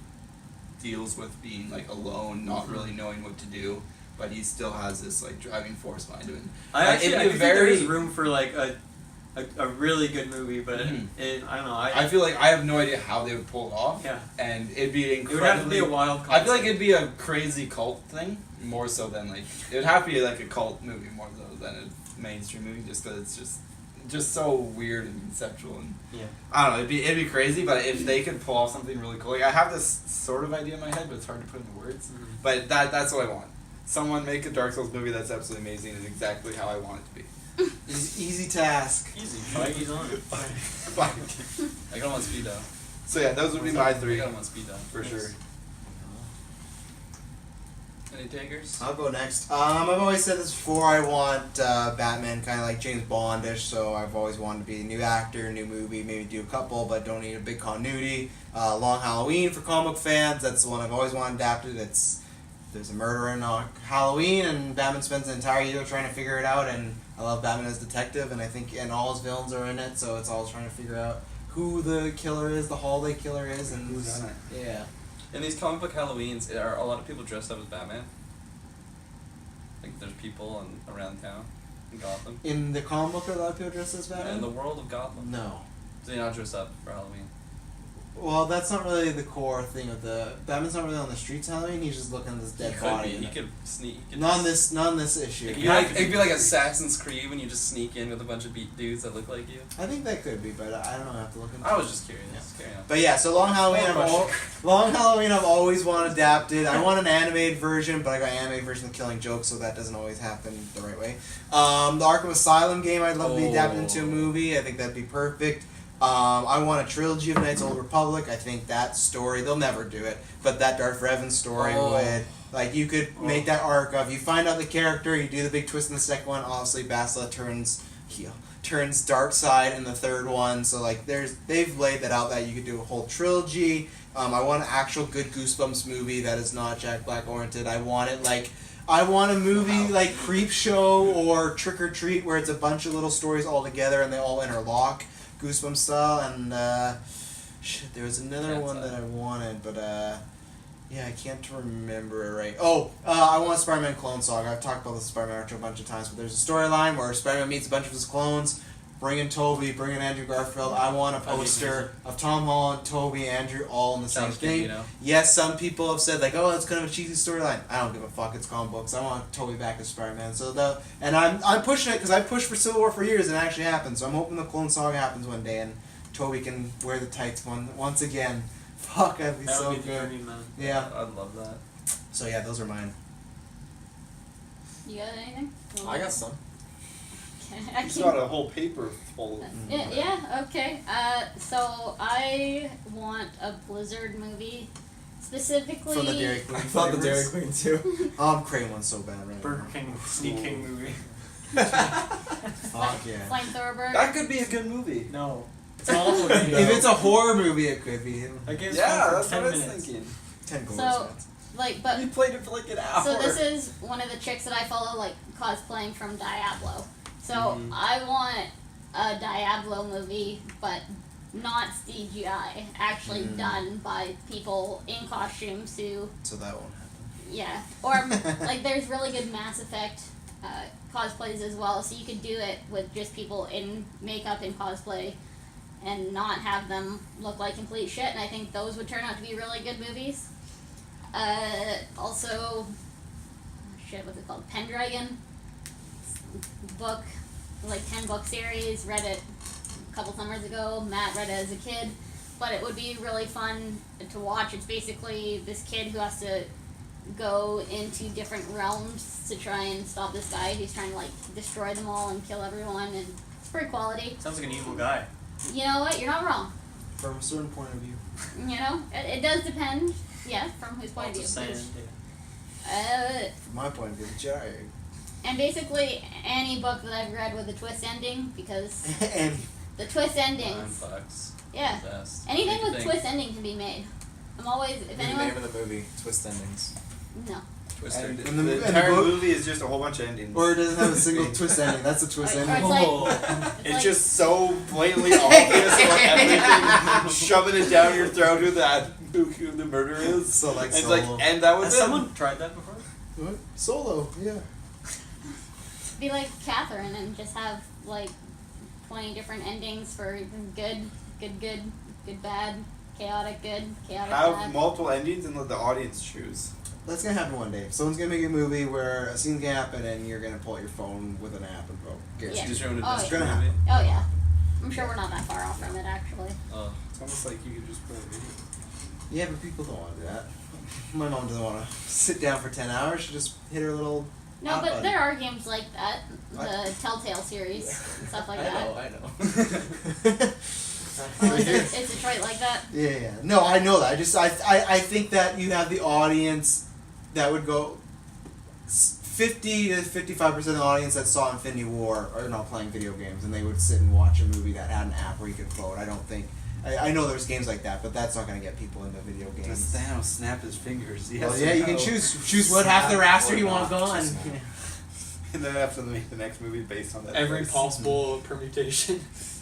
deals with being like alone, not really knowing what to do, but he still has this like driving force behind him. I it'd actually be I think there very- is room for like a really good movie, but Mhm. I don't know. I feel like I have no idea how they would pull it off, Yeah. and it'd be It would have to be incredibly. a wild. I feel like concept. it'd be a crazy cult thing more so than like it would have to be like a cult movie more so than a mainstream movie, just because it's just so weird and conceptual and Yeah. I don't know. It'd be crazy, but if they could pull off something really cool, like I have this sort of idea in my head, but it's hard to put into words. Mhm. But that's what I want. Someone make a Dark Souls movie that's absolutely amazing and exactly how I want it to be. Easy task. Easy. Feige's on it. I got him on speed dial. So yeah, those would be my I 3 got him on speed dial. for sure. Any takers? I'll go next. I've always said this before. I want Batman kind of like James Bondish, so I've always wanted to be a new actor, new movie, maybe do a couple, but don't need a big continuity. Long Halloween for comic book fans. That's the one I've always wanted adapted. There's a murder in Halloween, and Batman spends the entire year trying to figure it out. And I love Batman as detective, and I think and all his villains are in it, so it's all trying to figure out who the killer is, the holiday killer is, and Who's done it. Yeah. In these comic book Halloweens, are a lot of people dressed up as Batman? Like there's people around town in Gotham. In the comic book, are a lot of people dressed as In Batman? the world of Gotham. No. Do they not dress up for Halloween? Well, that's not really the core thing of the Batman's not really on the streets Halloween. He's just looking at this dead body. He could sneak. He could Not on this issue. It'd be like Assassin's Creed when you just sneak in with a bunch of beat dudes that look like you. I think that could be, but I don't know. I have to look into. I was just curious. Carry on. But yeah, so Long Halloween. Long Halloween. I've always wanted adapted. I want an animated version, but I got an animated version of Killing Joke, so that doesn't always happen the right way. The Arkham Asylum game, I'd love to be adapted into a movie. I think that'd be perfect. I want a trilogy of Knights of the Old Republic. I think that story, they'll never do it, but that Darth Revan story would, like, you could make that arc of, you find out the character, you do the big twist in the second one, obviously Bastila turns dark side in the third one, so like they've laid that out that you could do a whole trilogy. I want an actual good Goosebumps movie that is not Jack Black oriented. I want a movie like Creep Show or Trick or Treat where it's a bunch of little stories all together and they all interlock. Goosebumps style, and there was another one that I wanted, but yeah, I can't remember it right. I want Spider-Man Clone Saga. I've talked about the Spider-Man Retro a bunch of times, but there's a storyline where Spider-Man meets a bunch of his clones, bring in Tobey, bring in Andrew Garfield. I want a poster of Tom Holland, Tobey, Andrew, all in the same thing. You know? Yes, some people have said, like, oh, it's kind of a cheesy storyline. I don't give a fuck. It's comic books. I want Tobey back as Spider-Man. And I'm pushing it because I pushed for Civil War for years and it actually happened. So I'm hoping the Clone Saga happens one day and Tobey can wear the tights once again. Fuck, that'd be so good. Yeah. I'd love that. So yeah, those are mine. You got anything? I got some. I He's can- got a whole paper full. Yeah, okay. So I want a Blizzard movie. Specifically... From the Dairy Queen. I thought the Dairy flavors. Queen too. I'm craving one so bad right Burger now. King Sneak King movie. Fuck yeah. Flamethrower Burger. That could be a good movie. No. It's also a If it's a horror movie, it could be. I guess Yeah, for that's 10 what I was minutes. thinking. 10 goals. So, like, but... We played it for like an hour. So this is one of the chicks that I follow, like, cosplaying from Diablo. So I want a Diablo movie, but not CGI, actually done by people in costumes who... So that won't happen. Yeah. Or, like, there's really good Mass Effect cosplays as well, so you could do it with just people in makeup and cosplay and not have them look like complete shit, and I think those would turn out to be really good movies. Also, what's it called? Pendragon book, like 10-book series. Read it a couple summers ago. Matt read it as a kid, but it would be really fun to watch. It's basically this kid who has to go into different realms to try and stop this guy who's trying to like destroy them all and kill everyone, and it's pretty quality. Sounds like an evil guy. You know what? You're not wrong. From a certain point of view. You know, it does depend. Yeah, from whose point of view. Just saying. From my point of view, the Jedi. And basically any book that I've read with a twist ending, because And the twist endings. $9. Yeah. Best. Anything Make you with think. twist ending can be made. I'm always, if The anyone, name of the movie, Twist Endings. no. Twister. And And the the entire book- movie is just a whole bunch of endings. or it doesn't have a single twist ending. That's a twist Or ending. it's like, Oh. It's like- just so blatantly obvious about everything, shoving it down your throat who the murderer is. So like And it's Solo. like, and that was Has it. someone tried that before? What? Solo, yeah. be like Catherine and just have like 20 different endings for good, bad, chaotic good, chaotic Have bad. multiple endings and let the audience choose. That's gonna happen one day. Someone's gonna make a movie where a scene's gonna happen and you're gonna pull out your phone with an app and vote. Yeah. Just ruined Oh, a yeah. Disney Gonna movie. Oh yeah. I'm sure we're not that far off from it actually. Oh. It's almost like you could just play a video. Yeah, but people don't want to do that. My mom doesn't want to sit down for 10 hours. She just hit her little. No, Ah, but buddy. there are games like that, the Telltale series and stuff like that. I know. Well, is Detroit like that? Yeah. No, I know that. I think that you have the audience that would go 50 to 55% of the audience that saw Infinity War are not playing video games, and they would sit and watch a movie that had an app where you could vote. I don't think. I know there's games like that, but that's not going to get people into video Does games. Thanos snap his fingers? Well, yeah, you can choose what half the roster you want gone. And then I have to make the next movie based on that. Every voice. possible permutation.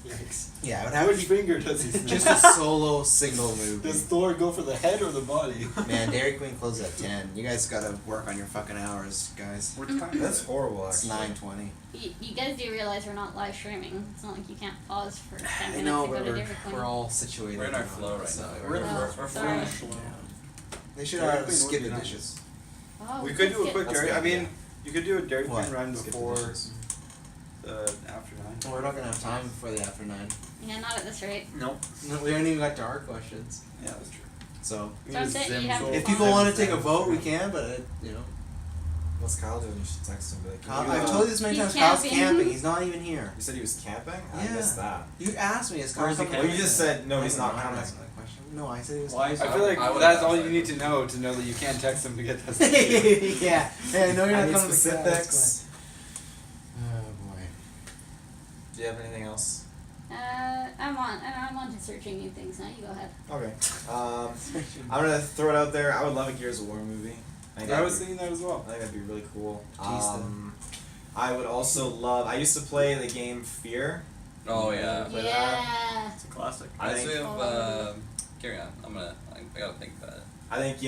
Yikes. Yeah, it would have to Which be finger does he snap? just a solo single movie. Does Thor go for the head or the body? Man, Dairy Queen closes at 10. You guys gotta work on your fucking hours, guys. What time? That's horrible. It's Actually. 9:20. You guys do realize we're not live streaming. It's not like you can't pause for 10 I minutes know, to go but to Dairy Queen. we're all situated. We're in our now, flow right so now. We're in Oh, we're sorry. flow. They should Dairy have Queen would skip be the nice. dishes. Oh, We could do a skip- quick That's Dairy. good, I mean, yeah. you could do a Dairy What? Queen run Skip the before dishes. after 9. Well, we're not gonna have time before the after 9. Yeah, not at this rate. Nope. No, we haven't even got to our questions. Yeah, that's true. So, So I'm saying you have to if pause. people want to take a vote, we can, but, you know. What's Kyle doing? You should text him. Be like, Kyle, can you, I've told you this many He's times. Kyle's camping. camping. He's not even here. You said he was camping? I Yeah. missed that. You asked me. Is Kyle Where's he coming? camping? Well, you just said no, he's I don't not know, I'm coming. asking that question. No, I said he was. Why is I feel like I would've that's thought all that. you need to know that you can't text them to get this. yeah. Hey, no, you're I not need coming to specifics. Oh boy. Do you have anything else? I'm on to searching new things now. You go ahead. Okay. I'm gonna throw it out there. I would love a Gears of War movie. I was thinking that as well. I think that'd be really cool. Jeez, I would also love. I used to play the game Fear. Oh yeah. Play that? Yeah. It's a classic. I As we think. have, carry on. I gotta think about it. I think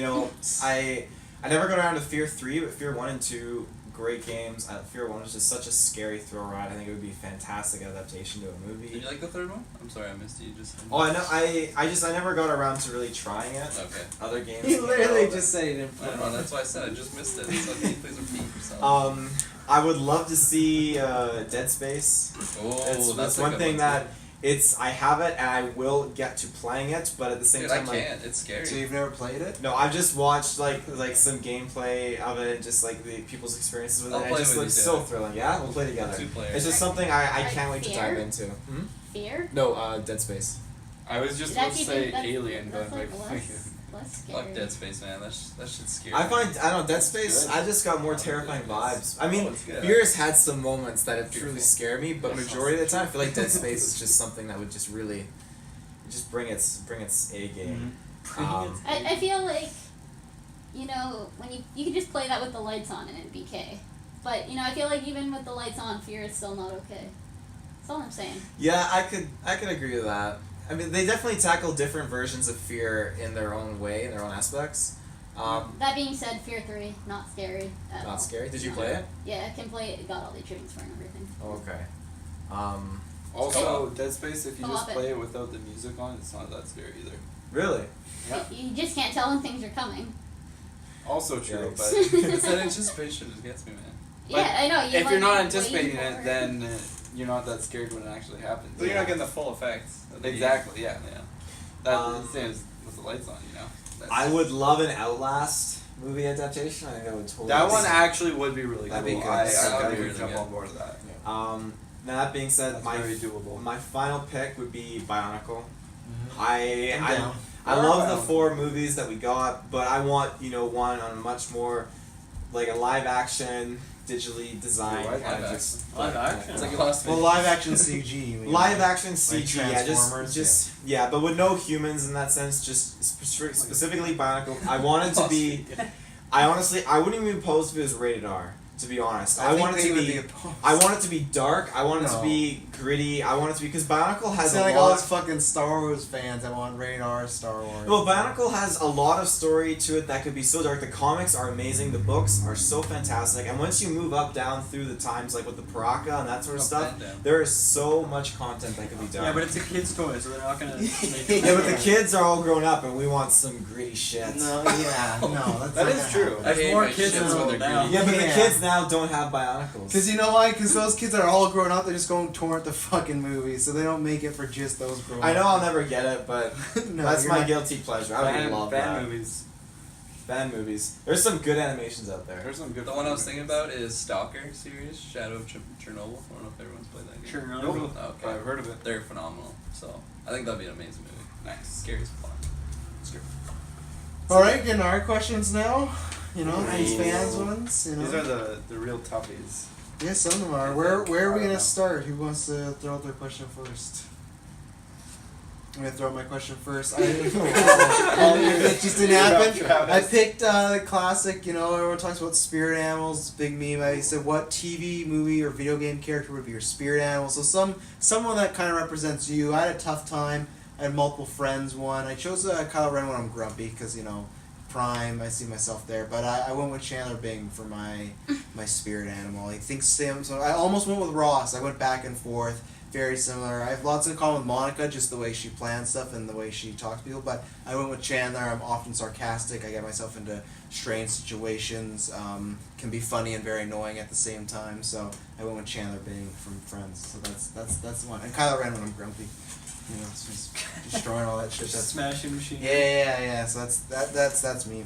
I never got around to Fear 3, but Fear 1 and 2, great games. Fear 1 was just such a scary thrill ride. I think it would be a fantastic adaptation to a movie. Did you like the third one? I'm sorry, I missed you. Just. Oh, I know. I never got around to really trying it. Okay. Other games. He came literally out. just said he didn't I play. don't know. That's why I said I just missed it. So can you please repeat yourself? I would love to see Dead Space. Oh, That's a one good thing too. that I have it and I will get to playing it, but at the same Dude, time, I can't. It's scary. So you've never played it? no, I've just watched like some gameplay of it, and just like the people's experiences with I'll it. It play just with looks you, so too. thrilling. Yeah, we'll play together. 2 players. It's just something I Like can't wait to Fear? dive into. Fear? No, Dead Space. I was just That's about to say even- that's- Alien, but that's I'm like, less scary. Fuck Dead Space, man. That shit's scary. I don't know, Dead Space, Good. I just got more terrifying vibes. I mean, Oh, it's good. Fear has had some moments that have truly Beautiful. scared me, but majority of the time, I feel like Dead Space is just something that would just really, just bring its A game. I feel like, when you can just play that with the lights on and it'd be okay. But, I feel like even with the lights on, Fear is still not okay. That's all I'm saying. Yeah, I could agree with that. I mean, they definitely tackle different versions of Fear in their own way, in their own aspects. That being said, Fear 3, not scary at all. Not scary. Did you play it? Yeah, I can play it. It got all the achievements for it and everything. Oh, okay. Also, Dead Space, if you Go just off it. play it without the music on, it's not that scary either. Really? Yeah. You just can't tell when things are coming. Also true, Yikes. but It's that anticipation that gets me, man. Yeah, I know. if you're not waiting anticipating for it, then you're not that scared when it actually happens. So you're not getting the full effects. of the- Exactly, yeah. Yeah. That's the same as with the lights on, That's, I would love an Outlast movie adaptation. I think that would totally. that be one sick. actually would be really That'd cool. be good. I That'd gotta be really jump good. on board with that. Now that being said, That's my very doable. my final pick would be Bionicle. I'm I down. I Or love the Bionicle. 4 movies that we got, but I want one on a much more like a live action, digitally designed Live kind of action. just Live action. It's like you lost me. Well, live action CG. you mean. live action CG, yeah, Transformers, just yeah, but with no humans in that sense. Just specifically Bionicle. I wanted to be. I wouldn't even be opposed if it was rated R. To be honest, I think want it they to would be. opposed. I want it to be dark. I want it to No. be gritty. I want it to be because Bionicle has Sound a like all lot. those fucking Star Wars fans that want rated R Star Wars. Well, Bionicle has a lot of story to it that could be so dark. The comics are amazing. The books are so fantastic. And once you move up down through the times, like with the Paraka and that sort of Up stuff, and down. there is so much content that could be done. Yeah, but it's a kid's toy, so they're not gonna. Make Yeah, but the kids are all grown up, and we want some gritty shit. No, yeah, no, that's That not is gonna true. happen. I There's hate more my kids shits in the when world they're now. greedy. Yeah, but Yeah. the kids now don't have Bionicles. Because you know why? Because those kids are all grown up. They're just going to torrent the fucking movie, so they don't make it for just those grown. I know I'll never get it, but No, that's you're my not- guilty pleasure. I would love fan that. movies. Fan movies. There's some good animations out there. There's some good The one I was thinking about is Stalker series, Shadow of Chernobyl. I don't know if everyone's played that game. Sure, no. Nope. Oh, I've okay. heard of it. They're phenomenal. So I think that'd be an amazing movie. Nice. Scary as fuck. All right, getting our questions now. These Great. fans ones. These are the real toughies. Yeah, some of them are. Where are we I don't gonna know. start? Who wants to throw out their question first? I'm gonna throw out my question first. It just didn't happen. I picked the classic, everyone talks about spirit animals, big meme. I said, what TV, movie, or video game character would be your spirit animal? So someone that kind of represents you. I had a tough time. I had multiple friends. I chose Kylo Ren when I'm grumpy, because, Prime, I see myself there. But I went with Chandler Bing for my spirit animal. I think Sam, so I almost went with Ross. I went back and forth. Very similar. I have lots in common with Monica, just the way she plans stuff and the way she talks to people, but I went with Chandler. I'm often sarcastic. I get myself into strange situations, can be funny and very annoying at the same time, so I went with Chandler Bing from Friends. So that's the one. And Kylo Ren when I'm grumpy. It's just destroying all that shit. That's Smashing machine. Yeah. So that's me.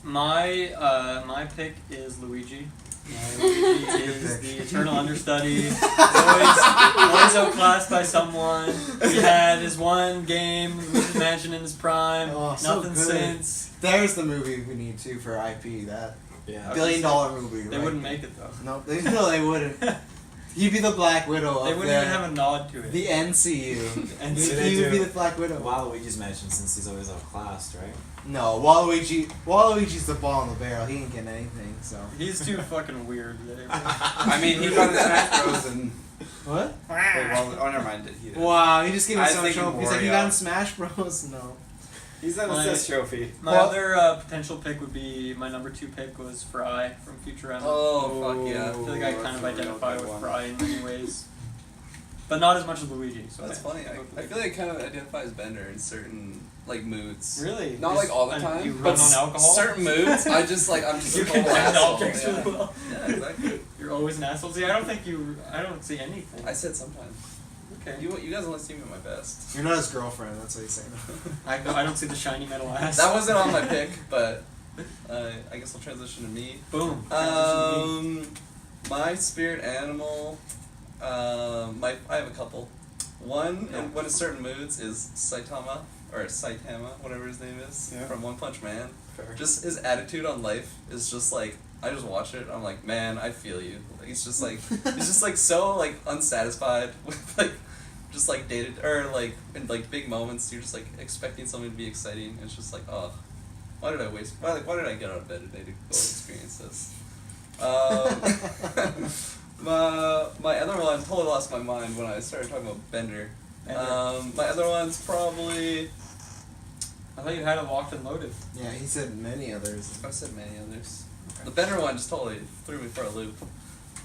My pick is Luigi. Luigi is the eternal understudy. Always outclassed by someone. He had his one game, Luigi's Mansion in his prime. Oh, so nothing good. since. There's the movie we need too for IP. That Yeah. $1 billion movie. They right? wouldn't make it though. No, they wouldn't. You'd be the Black Widow. They of wouldn't even have a nod to it. the NCU. And You would be the Black Widow. Waluigi's mentioned since he's always outclassed, right? No, Waluigi's the ball in the barrel. He ain't getting anything. So He's too fucking weird. I mean, he got the Smash Bros. And what? wait, well, never mind. He did. Wow, he just gave me I so much think hope. He's like, Wario. you got in Smash Bros. No. He's an My- assist trophy. My Well- other potential pick would be my number 2 pick was Fry from Futurama. Oh, fuck yeah. I feel like I kind that's of a real identify good with one. Fry in many ways, but not as much as Luigi. So That's funny. I feel like I kind of identify as Bender in certain moods. Really, Not like all the time, You but run on alcohol. certain moods. I'm just You a can total bend asshole. objects really Yeah. well. Yeah, exactly. You're always an asshole. See, I don't see anything. I said sometimes. Okay. You guys only see me at my best. You're not his girlfriend. That's what he's saying. I don't see the shiny metal ass. That wasn't on my pick, but I guess I'll transition to me. Boom. My spirit animal. I have a couple. One, in one of certain moods, is Saitama, or Saitama, whatever his name is, Yeah. from One Punch Man. Fair. Just his attitude on life is just like, I just watch it, I'm like, man, I feel you. Like, he's just so unsatisfied with just dated, or in big moments, you're just expecting something to be exciting. It's just oh, why did I get out of bed today to go experience this? My other one, I totally lost my mind when I started talking about Bender. My other one's probably, I thought you had it locked and loaded. Yeah, he said many others. I've said many others. The Bender one just totally threw me for a loop.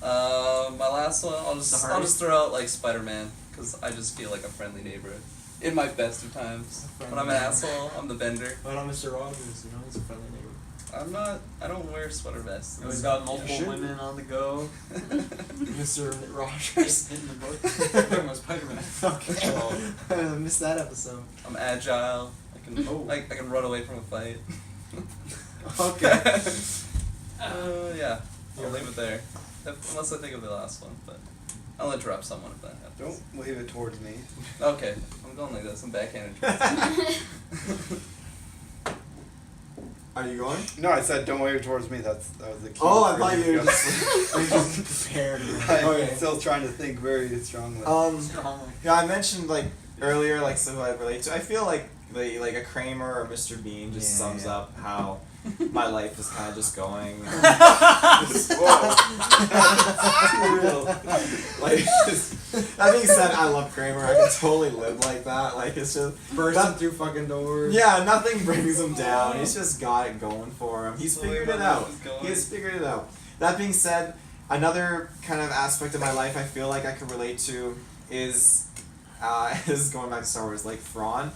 My last one, I'll just throw out Spider-Man, because I just feel like a friendly neighbor. In my best of times. When I'm an asshole, I'm the Bender. But on Mr. Rogers, he's a friendly neighbor. I don't wear sweater vests. We've got multiple Sure. women on the go. Mr. Rogers. Hitting the book. We're talking about Spider-Man. Okay. I missed that episode. I'm agile. I can run away from a fight. Okay. Yeah. I'll leave it there. Unless I think of the last one, but I'll interrupt someone if that happens. Don't wave it towards me. Okay. I'm going like this. I'm backhanded. Are you going? No, I said don't wave it towards me. That was the key. Oh, I thought you were just prepared. I'm Okay. still trying to think very strongly. Strongly. Yeah, I mentioned earlier so who I relate to. I feel like a Kramer or Mr. Bean just sums up how my life is kind of just going. That being said, I love Kramer. I could totally live like that. It's just Bursting through fucking doors. yeah, nothing brings him down. He's just got it going for him. He's figured it out. He has figured it out. That being said, another kind of aspect of my life I feel like I could relate to is going back to Star Wars, Thrawn.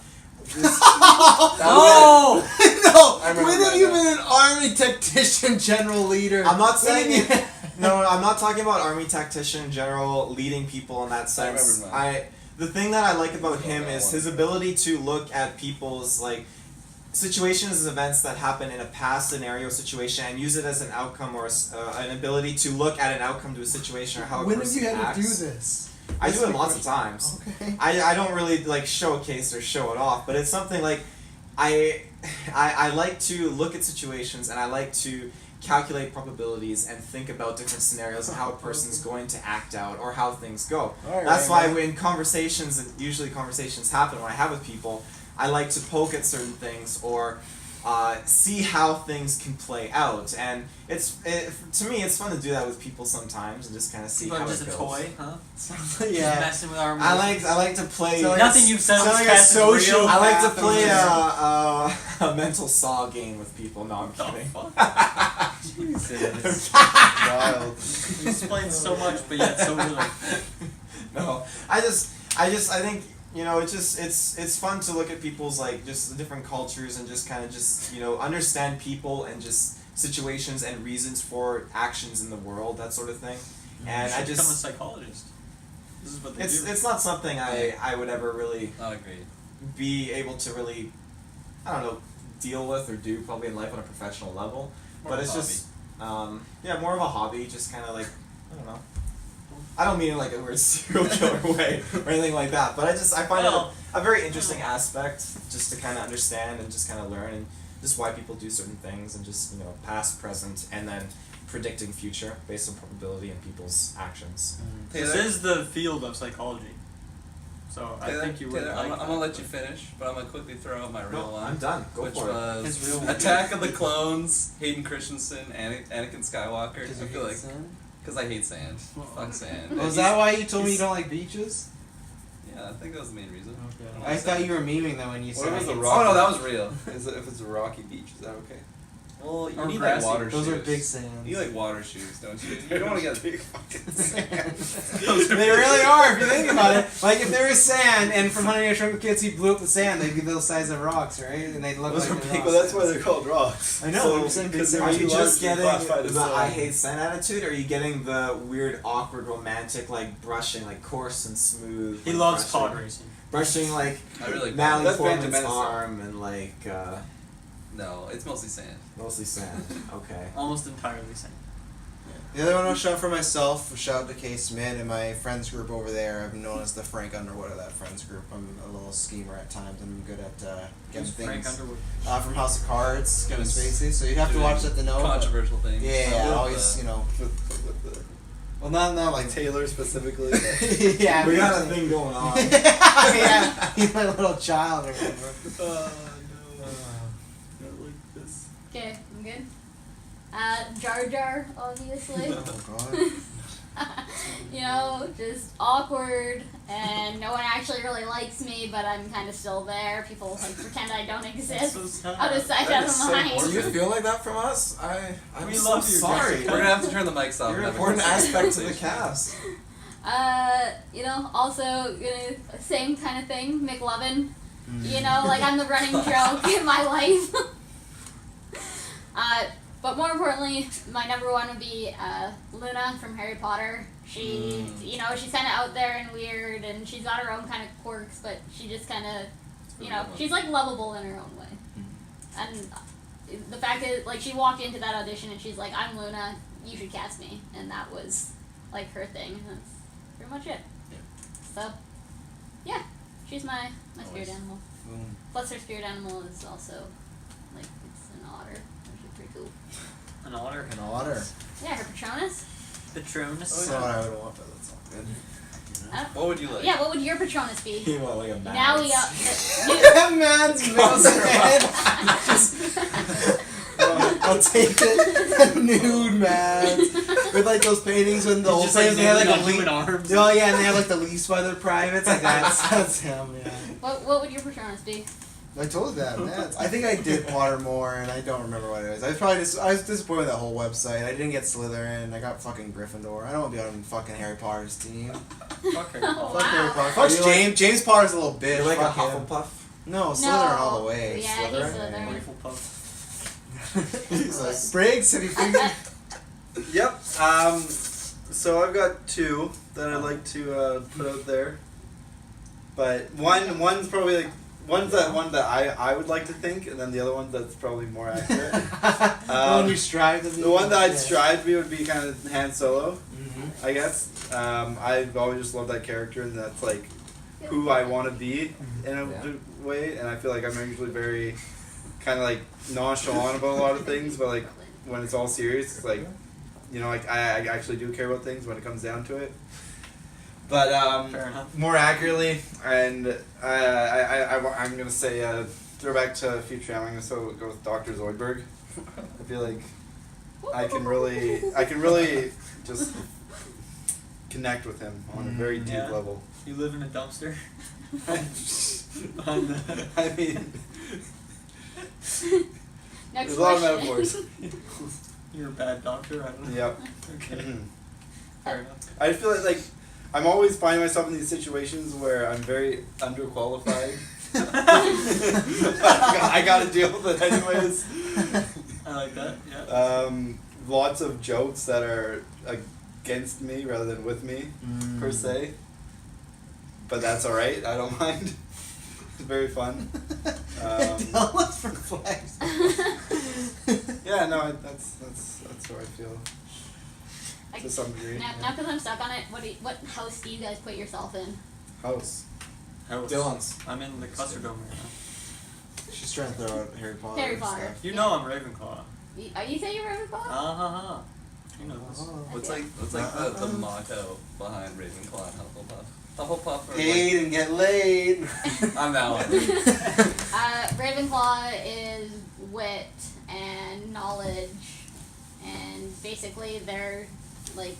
Oh! I No! remember When have that you now. been an army tactician general leader? I'm not When have saying you- No, I'm not talking about army tactician in general, leading people in that sense. remember mine. The thing that I like about him is his ability to look at people's situations, events that happen in a past scenario situation, and use it as an outcome or an ability to look at an outcome to a situation or how a When have person you had to acts. do this? I That's do it my lots of question. times. Okay. I don't really showcase or show it off, but it's something I like to look at situations and I like to calculate probabilities and think about different scenarios and how a person's going to act out or how things go. That's why when conversations, and usually conversations happen when I have with people, I like to poke at certain things or see how things can play out. And to me, it's fun to do that with people sometimes and just kind of see how just it a goes. toy, huh? Yeah. Messing with our I like to play. So like Nothing you've said on sound this like a cast is social real. I like to path play and- a mental saw game with people. No, I'm kidding. Jesus. Wild. You explain so much, but yet so little. No, I think, you know, it's fun to look at people's, like, just the different cultures and just kind of just, you know, understand people and just situations and reasons for actions in the world, that sort of thing. And You I should become a just, psychologist. This is what they do. it's not something I would ever really Not agreed. be able to really, I don't know, deal with or do probably in life on a professional level. More But of a it's just, yeah, more of a hobby, just kind of like, I don't know. I don't mean it like a weird serial killer way or anything like that, but I find it a very interesting aspect just to kind of understand and just kind of learn and just why people do certain things and just, you know, past, present, and then predicting future based on probability and people's actions. This is the field of psychology. So I think you would Taylor, like I'm gonna let you finish, but I'm gonna quickly throw out my real No, one. I'm done. Go which for it. was His real one. Attack of the Clones, Hayden Christensen, Anakin Skywalker. I feel like because I hate sand. Fuck sand. Was that why you told me you don't like beaches? Yeah, I think that was the main reason. Okay. I thought you were memeing that when you What said was I the hate rock? Oh no, that was real. If it's a rocky beach, is that okay? Well, you Or need grassy. like water Those shoes. are big sands. You like water shoes, don't you? You don't want to get big fucking sand. They really are, if you think about it. Like, if there was sand, and from Honey I Shrunk the Kids, he blew up the sand, they'd be the size of rocks, right? And they'd look Those like are they're big. rocks. Well, that's why they're called rocks. I know, So, I'm saying big because sand. they're Are you too just large to be getting classified as the sand. I hate sand attitude, or are you getting the weird, awkward, romantic, like brushing, like coarse and smooth? He like, loves brushing, pod racing. brushing like I really Natalie That's Portman's Phantom Menace. arm and like No, it's mostly sand. mostly sand. Okay. Almost entirely same. The other one I'll shout for myself, shout out to Kay Smith and my friends group over there. I'm known as the Frank Underwood of that friends group. I'm a little schemer at times, and I'm good at getting Who's Frank things Underwood? From House of Cards, Kevin Doing- Spacey. So you'd have to doing watch that to know. but- Controversial things. Yeah, With always, the- you know. With Well, not like like Taylor specifically. But yeah, We got a thing going on. yeah, he's my little child or whatever. Okay, I'm good. Jar Jar, obviously. Oh god. You know, just awkward, and no one actually really likes me, but I'm kind of still there. People like pretend I don't exist. So sad. Out of sight, That out is of so mind. Do you feel like that from us? I'm We so love you, sorry. Jessica. We're gonna have to turn the mics off. You're an and have a important aspect to the conversation. cast. You know, also, same kind of thing, McLovin. You know, like I'm the running joke in my life. But more importantly, my number one would be Luna from Harry Potter. She, you know, she's kind of out there and weird, and she's got her own kind of quirks, but she just kind of, you know, she's like lovable in her own way. And the fact that, like, she walked into that audition and she's like, I'm Luna, you should cast me. And that was, like, her thing. That's pretty much it. So, yeah, she's my spirit animal. Boom. Plus, her spirit animal is also, like, it's an otter, which is pretty cool. An otter. An otter. Yeah, her Patronus. Patronus. That's not what I would want, but that's all good. What would you like? Yeah, what would your Patronus be? You want like a Now we got. That man's head. I'll take it. Nude man. With like those paintings when the old Just like times they had like a human leaf. arms. Oh yeah, and they have like the leaves by their privates. Like that's him. Yeah. What would your Patronus be? I told you that, man. I think I did Pottermore, and I don't remember what it was. I was disappointed with that whole website. I didn't get Slytherin. I got fucking Gryffindor. I don't want to be on fucking Harry Potter's team. Fuck her. Oh, Fuck Harry wow. Potter. Are Fuck you James. James Potter's a little bitch. You're like a Fuck him. Hufflepuff. No, Slytherin all the way. Yeah, he's Slytherin. Slytherin. He's like, Briggs, have you figured? Yep. So I've got two that I'd like to put out there, but one's probably like one that I would like to think, and then the other one that's probably more accurate. The one you strive to be. The one that I'd Yeah. strive to be would be kind of Han Solo, Mhm. I guess. I've always just loved that character, and that's like who I want to be in a way. And I feel like I'm usually very kind of like nonchalant about a lot of things, but like when it's all serious, it's like, you know, like I actually do care about things when it comes down to it. But Fair enough. more accurately, and I'm gonna say throwback to Futurama. I'm gonna go with Dr. Zoidberg. I feel like I can really just connect with him on a very deep Yeah. level. You live in a dumpster. I mean, Next there's a lot of question. metaphors. You're a bad doctor. I don't know. Yep. Okay. Mhm. Fair enough. I feel like I'm always finding myself in these situations where I'm very underqualified. I gotta deal with it anyways. I like that. Yeah. Lots of jokes that are against me rather than with me, per se. But that's alright, I don't mind. It's very fun. Let's reflect. Yeah, no, that's how I feel. To some degree. Now, because I'm stuck on it, what house do you guys put yourself in? House. Dylan's. I'm in the cluster dome right now. She's trying to throw out Harry Potter. Harry and Potter. stuff. You know I'm Ravenclaw. Are you saying you're Ravenclaw? You know this. What's like the motto behind Ravenclaw and Hufflepuff? Hufflepuff or Paid and get laid. I'm that one. Ravenclaw is wit and knowledge, and basically they're like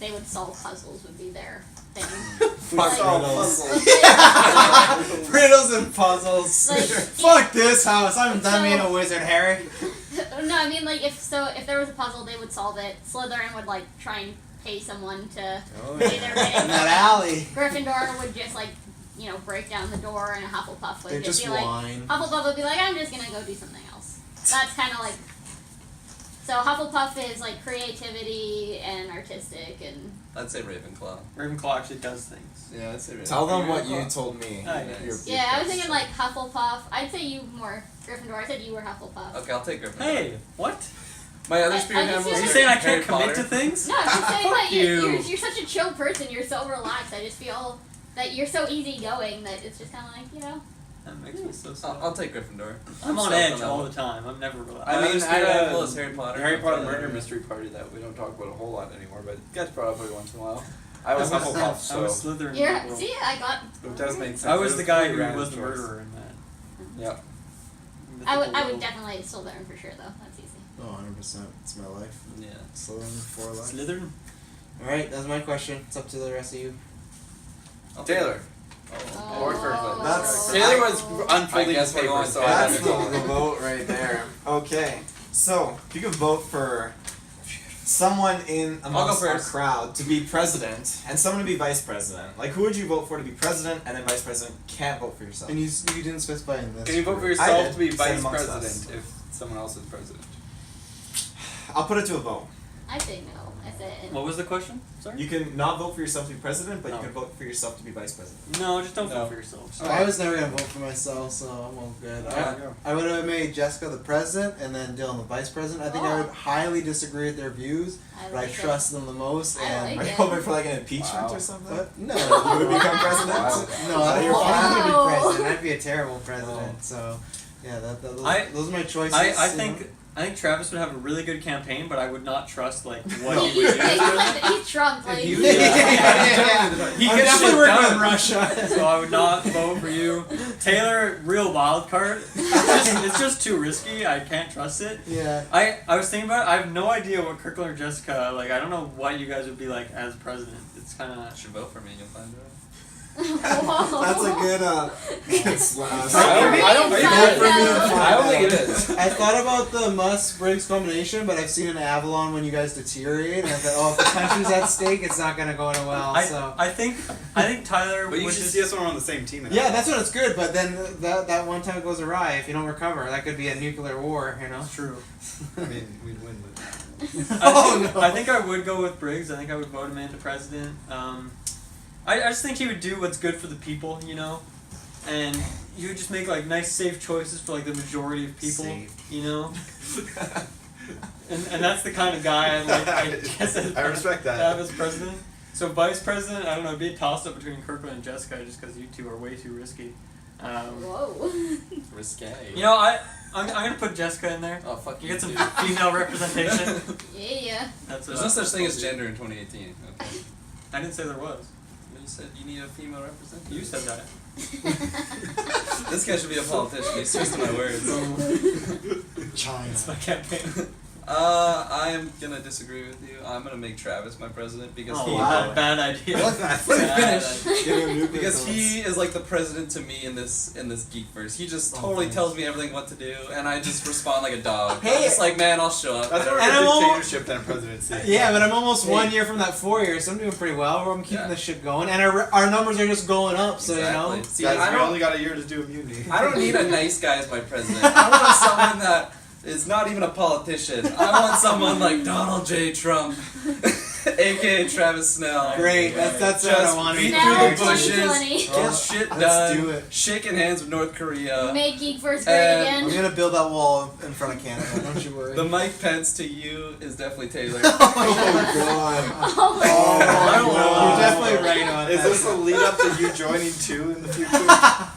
they would solve puzzles would be their thing. Fuck riddles. Riddles and puzzles. Like, Fuck this house. I'm done being a wizard, Harry. No, I mean like if there was a puzzle, they would solve it. Slytherin would like try and pay someone to pay their In way. that alley. Gryffindor would just like break down the door, and a Hufflepuff would They're just just be like wine. Hufflepuff would be like, I'm just gonna go do something else. That's kind of like. So Hufflepuff is like creativity and artistic and. I'd say Ravenclaw. Ravenclaw actually does things. Yeah, I'd say Ravenclaw. Tell them what you told me. Oh, yes. Yeah, I was thinking like Hufflepuff. I'd say you more Gryffindor. I said you were Hufflepuff. Okay, I'll take Gryffindor. Hey, what? My other I spirit just animal feel Are you is saying I Harry can't commit Potter. to things? No, I'm just saying Fuck that you. you're such a chill person. You're so relaxed. I just feel that you're so easygoing that it's just kind of like That makes me so sad. I'll take Gryffindor. I'm on stoked edge that all one. the time. I'm never relaxed. I My mean, other spirit I, animal is Harry Potter. Harry Potter Yeah. murder mystery party that we don't talk about a whole lot anymore, but it gets brought up every once in a while. I was Hufflepuff, I so was Slytherin. yeah. liberal. See, I got. it does make sense. I was It the guy pretty who random was the choice. murderer in that. Yeah. I would Mythical definitely Slytherin for sure though. That's easy. Oh, 100%. It's my life. Yeah. Slytherin for life. Slytherin. Alright, that's my question. It's up to the rest of you. I'll take- Taylor. Oh. Lord Kirkland. That's- Taylor was I unfolding guess his we're paper, going so to- I That's had the, to the vote right there. Okay, so if you could vote for someone in amongst our first. crowd to be president and someone to be vice president, like who would you vote for to be president and then vice president can't vote for yourself? And you didn't specify in this. Can you vote for group. I yourself did. to be Said vice amongst president us. if someone else is president? I'll put it to a vote. I say no. I say. What was the question? Sorry. You can not vote for yourself to be president, but No. you can vote for yourself to be vice president. No, just don't No. vote for yourself. So I was never gonna vote for myself, so I'm all good. I would have made Jessica the president and then Dylan the vice president. I think I would highly disagree with their views, I but I like it. trust them the most. I And like Are you it. hoping for like an impeachment Wow. or something? But no, You would become president? Wow. No, I You're don't want to be fine. president. I'd be a terrible president. So, yeah, those are my choices. I you know. think Travis would have a really good campaign, but I would not trust like what He, he would do. he's Trump. Like, you- Yeah. He I'm gets definitely shit working done. on Russia. So I would not vote for you. Taylor, real wild card. It's just too risky. I can't trust it. Yeah. I was thinking about it. I have no idea what Kirkland or Jessica, like, I don't know what you guys would be like as president. It's kind You of... should vote for me and you'll find out. Whoa. That's a good, good slap. I don't think Inside it is. joke. I don't think it is. I thought about the Musk-Briggs combination, but I've seen an Avalon when you guys deteriorate, and I thought, if the country's at stake, it's not gonna go in well. So. I think Tyler But you would should just... see us when we're on the same team. Yeah, that's when it's good, but then that one time it goes awry. If you don't recover, that could be a nuclear war, you know? It's true. I mean, we'd win, but I think I would go with Briggs. I think I would vote him into president. I just think he would do what's good for the people, you know? And he would just make, like, nice, safe choices for, like, the majority of people, Safe. you know? And that's the kind of guy I like, I guess I respect that. have as president. So vice president, I don't know, it'd be a toss-up between Kirkland and Jessica just because you two are way too risky. Whoa. Risque. You know, I'm gonna put Jessica in there. Oh fuck You you, get some dude. female representation. Yeah. That's There's no such thing as gender in 2018. Okay. I didn't say there was. You said you need a female representative. You said that. This guy should be a politician. He's twisting my words. China. It's my campaign. I am gonna disagree with you. I'm gonna make Travis my president because Oh, he wow. Bad idea. What? Let me Bad finish. idea. Because he is like the president to me in this GeekVerse. He just totally tells me everything what to do, and I just respond like a dog. I'm Hey. just like, man, I'll show up. That's more And of I'm a almost- dictatorship than a presidency. Yeah, but I'm almost Hey. 1 year from that 4 years, so I'm doing pretty well. I'm keeping Yeah. this shit going, and our numbers are just going up. So Exactly. you know, See, Guys, I we don't only got a year to do immunity. I don't need a nice guy as my president. I want someone that is not even a politician. I want someone like Donald J. Trump, aka Travis Snell. great. That's what I Just wanted. beat Now through the it's bushes, 2020. get shit Let's done, do it. shaking hands with North Korea. Make GeekVerse great And I'm again. gonna build that wall in front of Canada. Don't you worry. The Mike Pence to you is definitely Taylor. oh god. Oh my Oh, god. I don't know. You're definitely right on Is that. this a lead up to you joining too in the future?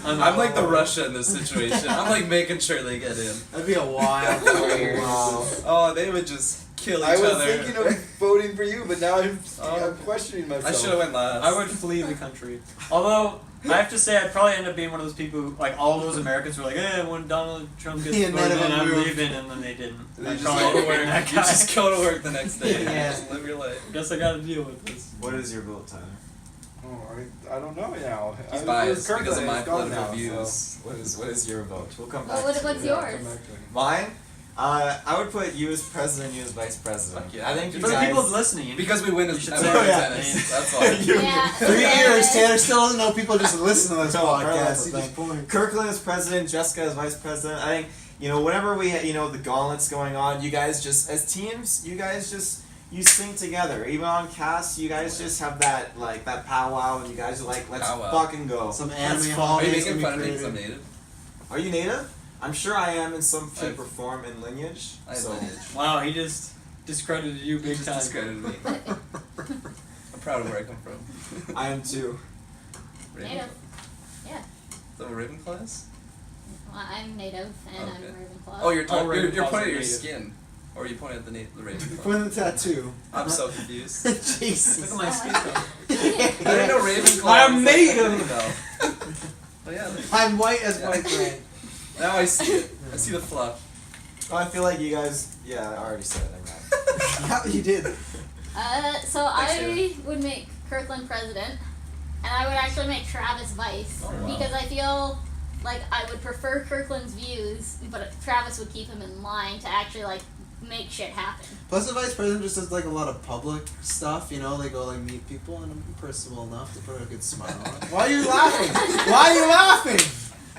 I'm like the Russia in this situation. I'm like making sure they get in. That'd be a wild 4 years. Wow. Oh, they would just kill each I was other. thinking of voting for you, but now I'm Oh. questioning myself. I should have went last. I would flee the country. Although, I have to say, I'd probably end up being one of those people who, like, all those Americans who were like, when Donald Trump gets Yeah, voted none of in, them I'm moved. leaving, and then they didn't. You I'd just probably go end to up being work. that You guy. just go to work the next day. Yeah. Just live your life. Guess I gotta deal with this. What is your vote, Tyler? Oh, I don't know now. He's I- biased it's Kirkland, because of my it's gone political now, views. so- What is your vote? We'll come back. Well, to what's it. yours? Come back to me. Mine? I would put you as president, you as vice president. Fuck yeah. I think you For the guys. people listening, Because we win You as should American say that. tennis. That's all. Yeah. 3 years, Taylor still doesn't know people just listen to this No, podcast. that's He the just points. Kirkland is president, Jessica is vice president. I think, whenever we, the gauntlets going on, you guys just, as teams, you sing together. Even on casts, you guys just have that, that powwow, and you guys are like, let's Powwow. fucking go. Some Let's anime fucking- Are you holidays making can be fun of me because I'm created. native? Are you native? I'm sure I am in some shape I've- or form in lineage. I have so. lineage. wow, he just discredited you You big just time. discredited me. I'm proud of where I come from. I am too. Native. Is that a Ravenclaw is? Well, I'm native and I'm Okay. Ravenclaw. Oh, you're All you're Ravenclaws pointing are at your native. skin. Or are you pointing at the Ravenclaw? Put in the tattoo. I'm so confused. Jesus. Look at my skin tone. I didn't know Ravenclaw. I'm was like native. Oh yeah. I'm white as Yeah. my friend. Now I see it. I see the fluff. Oh, I feel like you guys. Yeah, I already said it. I'm not. Yeah, you did. So I would make Kirkland president, and I would actually make Travis vice, Oh, wow. because I feel like I would prefer Kirkland's views, but Travis would keep him in line to actually make shit happen. Plus, the vice president just does a lot of public stuff. They go meet people, and I'm personable enough to put a good smile on. Why are you laughing? Why are you laughing?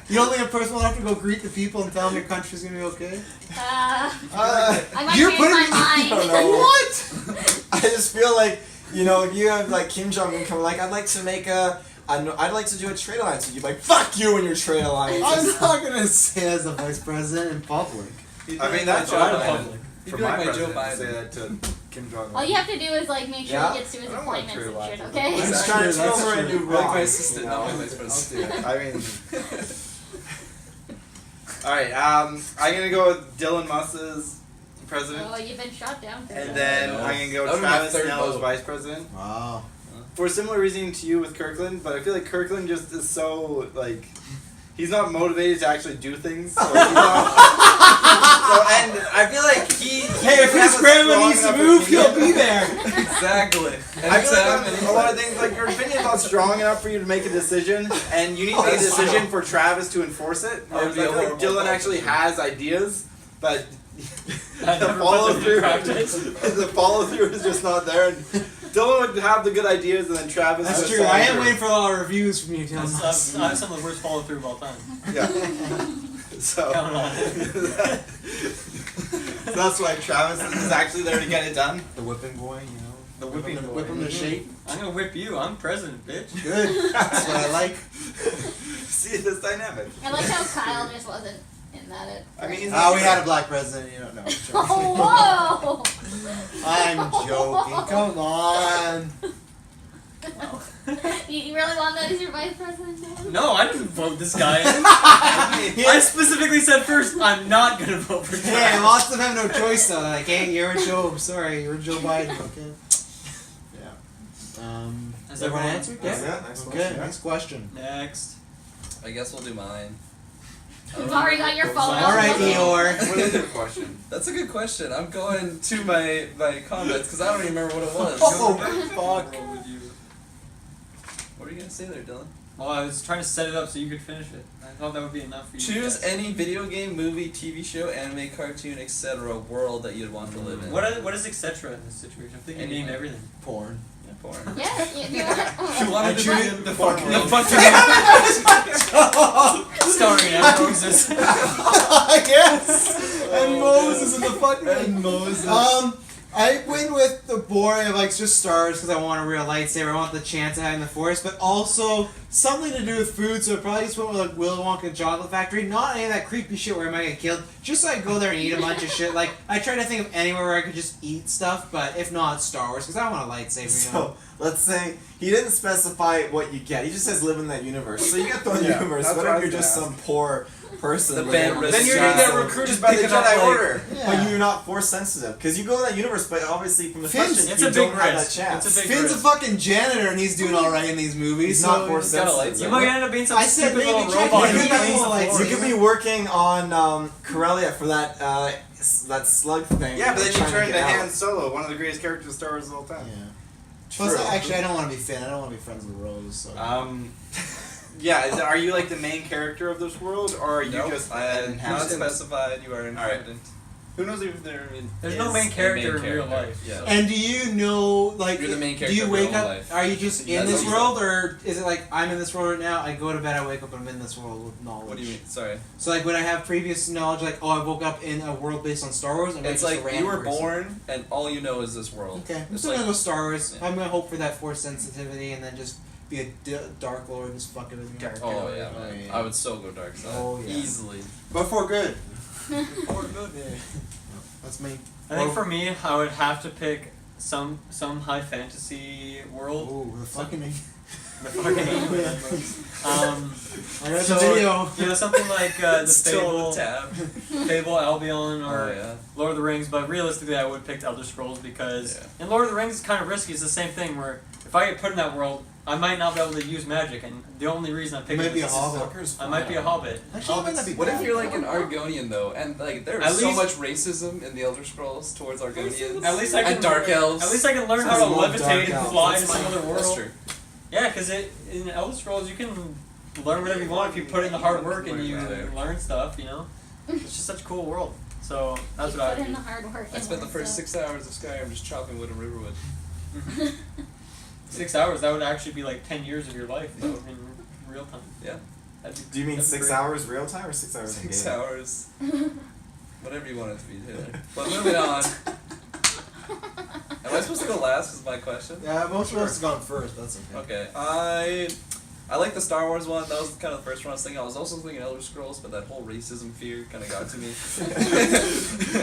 You don't think I'm personal enough to go greet the people and tell them your country's gonna be okay? I might You're change putting my me- mind. I don't know. What? I just feel like, if you have Kim Jong Un come, I'd like to make I'd like to do a trade alliance with you. Like, fuck you and your trade alliance. I'm not gonna say as a vice president in public. I mean, that's Joe what Biden. public. He'd For be my like my Joe president, say Biden. that to Kim Jong Un. All you have to do is make sure Yeah. he gets to his I don't want appointments true and shit, life. okay? I'm just That's trying true, to that's over a true. new You're like rock. my assistant, not my vice I'll president. do it. I mean. Alright, I'm gonna go with Dylan Musk as president. Oh, you've been shot down. And then I'm gonna go That would be my Travis third Snell as vote. vice president. Wow. For a similar reasoning to you with Kirkland, but I feel like Kirkland just is so he's not motivated to actually do things. So, he's not, and I feel like he. Hey, if his grandma needs to move, he'll be there. Exactly. I feel like on a lot of things, your opinion's not strong enough for you to make a decision, and you need to make a decision for Travis to enforce it. That would I be a feel like horrible Dylan actually politician. has ideas, but I the never follow put them in through, practice. the follow through is just not there. And Dylan would have the good ideas, and then Travis. That's would true. follow I am through. waiting for a lot of reviews from you, I Dylan. have some of the worst follow through of all time. Yeah. So. Count on it. So that's why Travis is actually there to get it done. The whipping boy, The whipping boy. Whip him to shape. I'm gonna whip you. I'm president, bitch. Good. That's what I like. See this dynamic. I like how Kyle just wasn't in that. I mean, he's Oh, we had a black president. You don't know. I'm joking. Oh, whoa! I'm joking. Come on. You really want that as your vice president? Dan? No, I didn't vote this guy in. I specifically said first, I'm not gonna vote for Trump. Yeah, lots of them have no choice though. Like, hey, you're Joe. Sorry, you're Joe Biden. Okay. Yeah. Has everyone everyone answered? That's Yeah. it. Next Okay. question. Next question. Next. I guess we'll do mine. You've already got your phone All right, out. Eeyore. What is your question? That's a good question. I'm going to my comments because I don't even remember what it was. Oh, Fuck. With you. What were you gonna say there, Dylan? Well, I was trying to set it up so you could finish it. I thought that would be enough for you. Choose guys. any video game, movie, TV show, anime, cartoon, etc. world that you'd want to live in. What is etc. in this situation? I'm thinking Anything. name everything. Porn. Yeah, porn. Yeah, you want. You wanted to be in the fucking Starring Ed Moses. Yes. And Moses in the fucking. And Moses. I win with the boring of like just stars because I want a real lightsaber. I want the chance of having the Force, but also something to do with food. So I probably just went with like Willy Wonka and Chocolate Factory. Not any of that creepy shit where I might get killed. Just so I go there and eat a bunch of shit. Like I try to think of anywhere where I could just eat stuff, but if not, Star Wars because I want a lightsaber. You know? So let's say he didn't specify what you get. He just says live in that universe. So you get the Yeah, universe. that's What what I if you're was just gonna some poor person? The living band on risk this Then you're job. gonna job? get recruited Just by the pick it up, Jedi like- Order. But you're not force sensitive because you go to that universe, but obviously from the Finn's- question It's you a big don't have that risk. chance. It's a big Finn's a risk. fucking janitor and he's doing all right in these movies. He's so not force He's got a sensitive. lightsaber. You might end up being some I said stupid maybe little check robot it. who You cleans could- the like, floor. You could be working on Corellia for that that slug thing. Yeah, but then you Trying turn get to out. Han Solo, one of the greatest characters of Star Wars of all time. Yeah. True. Plus, actually, I don't want to be Finn. I don't want to be friends with Rose. So. Yeah, are you like the main character of this world, or are you Nope. just I an had not inhabitant? specified. You are an All right. inhabitant. Who knows if there There's is no main a character in real character. life. Yeah. And do you know, like, You're the main do character you of wake your own up? life. Are you just in That's this what you world, or is it like I'm in this world right now? I go to bed, I wake up, and I'm in this world with knowledge. What do you mean? Sorry. So like when I have previous knowledge, like I woke up in a world based on Star Wars, and It's just a like random you were person. born and all you know is this world. Okay, I'm It's still like- gonna go Star Wars. Yeah. I'm gonna hope for that Force sensitivity, and then just be a Dark Lord and just fuck everything. Dark up. Oh yeah, Oh, man. yeah. I would so go dark side. Oh, yeah. Easily. But for good. Or good. Yeah. That's me. I think for me, I would have to pick some high fantasy world. Oh, the fucking. The fucking I got so, the video. you know, something like the Still Fable, on the tab. Fable, Albion, or Oh yeah. Lord of the Rings. But realistically, I would pick Elder Scrolls because Yeah. in Lord of the Rings, it's kind of risky. It's the same thing where if I get put in that world, I might not be able to use magic, and the only reason I pick You it might be a is hobbit. I might be a hobbit. Actually, it might not be What if bad. you're like an Argonian though, and like there At is so least- much racism in the Elder Scrolls towards Argonians At least I can and Dark Elves. At least I can learn I how to love levitate Dark and Elves. fly That's to some fine. other world. That's true. Yeah, because in Elder Scrolls you can learn whatever you want if you put in the hard work and you Right. learn stuff. You know, it's just such a cool world. So that's You what I put would in do. the hard work. I and spent the learn first stuff. 6 hours of Skyrim just chopping wood and riverwood. 6 hours. That would actually be like 10 years of your life though, in real time. Yeah. That'd be- Do you mean that'd be 6 great. hours real time or 6 hours in 6 game? hours. Whatever you want it to be, Taylor. But moving on. Am I supposed to go last? Is my question. Yeah, most of us have gone first. That's okay. Okay. I like the Star Wars one. That was kind of the first one I was thinking. I was also thinking Elder Scrolls, but that whole racism fear kind of got to me.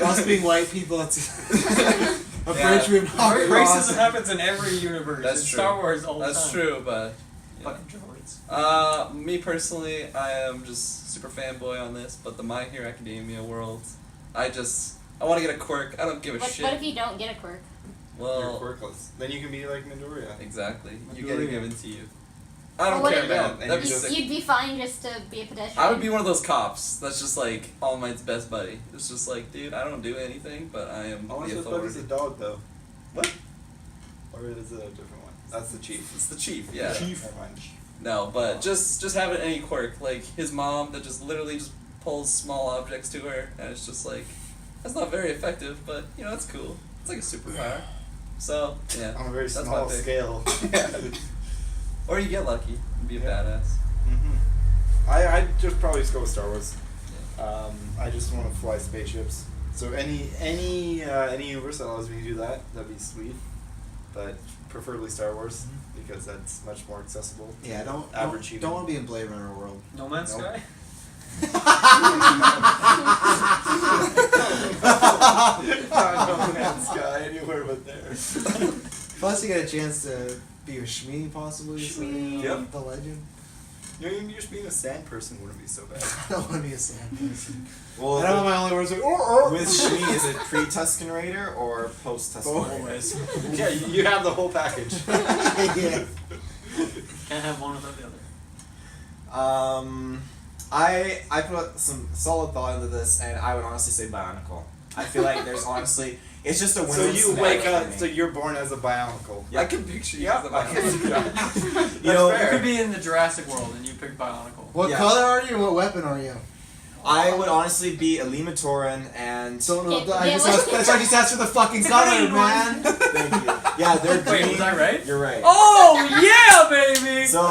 Us being white people, it's a Yeah. bridge we've not Racism crossed. happens in every universe. That's in true. Star Wars all the That's time. true, but you know. Fucking droids. Me personally, I am just super fanboy on this, but the My Hero Academia world, I want to get a quirk. I don't give a What, shit. what if you don't get a quirk? You're Well, quirkless. Then you can be like Midoriya. exactly. You Midoriya. get it given to you. I don't Or what care, if- man. And That'd be you sick. You'd be fine just to be a pedestrian. I would be one of those cops that's just like All Might's best buddy. It's just like, dude, I don't do anything, but I am I want the to authority. is a dog though. What? Or is it a different one? That's the chief. It's the chief, yeah. Never mind. No, but just having any quirk, like his mom that just literally just pulls small objects to her, and it's just like, that's not very effective, but you know, it's cool. It's like a superpower. So, yeah. On a very That's small my pick. scale. Or you get lucky and be a Yeah. badass. I'd just probably just go with Star Wars. I just want to fly spaceships. So any universe that allows me to do that, that'd be sweet. But preferably Star Wars because that's much more accessible. to Yeah, the don't average human. want to be in Blade Runner world. No Man's Nope. Sky. No Man's Sky anywhere but there. Plus, you get a chance to Be a Shmi, possibly. Shmi. So, Yep. The legend. You're just being a sand person wouldn't be so bad. I don't want to be a sand person. Well, I don't know my only words. Like, with Shmi, is it pre-Tuscan Raider or post-Tuscan Raider? Yeah, you have the whole package. yeah. Can't have one without the other. I put some solid thought into this, and I would honestly say Bionicle. I feel like there's honestly, it's just a winner. So you wake up, so you're born as a Bionicle. Yeah. I can picture you Yeah, as a Bionicle. You know, You could be in the Jurassic World and you pick Bionicle. What Yeah. color are you and what weapon are you? I would honestly be a Limatoran and Don't know. Yeah, I yeah, just what- asked, that's why I just asked for the fucking color, man. thank you. Yeah, they're green. Wait, was I right? You're right. Oh yeah, baby! So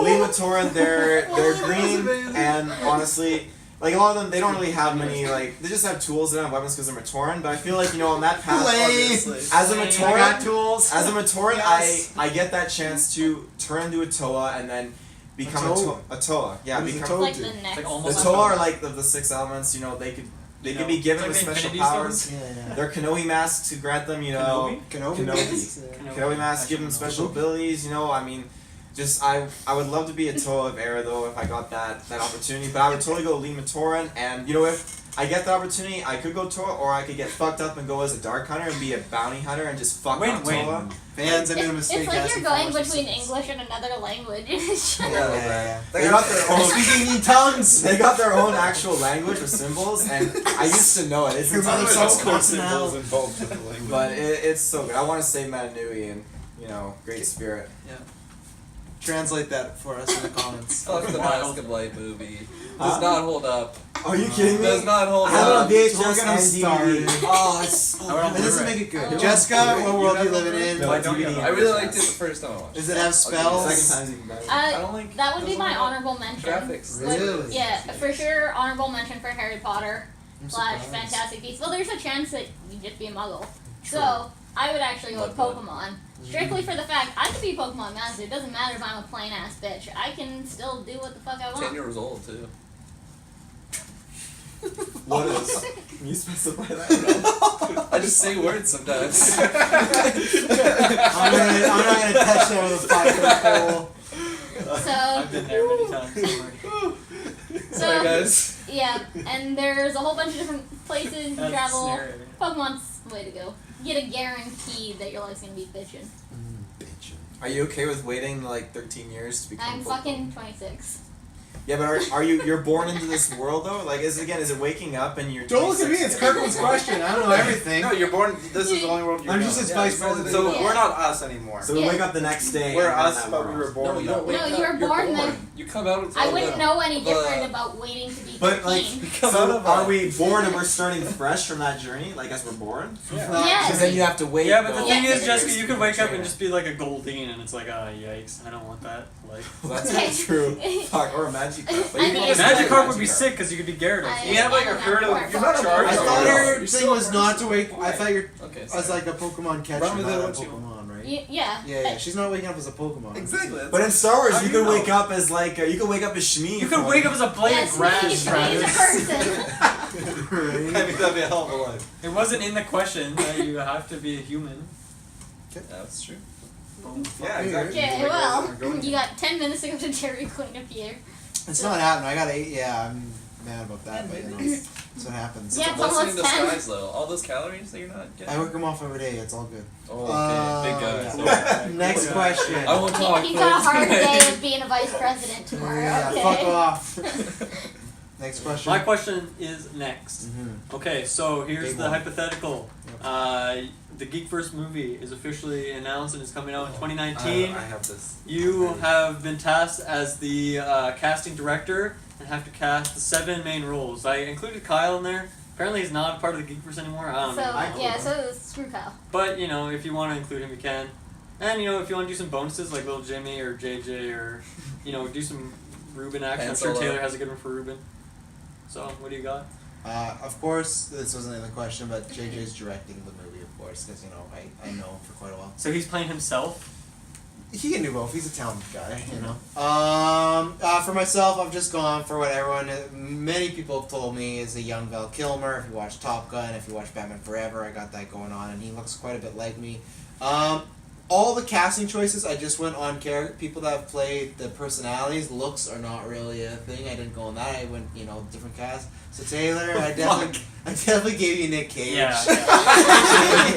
Limatoran, they're green, and honestly, like a lot of them, they don't really have many like they just have tools. They don't have weapons because they're Matoran. But I feel like on that path, Lame. as a I got Matoran, tools. as a Matoran, Yes. I get that chance to turn into a Toa and then become a Toa. Yeah, What is a become Toa? Like do? the It's next. like the almost Toa are like the six elements. They could be given Like with the special Infinity powers. Stones? Yeah. Their Kenobi masks to grant them, Kenobi? Kenobi. Kenobi. Kenobi masks give them special abilities. I mean, just I would love to be a Toa of Era though if I got that opportunity. But I would totally go Limatoran, and if I get the opportunity, I could go Toa, or I could get fucked up and go as a Dark Hunter and be a bounty hunter and just fuck Wait, on wait. Toa. Fans, I made a It's mistake. like asking you're going for between specifics. English and another language. Yeah. They got their own. Speaking in tongues. They got their own actual language with symbols, and I used to know it. It's Your mother so sucks cool. cocks now. involved with the language. But it's so good. I want to say Manui and great spirit. Translate that for us in the comments. Fuck the Mask of Light movie. Huh? Does not hold up. Are you kidding me? Does not hold I have it on up. VHS We're gonna and start DVD. it. Oh, it's I would on It doesn't Blu-ray. make it good. Oh. Jessica, what world are you living in? No, I don't DVD. get I really liked it the first time I watched it. Does it have spells? Second time's even better. I don't like. That would be doesn't my hold up. honorable mention. Graphics. Really? Yeah, for sure. Honorable mention for Harry Potter I'm / surprised. Fantastic Beasts. Well, there's a chance that you'd just be a Muggle. True. So I would actually go with Love Pokemon. Strictly for the fact I could be Pokemon Master. It doesn't matter if I'm a plain ass bitch. I can still do what the fuck I 10 want. years old too. What is? Can you specify that? I just say words sometimes. I'm not gonna touch that with a 5-foot pole. So I've been there many times. Don't worry. Sorry guys. yeah, and there's a whole bunch of different places you That's travel. narrative. Pokemon's the way to go. You get a guarantee that your life's gonna be bitchin'. Are you okay with waiting like 13 years to become? I'm Pokemon? fucking 26. Yeah, but are you're born into this world though? Like, is it waking up and you're? Don't look at me. 26 It's and Kirkland's everything? question. I don't know everything. No, you're born. This is the only world you're I'm in. just his Yeah, vice it's only president. So Yeah. we're not us anymore. So we Yeah. wake up the next day. We're and we're in us, that but we world. were born. No, you don't that way. wake No, up. you're born then. You come out of I wouldn't know any the- different about waiting to be 13. But like, come out so of are a- we born and we're starting fresh from that journey? Like as we're born? Yeah. Because then you have to wait. Yeah, but the though. thing Yeah. is, Jessica, you could wake up and just be like a Goldeen, and it's like, ah, yikes, I don't want that. Like, That's not true. Fuck, or a Magikarp. But I you mean- can just Magikarp would be Magikarp. sick because you could be Gyarados. You have like a herd of. You're not a I Charizard. thought Yeah. your thing was not to wake. I thought your Okay. I was like a Pokemon catcher, Run with not it a once you Pokemon, right? Yeah. Yeah. She's not waking up as a Pokemon. Exactly. But in Star Wars, How you do you could know? wake up as like you could wake up as Shmi. You could wake up as a blade Yes, of grass, he's a Travis. person. Right? I think that'd be a hell of a life. It wasn't in the question that you have to be a human. That's true. Yeah, exactly. Okay, Like, well, we're going you got 10 minutes to go to Dairy Queen up here. It's not happening. I got 8. Yeah, I'm mad about that, but that's what happens. Yeah, it's Blessing in almost 10. disguise though. All those calories that you're not getting. I work them off every day. It's all good. Oh, okay. Big guy. yeah. So- Next Yeah. question. I won't talk. He's got a hard folks. day of being a vice president tomorrow. Yeah, Okay. fuck off. Next question. My question is next. Mm-hmm. Okay, so here's Big the one. hypothetical. The GeekVerse movie is officially announced and is coming out in 2019. I have this. You ready. have been tasked as the casting director and have to cast the 7 main roles. I included Kyle in there. Apparently he's not a part of the GeekVerse anymore. I don't So, know. yeah, so screw Kyle. But, if you want to include him, you can. And, if you want to do some bonuses like Little Jimmy or JJ or, do some Ruben action. I'm sure Solo. Taylor has a good one for Ruben. So, what do you got? Of course, this wasn't in the question, but JJ's directing the movie, of course, because, I know him for quite a while. So he's playing himself? He can do both. He's a talented guy, For myself, I've just gone for what many people have told me is a young Val Kilmer. If you watch Top Gun, if you watch Batman Forever, I got that going on, and he looks quite a bit like me. all the casting choices, I just went on people that have played the personalities. Looks are not really a thing. I didn't go on that. I went, different cast. So Taylor, I definitely gave you Nick Cage. Yeah.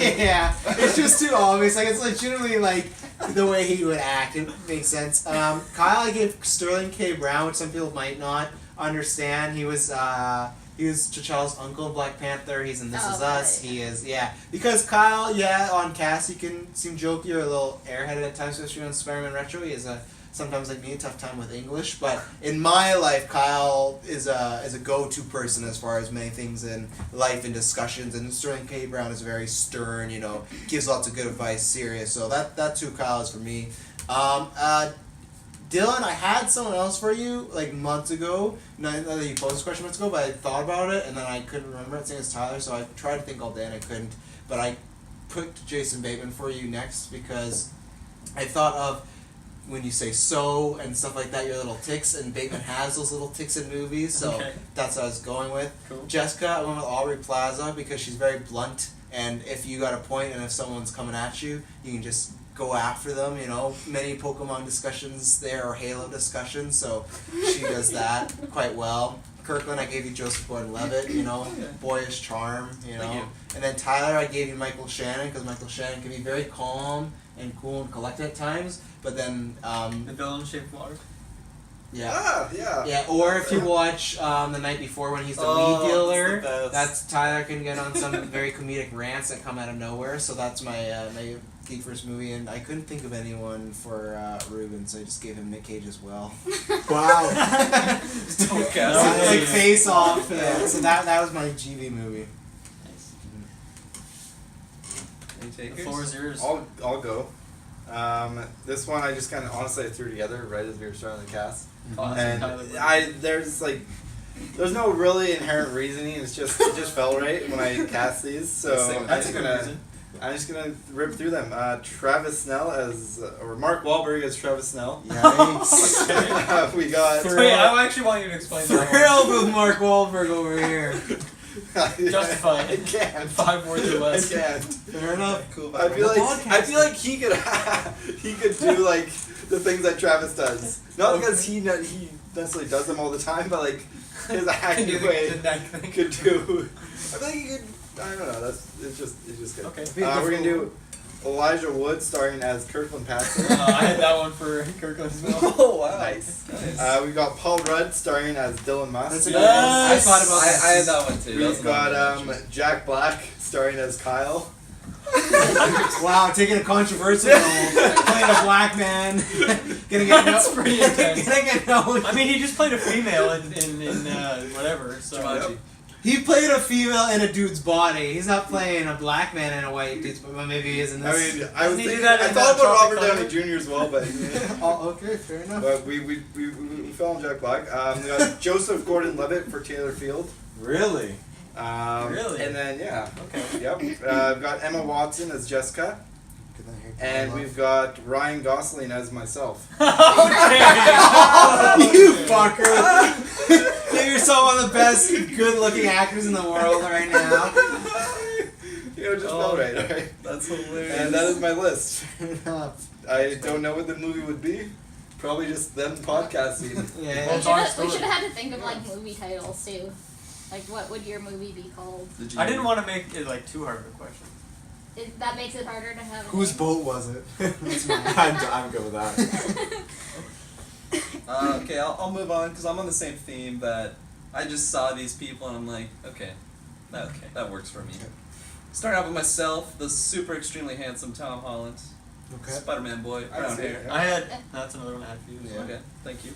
Yeah. It's just too obvious. Like, it's legitimately like the way he would act. It makes sense. Kyle, I gave Sterling K. Brown, which some people might not understand. He was T'Challa's uncle in Black Panther. He's in This Is Us. Right. He is, Because Kyle, on cast, he can seem jokey or a little airheaded at times, especially on Spider-Man Retro. He has sometimes like me, a tough time with English. But in my life, Kyle is a go-to person as far as many things in life and discussions. And Sterling K. Brown is very stern, gives lots of good advice, serious. So that's who Kyle is for me. Dylan, I had someone else for you like months ago. Not that you posed this question months ago, but I thought about it and then I couldn't remember it. Same as Tyler, so I tried to think all day and I couldn't. But I put Jason Bateman for you next because I thought of when you say "so" and stuff like that, your little tics, and Bateman has those little tics in movies, so that's what I was going with. Cool. Jessica, I went with Aubrey Plaza because she's very blunt, and if you got a point and if someone's coming at you, you can just go after them, many Pokemon discussions there or Halo discussions, so she does that quite well. Kirkland, I gave you Joseph Gordon-Levitt, boyish charm, Thank you. And then Tyler, I gave you Michael Shannon, because Michael Shannon can be very calm and cool and collected at times, but then, The villain shaped water. yeah. Yeah. Or if you watch The Night Before when he's the weed dealer, that's Tyler can get on some very comedic rants that come out of nowhere, so that's my my GeekVerse movie, and I couldn't think of anyone for Ruben, so I just gave him Nick Cage as well. Wow. Okay. Like Face Off. Yeah. So that was my GV movie. Nice. Any The takers? floor is yours. I'll go. This one I just kind of honestly I threw together right as we were starting the cast, Classic Tyler and Perry. there's no really inherent reasoning. It just felt right when I cast these. So That's a good reason. I'm just gonna rip through them. Travis Snell or Mark Wahlberg as Travis Snell. Yikes. We got. Wait, I actually want you to explain that one. Thrilled with Mark Wahlberg over here. Justify I it. can't. 5 words or I less. can't. Fair enough. Cool. I feel like he could do like the things that Travis does. Not because he necessarily does them all the time, but like his acting way could do. I feel like he could. I don't know. It's just good. Okay. We're gonna do Elijah Wood starring as Kirkland Patson. I had that one for Kirkland as well. Oh wow. Nice. Nice. We've got Paul Rudd starring as Dylan Musk. That's a Yes. good one. I thought about I had that one too. That was We've another got one, actually. Jack Black starring as Kyle. Wow, taking a controversial role, playing a black man, getting a That's pretty intense. getting a no. I mean, he just played a female in whatever. So Jumanji. He played a female in a dude's body. He's not playing a black man in a white dude's body. Well, maybe he is in this. I mean, I was Doesn't he do thinking, that I in thought that about Robert Tropic Downey Thunder? Jr. as well, but Oh, okay, fair enough. but we fell on Jack Black. We got Joseph Gordon-Levitt for Taylor Field. Really? Really? And then Okay. Yep. We've got Emma Watson as Jessica, and we've got Ryan Gosling as myself. You fucker! Give yourself one of the best good-looking actors in the world right now. It just felt right, alright? That's hilarious. And that is my list. Fair enough. I don't know what the movie would be. Probably just them podcasting. Yeah. We should have had to think of like movie titles too. Like, what would your movie be called? I didn't want to make it like too hard of a question. That makes it harder to have. Whose boat was it? That's mine. I'm good with that. Okay, I'll move on because I'm on the same theme that I just saw these people and I'm like, okay, that works for me. Starting out with myself, the super extremely handsome Tom Holland, Okay. Spider-Man boy, brown see hair. it. I had. That's another one I had for you. Yeah. Okay, thank you.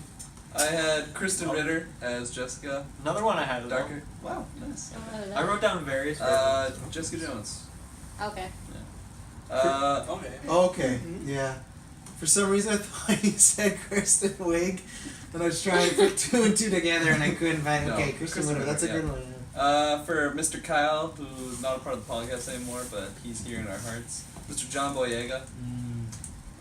I had Kristen Ritter as Jessica. Another one I had as well. Darker. Wow, nice. I wrote down various. Jessica Jones. Okay. Okay. Okay. Yeah. For some reason, I thought you said Kristen Wiig, and I was trying to put 2 and 2 together, and I couldn't find. No, Okay, Kristen Wiig. That's a yeah. good one. For Mr. Kyle, who's not a part of the podcast anymore, but he's here in our hearts. Mr. John Boyega.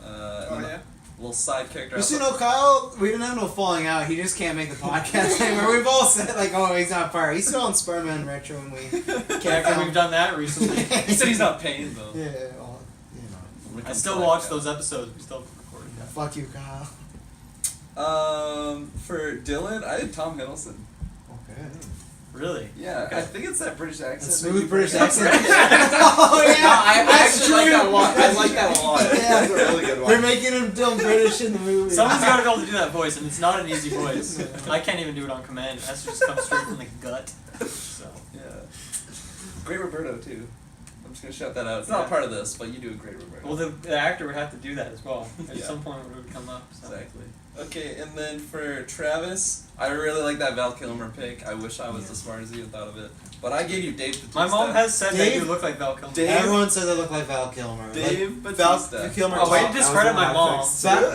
Oh yeah. Little side character. Just Kyle, we didn't have no falling out. He just can't make the podcast anymore. We've all said like, oh, he's not part. He's still on Spider-Man Retro, and we Yeah, 'cause we've done that recently. He said he's not paying though. Yeah, well, you know. when it I comes still to watch that. those episodes. We still recorded that. Fuck you, Kyle. For Dylan, I did Tom Hiddleston. Okay. Really? Yeah, Okay. I think it's that British accent. A that smooth you British bring up. accent. Oh yeah, No, I that's actually like that a true. lot. I like that a lot. Yeah. That's a really good one. They're making him dumb British in the movie. Someone's got to be able to do that voice, and it's not an easy voice. I can't even do it on command. It has to just come straight from the gut. So. Yeah. Great Roberto too. I'm just gonna shout that out. It's not a part of this, but you do a great Roberto. Well, the actor would have to do that as well. At Yeah. some point, it would come up. So. Exactly. Okay, and then for Travis, I really like that Val Kilmer pick. I wish I was as smart as you and thought of it. But I gave you Dave Bautista. My mom has said that Dave- you look like Val Kilmer. Dave- Everyone says I look like Val Kilmer. Dave like, Bautista. Val Kilmer. Oh, way Top- to discredit my mom.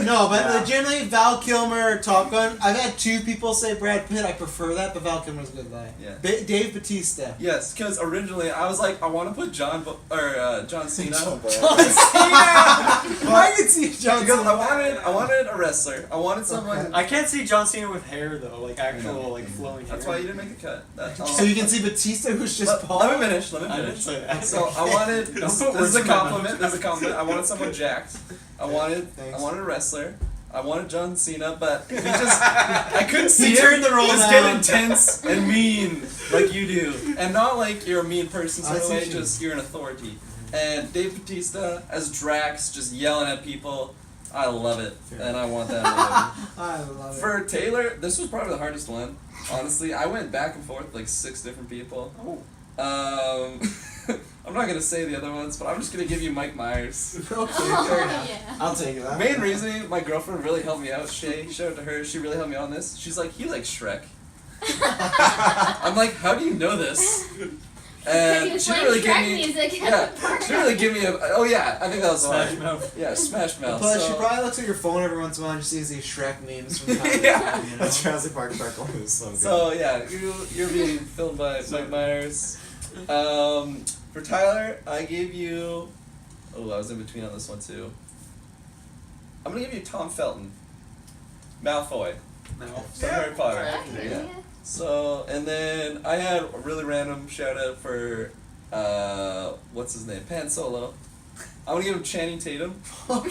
No, but Yeah. legitimately, Val Kilmer, Top Gun. I've had 2 people say Brad Pitt. I prefer that, but Val Kilmer's a good guy. Yeah. Dave Bautista. Yes, because originally I was like, I want to put John Cena. I can see John Because Cena. I wanted a wrestler. I wanted someone. I can't see John Cena with hair though, like I actual know. like flowing hair. That's why you didn't make a cut. So you can see Batista, who's just Paul. Let me finish. Let me I didn't finish. say that. So I wanted. Don't This, put this words is a in my mouth. compliment. This is a compliment. I wanted someone jacked. I wanted Thanks. a wrestler. I wanted John Cena, but he just I couldn't see He him turned the role just down. get intense and mean like you do, and not like you're a mean person. I So see way, what you just you're an authority. And Dave Bautista as Drax, just yelling at people. I love it, and I want that in the movie. I love it. For Taylor, this was probably the hardest one. Honestly, I went back and forth with like 6 different people. I'm not gonna say the other ones, but I'm just gonna give you Mike Myers. Okay, fair enough. Yeah. I'll take that. Main reasoning, my girlfriend really helped me out. Shay, shout out to her. She really helped me out on this. She's like, he likes Shrek. I'm like, how do you know this? Because he And was she playing really gave Shrek me. music at Yeah, the park. she really gave me a. Oh yeah, I think that was Smash fine. Mouth. Yeah, Smash Mouth. Plus, she so- probably looks at your phone every once in a while and just sees these Shrek memes from time to Yeah. time. You know? That Jurassic Park Shark one is so good. So yeah, you're being filmed by Mike Myers. For Tyler, I gave you. Oh, I was in between on this one too. I'm gonna give you Tom Felton, Malfoy, No. from Harry Potter. Okay, Yeah. yeah. So and then I had a really random shout out for what's his name, Pan Solo. I want to give him Channing Tatum Okay,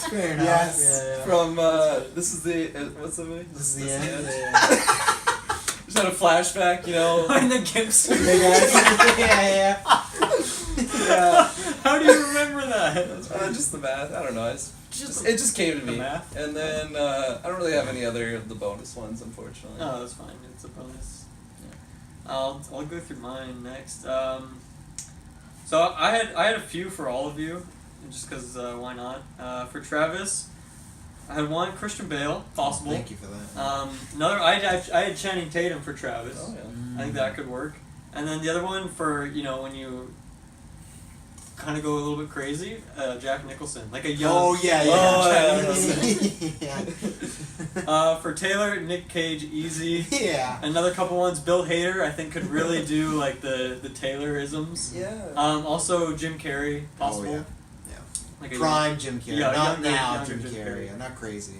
fair enough. Yes. Yeah, yeah. from this is the what's the movie? This is the end. end. Yeah. Just had a flashback, you know. In the Gibson. Hey guys. yeah. Yeah. How do you remember that? Just the math. I don't know. It Just just came to the me. math? And then I don't really have any other of the bonus ones, unfortunately. Oh, that's fine. It's a bonus. I'll go through mine next. So I had a few for all of you, just because why not? For Travis, I had one Christian Bale, possible. Thank you for that. Another I had Channing Tatum for Travis. Oh yeah. I think that could work. And then the other one for when you kind of go a little bit crazy, Jack Nicholson, like a young. Oh yeah, yeah. Oh, yeah. For Taylor, Nick Cage, easy. Yeah. Another couple ones, Bill Hader, I think could really do like the Taylorisms. Yeah. Also Jim Carrey, possible. Oh, yeah. Like a Prime Jim Carrey. Yeah, Not younger- now, younger Jim Jim Carrey. Carrey. I'm not crazy.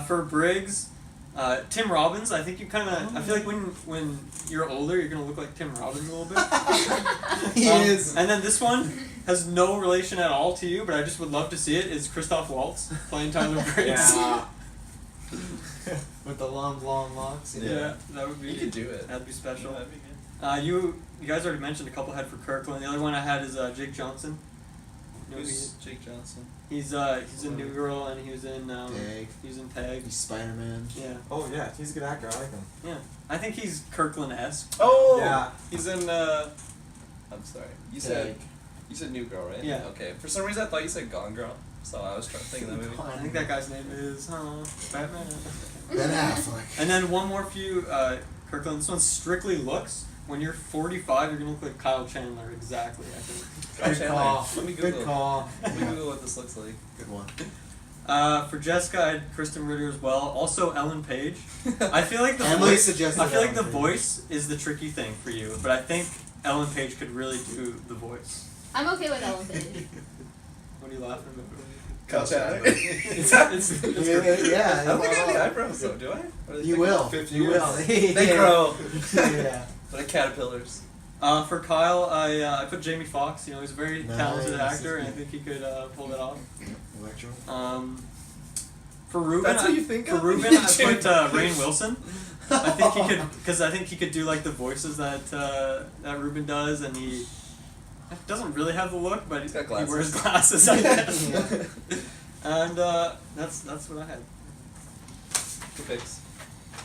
For Briggs, Tim Robbins. I think you kind of. I feel like when you're older, you're gonna look like Tim Robbins a little bit. He is. And then this one has no relation at all to you, but I just would love to see it. Is Christoph Waltz playing Tyler Briggs? Yeah. With the long locks. Yeah, that would be. You could do it. That'd be special. That'd be good. You guys already mentioned a couple I had for Kirkland. The other one I had is Jake Johnson. You know who he Who's is? Jake Johnson? He's in New Girl and he was in Tag. he was in Tag. He's Spider-Man. Yeah, Oh yeah, he's a good actor. I like him. yeah. I think he's Kirkland-esque. Oh. Yeah. He's in. I'm sorry. You said New Girl, right? Yeah. Okay. For some reason, I thought you said Gone Girl, so I was trying to think of that movie. I think that guy's name is Batman. Ben Affleck. And then one more for you, Kirkland. This one's strictly looks. When you're 45, you're gonna look like Kyle Chandler. Exactly, I think. Kyle Good Chandler. call. Let me Google. Good call. Let me Google what this looks like. Good one. For Jessica, I had Kristen Ritter as well. Also Ellen Page. I feel like the Emily voice. suggested. I feel like the Ellen Page. voice is the tricky thing for you, but I think Ellen Page could really do the voice. I'm okay with Ellen Page. What are you laughing about? Kyle Chandler. It's Yeah. I don't think I have the eyebrows though, do I? Or do You they will. 50 You years. will. They grow. Yeah. Like caterpillars. For Kyle, I put Jamie Foxx. You know, he's a very talented Nice. actor, and I think he could pull that off. Electro. For Ruben, That's what you think for of? Ruben, I put Rainn Wilson. I think he could, because I think he could do like the voices that that Ruben does, and he doesn't really have the look, but He's got he glasses. wears glasses, I guess. And that's what I had. Good picks.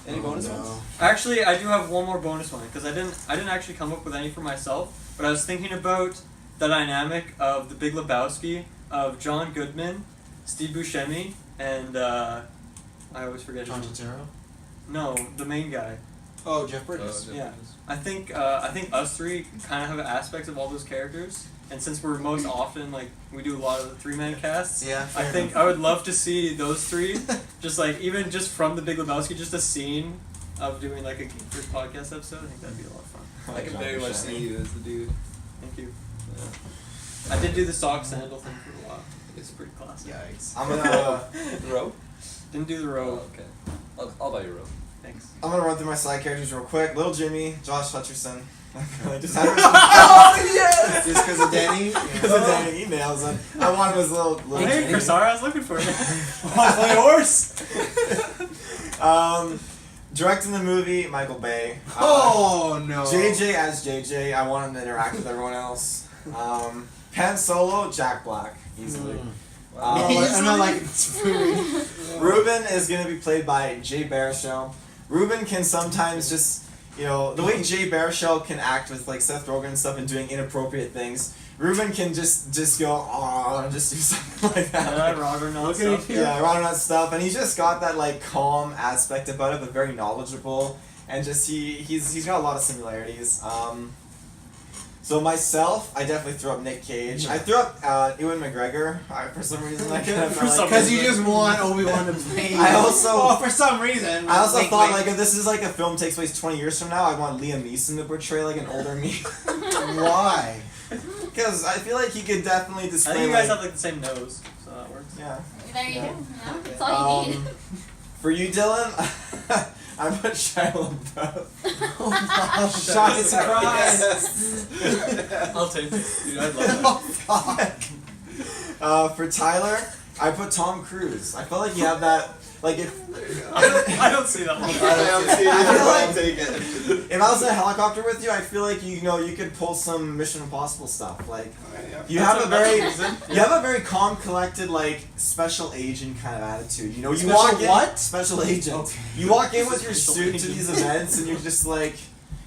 Any Oh, bonus no. ones? Actually, I do have one more bonus one because I didn't actually come up with any for myself, but I was thinking about the dynamic of the Big Lebowski of John Goodman, Steve Buscemi, and I always forget John his name. Turturro? No, the main guy. Oh, Jeff Bridges. Yeah. I think us three kind of have aspects of all those characters, and since we're most often like we do a lot of the 3-man casts, Yeah, I fair think enough. I would love to see those three, just like even just from the Big Lebowski, just a scene of doing like a GeekVerse podcast episode. I think that'd be a lot of fun. I can very much see you as the dude. Thank you. Yeah. I did do the sock sandal thing for a while. It's pretty classic. Yikes. I'm gonna The rope? Didn't do the Oh, robe. okay. I'll buy you a rope. Thanks. I'm gonna run through my side characters real quick. Little Jimmy, Josh Hutcherson. I just Oh, yes! Just because of Danny? because of Danny, he nails it. I want him as little Hey, Jimmy. Chris, I was looking for you. Wanna play horse? Directing the movie, Michael Bay. Oh, no. JJ as JJ. I want him to interact with everyone else. Pan Solo, Jack Black, easily. I'm not like this movie. Ruben is going to be played by Jay Baruchel. Ruben can sometimes just, you know, the way Jay Baruchel can act with like Seth Rogen and stuff and doing inappropriate things, Ruben can just go, oh, and just do something like that. Robert Look at Nelson. you. Yeah, running that stuff, and he's just got that like calm aspect about it, but very knowledgeable, and just he's got a lot of similarities. So myself, I definitely threw up Nick Cage. I threw up Ewan McGregor for some reason. I kind of For felt some like, Because you just want Obi-Wan to play. I also- Oh, for some reason. I also Wink, thought wink. like if this is like a film takes place 20 years from now, I want Liam Neeson to portray like an older me, Why? because I feel like he could definitely I display. think you guys like, have like the same nose, so that works. yeah. There you Yeah. go. Yeah, that's all you need. For you, Dylan, I put Shia LaBeouf. Shocking surprise. I'll take it. Dude, I'd love that. For Tyler, I put Tom Cruise. I felt like you have that. Like if I don't see that one. I feel like- I'll take it. if I was in a helicopter with you, I feel like you know you could pull some Mission Impossible stuff. Like you have a very calm, collected, like special agent kind of attitude. You know, you Special walk in what? special agent. Okay. You walk in with your Special suit to agent. these events, and you're just like,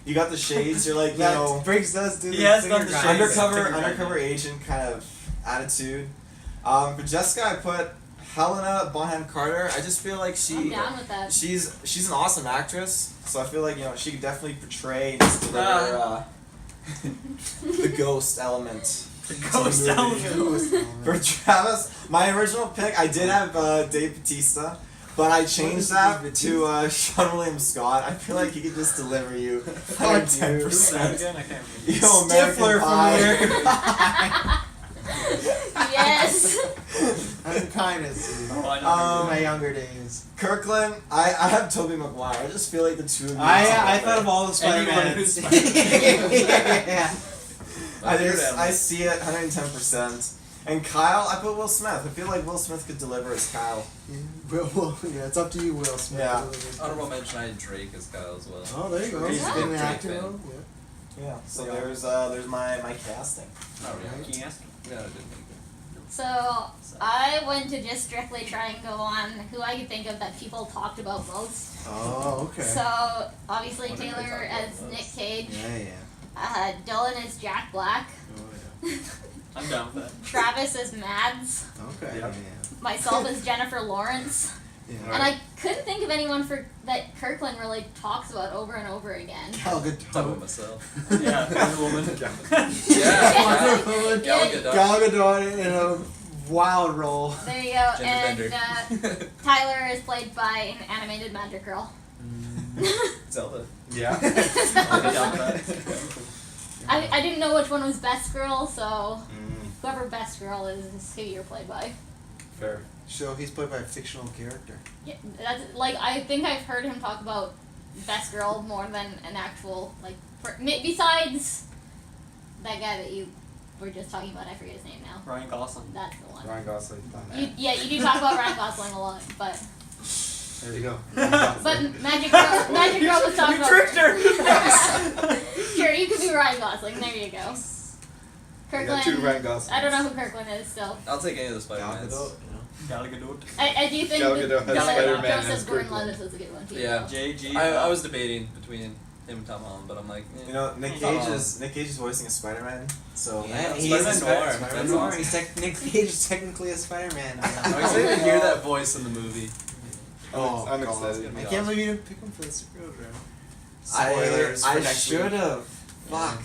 you got the shades. You're like, you That know, Briggs does do He has finger done the guns. shades. undercover agent kind of attitude. For Jessica, I put Helena Bonham Carter. I just feel like I'm down with that. she's an awesome actress, so I feel like she could definitely portray and just deliver the ghost element. The ghost to the movie. element. For Travis, my original pick, I did have Dave Bautista, but I changed that to Sean William Scott. I feel like he could just deliver you Who's that 110%. again? I can't remember. Yo, American Stifler Pie. from here. Yes. I'm kindness. Oh, I In know. my younger days. Kirkland, I have Tobey Maguire. I just feel like the two of you. I thought of all the Anyone Spider-Mans. who's Yeah. I see it 110%. And Kyle, I put Will Smith. I feel like Will Smith could deliver as Kyle. Well, yeah, it's up to you, Will Smith. Yeah. Honorable mention, I had Drake as Kyle as well. Oh, there you go. He's He's a been big an Drake actor. fan. though, Yeah. Yeah. So there's my casting. Oh, really? Can you ask? Yeah, I didn't make it. So I went to just strictly try and go on who I could think of that people talked about most. Oh, okay. So obviously What did they Taylor talk about as most? Nick Cage, Yeah. Dylan as Jack Black, Oh, yeah. I'm down with that. Travis as Mads, Okay. Yeah. myself as Jennifer Lawrence, Yeah. and I couldn't think of anyone that Kirkland really talks about over and over again. Gal Talk about Gadot. myself. Yeah, Wonder Woman. Yeah. Wonder Woman. Gal Gadot. Gal Gadot in a wild role. There you go. Gender And bender. Tyler is played by an animated magic girl. Zelda. Yeah. I'd be down with that. I didn't know which one was best girl, so Mm, whoever best girl is who you're played by. fair. So he's played by a fictional character. Yeah, that's like I think I've heard him talk about best girl more than an actual besides that guy that you were just talking about, I forget his name now. Ryan Gosling. That's the one. Ryan Gosling. You do talk about Ryan Gosling a lot, but There you go. but Magic Girl was talking You about. tricked her! Sure, you could be Ryan Gosling. There you go. I got Kirkland. 2 Ryan Goslings. I don't know who Kirkland is still. I'll take any of the Spider-Mans. Gal Gadot. I do think Gal that Gadot has Spider-Man has Joseph great Gordon-Levitt is a good one too. Yeah. JG. I was debating between him and Tom Holland, but I'm like, You know, Nick Cage is voicing a Spider-Man, so Yeah, he Spider-Man is a Noir. Spider-Man That's Noir. awesome. He's Nick Cage is technically a Spider-Man. I'm excited to hear that voice in the movie. Oh, I'm God. excited. I can't believe you didn't pick him for the superhero draft. I Spoilers for next should week. have. Fuck.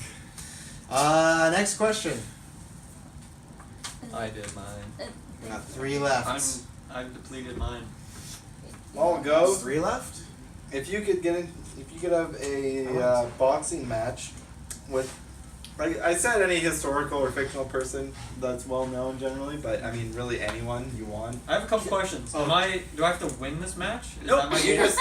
Next question. I did mine. We got 3 left. I've depleted mine. I'll go. There's 3 left. If you could have a boxing match with, like I said, any historical or fictional person that's well known generally, but I mean really anyone you want. I have a couple questions. Oh. Do I have to win this match? Is Nope, that my you goal? just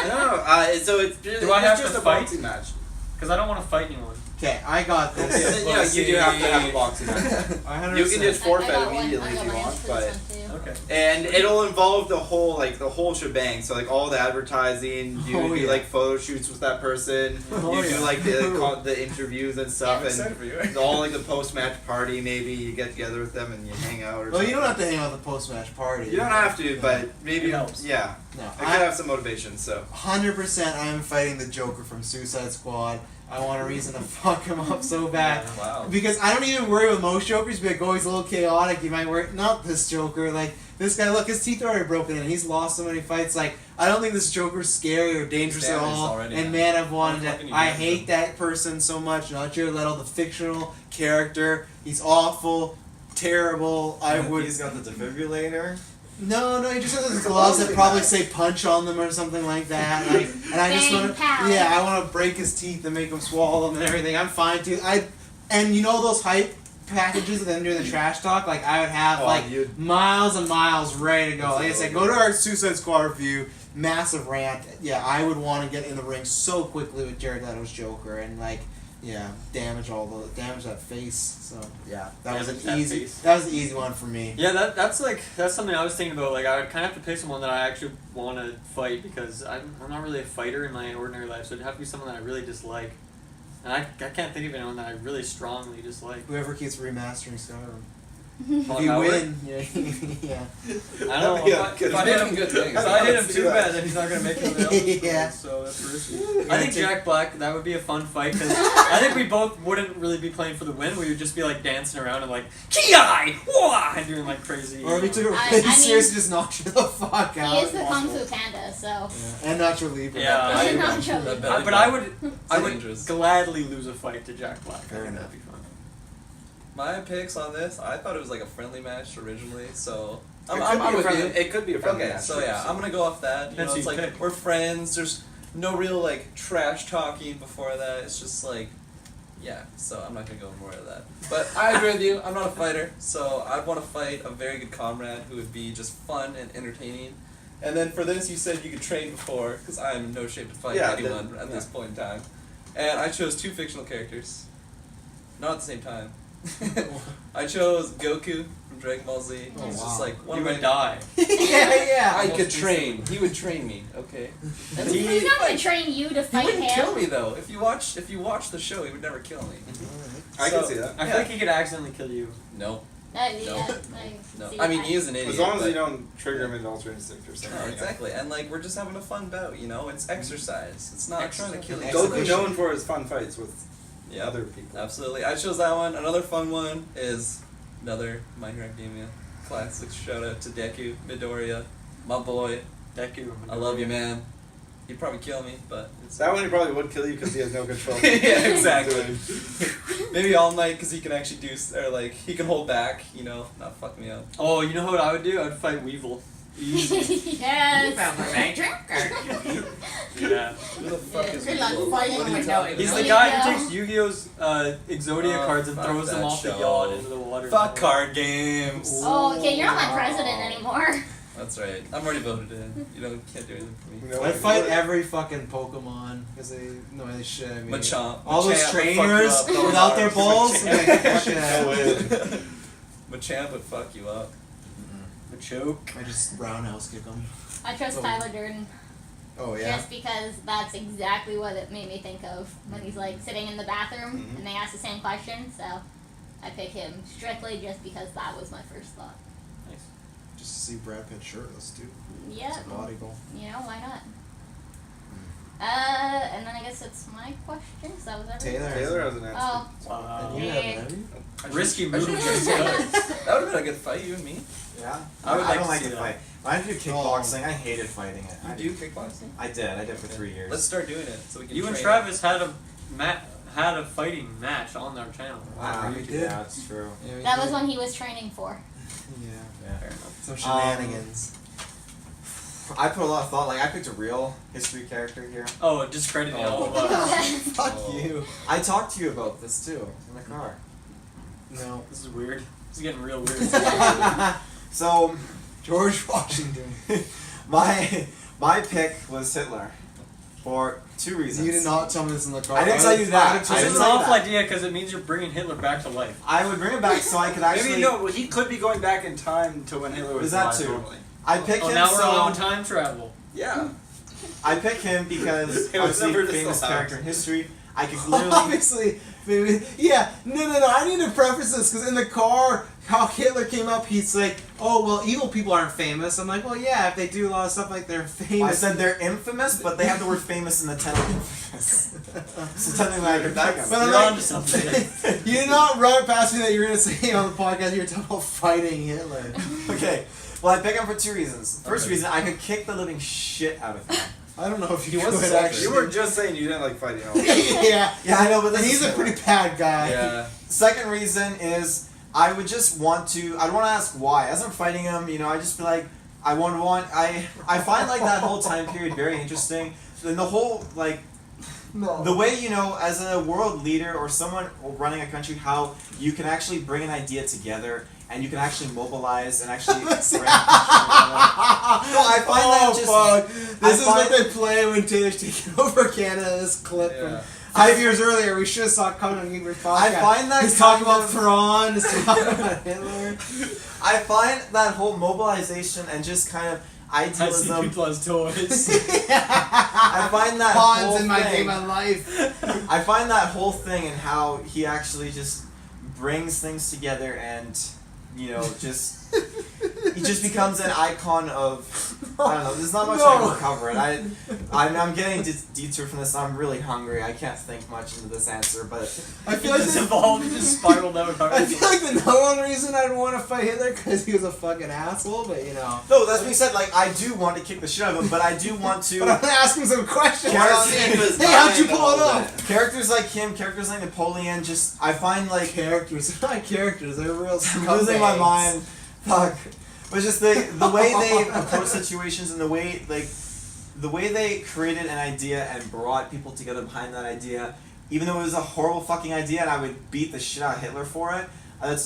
so it's just, Do I have just to a fight? boxing match. Because I don't want to fight anyone. Okay, I got this. Yeah, you do have to have a boxing match. 100%. You can just I forfeit got one. immediately I if got you my want, answer for but. this one, too. Okay. And it'll involve the whole shebang. So like all the advertising, you Oh, do yeah. like photo shoots with that person. Oh, you yeah. do like the interviews and stuff, I'm excited for and you. all like the post match party. Maybe you get together with them and you hang out. Or Well, you something. don't have to hang out at the post-match party. You don't have to, but maybe It helps. Yeah, No, I could have some motivation. So 100% I'm fighting the Joker from Suicide Squad. I want a reason to fuck him up so bad. Wow. Because I don't even worry with most Jokers, be like, oh, he's a little chaotic, you might worry. Not this Joker, like, this guy, look, his teeth are already broken and he's lost so many fights, like, I don't think this Joker's scary or dangerous at damaged all. already, And man. man, I've wanted How it. fucking you I damaged hate him? that person so much, not Jared Leto, the fictional character. He's awful, terrible, I would... He's got the defibrillator. No, he just has those gloves that probably say punch on them or something like that. Like, and I just Bang, want to, pow. yeah, I want to break his teeth and make him swallow them and everything. I'm fine too. And you know those hype packages at the end of the trash talk? Like I would have you'd- miles and miles ready to go. Like I said, go to our Suicide Squad review, massive rant. Yeah, I would want to get in the ring so quickly with Jared Leto's Joker and damage that face. So yeah, that was Damage an that easy. face. That was an easy one for me. Yeah, that's something I was thinking about. Like, I would kind of have to pick someone that I actually want to fight because I'm not really a fighter in my ordinary life, so it'd have to be someone that I really dislike. And I can't think of anyone that I really strongly dislike. Whoever keeps remastering Skyrim. Colin If you Howard? win, yeah. I don't know. Yeah, If I hit him, good things. if I hit him too bad, then he's not gonna make it. Yeah. So that's risky. I think Jack Black, that would be a fun fight because I think we both wouldn't really be playing for the win. We would just be like dancing around and like Ki-ai! Wah! And doing like crazy. Or if he took it I really mean, seriously, just knocked you the fuck out. He is the Kung Fu Panda, so. Yeah. And Nacho Libre. Yeah, He's I- a Nacho. That belly But I button. would, I would Dangerous. gladly lose a fight to Jack Black. Fair I think enough. that'd be fun. My picks on this, I thought it was like a friendly match originally, so It I'm could be a with friendly- you. It could be a friendly Okay, match. so yeah, I'm gonna go off that. You Depends know, it's who you like pick. we're friends. There's no real like trash talking before that. It's just like, yeah. So I'm not gonna go more of that. But I agree with you. I'm not a fighter, so I'd want to fight a very good comrade who would be just fun and entertaining. And then for this, you said you could train before, because I am in no shape to fight Yeah, anyone then- at yeah. this point in time. And I chose 2 fictional characters, not at the same time. I chose Goku from Dragon Ball Z. Oh, He's wow. just like one You of would my. die. yeah. I Almost could train. He would train me. Okay. And He's not gonna train you to he fight wouldn't him. kill me though. If you watch the show, he would never kill me. I So- can see that. I feel like he could accidentally kill you. No. Yeah, No. I see I mean, that. he is an idiot. As long as but- you don't trigger him into Ultra Instinct or something. No, exactly. And like we're just having a fun bout, you know. It's exercise. It's not trying to kill you. Goku known for his fun fights with Yeah, other people. absolutely. I chose that one. Another fun one is another My Hero Academia classic. Shout out to Deku Midoriya, my boy. Deku. I love you, man. He'd probably kill me, but it's That one he probably would kill you because he has no control. yeah, exactly. Maybe All Might because he can actually do or like he can hold back, you know, not fuck me up. Oh, you know what I would do? I'd fight Weevil. Easy. Yes. Yeah. Who the fuck is Good luck Weevil? fighting What are you with talking no- He's about? the guy who takes Yu-Gi-Oh's Exodia Oh, cards and fuck throws them that off the show. yacht into the water. Fuck card games. Oh, okay, you're not my president anymore. That's right. I'm already voted in. You can't do anything for me. No, I'd fight every fucking Pokemon because they should. I mean, Machamp. all those Machamp would fuck you trainers up. Those without their arms. balls. Machamp. Yeah, get the shit out of it. Machamp would fuck you up. Machoke. I just roundhouse kick them. I trust Oh. Tyler Durden Oh yeah. just because that's exactly what it made me think of when he's like sitting in the bathroom and they ask the same question. So I pick him strictly just because that was my first thought. Nice. Just to see Brad Pitt shirtless too. Yeah, It's a body goal. why not? And then I guess it's my question. So that was everything. Taylor has an answer. Oh, And you yeah. have an Risky I move. should've just said that. That would have been a good fight, you and me. Yeah. I would like don't to like see to that. fight. When I did kickboxing, I hated fighting it. You do kickboxing? I did for 3 years. Let's start doing it so we can You and train. Travis had a fighting match on our channel. Wow, we did. Yeah, that's true. Yeah, That was when he was training for. Yeah. Yeah. Fair enough. Some shenanigans. I put a lot of thought. Like I picked a real history character here. Oh, discrediting all of us. Fuck Oh. you. I talked to you about this too in the car. No. This is weird. This is getting real weird. So George Washington. my pick was Hitler for 2 reasons. You did not tell me this in the car. I didn't tell you that. This I is didn't an tell you awful that. idea because it means you're bringing Hitler back to life. I would bring him back so I could actually. Maybe no. He could be going back in time to when Hitler was Is that alive too? normally. I picked Oh, him now we're so on time travel. Yeah. I picked him because It was obviously never famous disallowed. character in history. I could literally. Obviously, maybe. Yeah, no. I need to preface this because in the car, how Hitler came up, he's like, "Oh well, evil people aren't famous." I'm like, "Well, yeah, if they do a lot of stuff like they're famous." I said they're infamous, but they have the word famous in the title. Infamous. So technically, I could pick him. But I'm You're like, onto something. you did not run past me that you're gonna say on the podcast you're talking about fighting Hitler. Okay. Well, I picked him for 2 reasons. First Okay. reason, I could kick the living shit out of him. I don't know if you He was could sultry. actually. You were just saying you didn't like fighting all. Yeah, Yeah, I know, but and this he's is a pretty bad guy. Yeah. Second reason is I would just want to. I'd want to ask why. As I'm fighting him, I just be like, I find like that whole time period very interesting. And the whole the way as a world leader or someone running a country, how you can actually bring an idea together and you can actually mobilize and actually bring a country together. No, I find that just. Fuck. This is what find- they play when Taylor's taking over Canada. This clip Yeah. from 5 years earlier. We should have saw it coming on GeekVerse podcast. I find that he's talking kind about of- Thrawn. He's talking about Hitler. I find that whole mobilization and just kind of I see idealism. people as toys. I find that whole Pawns in my thing. game of life. I find that whole thing and how he actually just brings things together and just he just becomes an icon of I don't know. There's not much I can cover it. I'm getting detoured from this. I'm really hungry. I can't think much into this answer, but I feel like Just the, evolved, just spiraled out. I feel like the number one reason I'd want to fight Hitler because he was a fucking asshole. But no. That's being said. Like I do want to kick the shit out of him, but I do want to. but I'm gonna ask him some questions. Characters- Hey, how'd you pull it off? Characters like him, characters like Napoleon, just I find like Characters, they're not characters. They're real. I'm losing my scumbags. mind. Fuck. But just the way they approach situations and the way they created an idea and brought people together behind that idea, even though it was a horrible fucking idea and I would beat the shit out of Hitler for it. I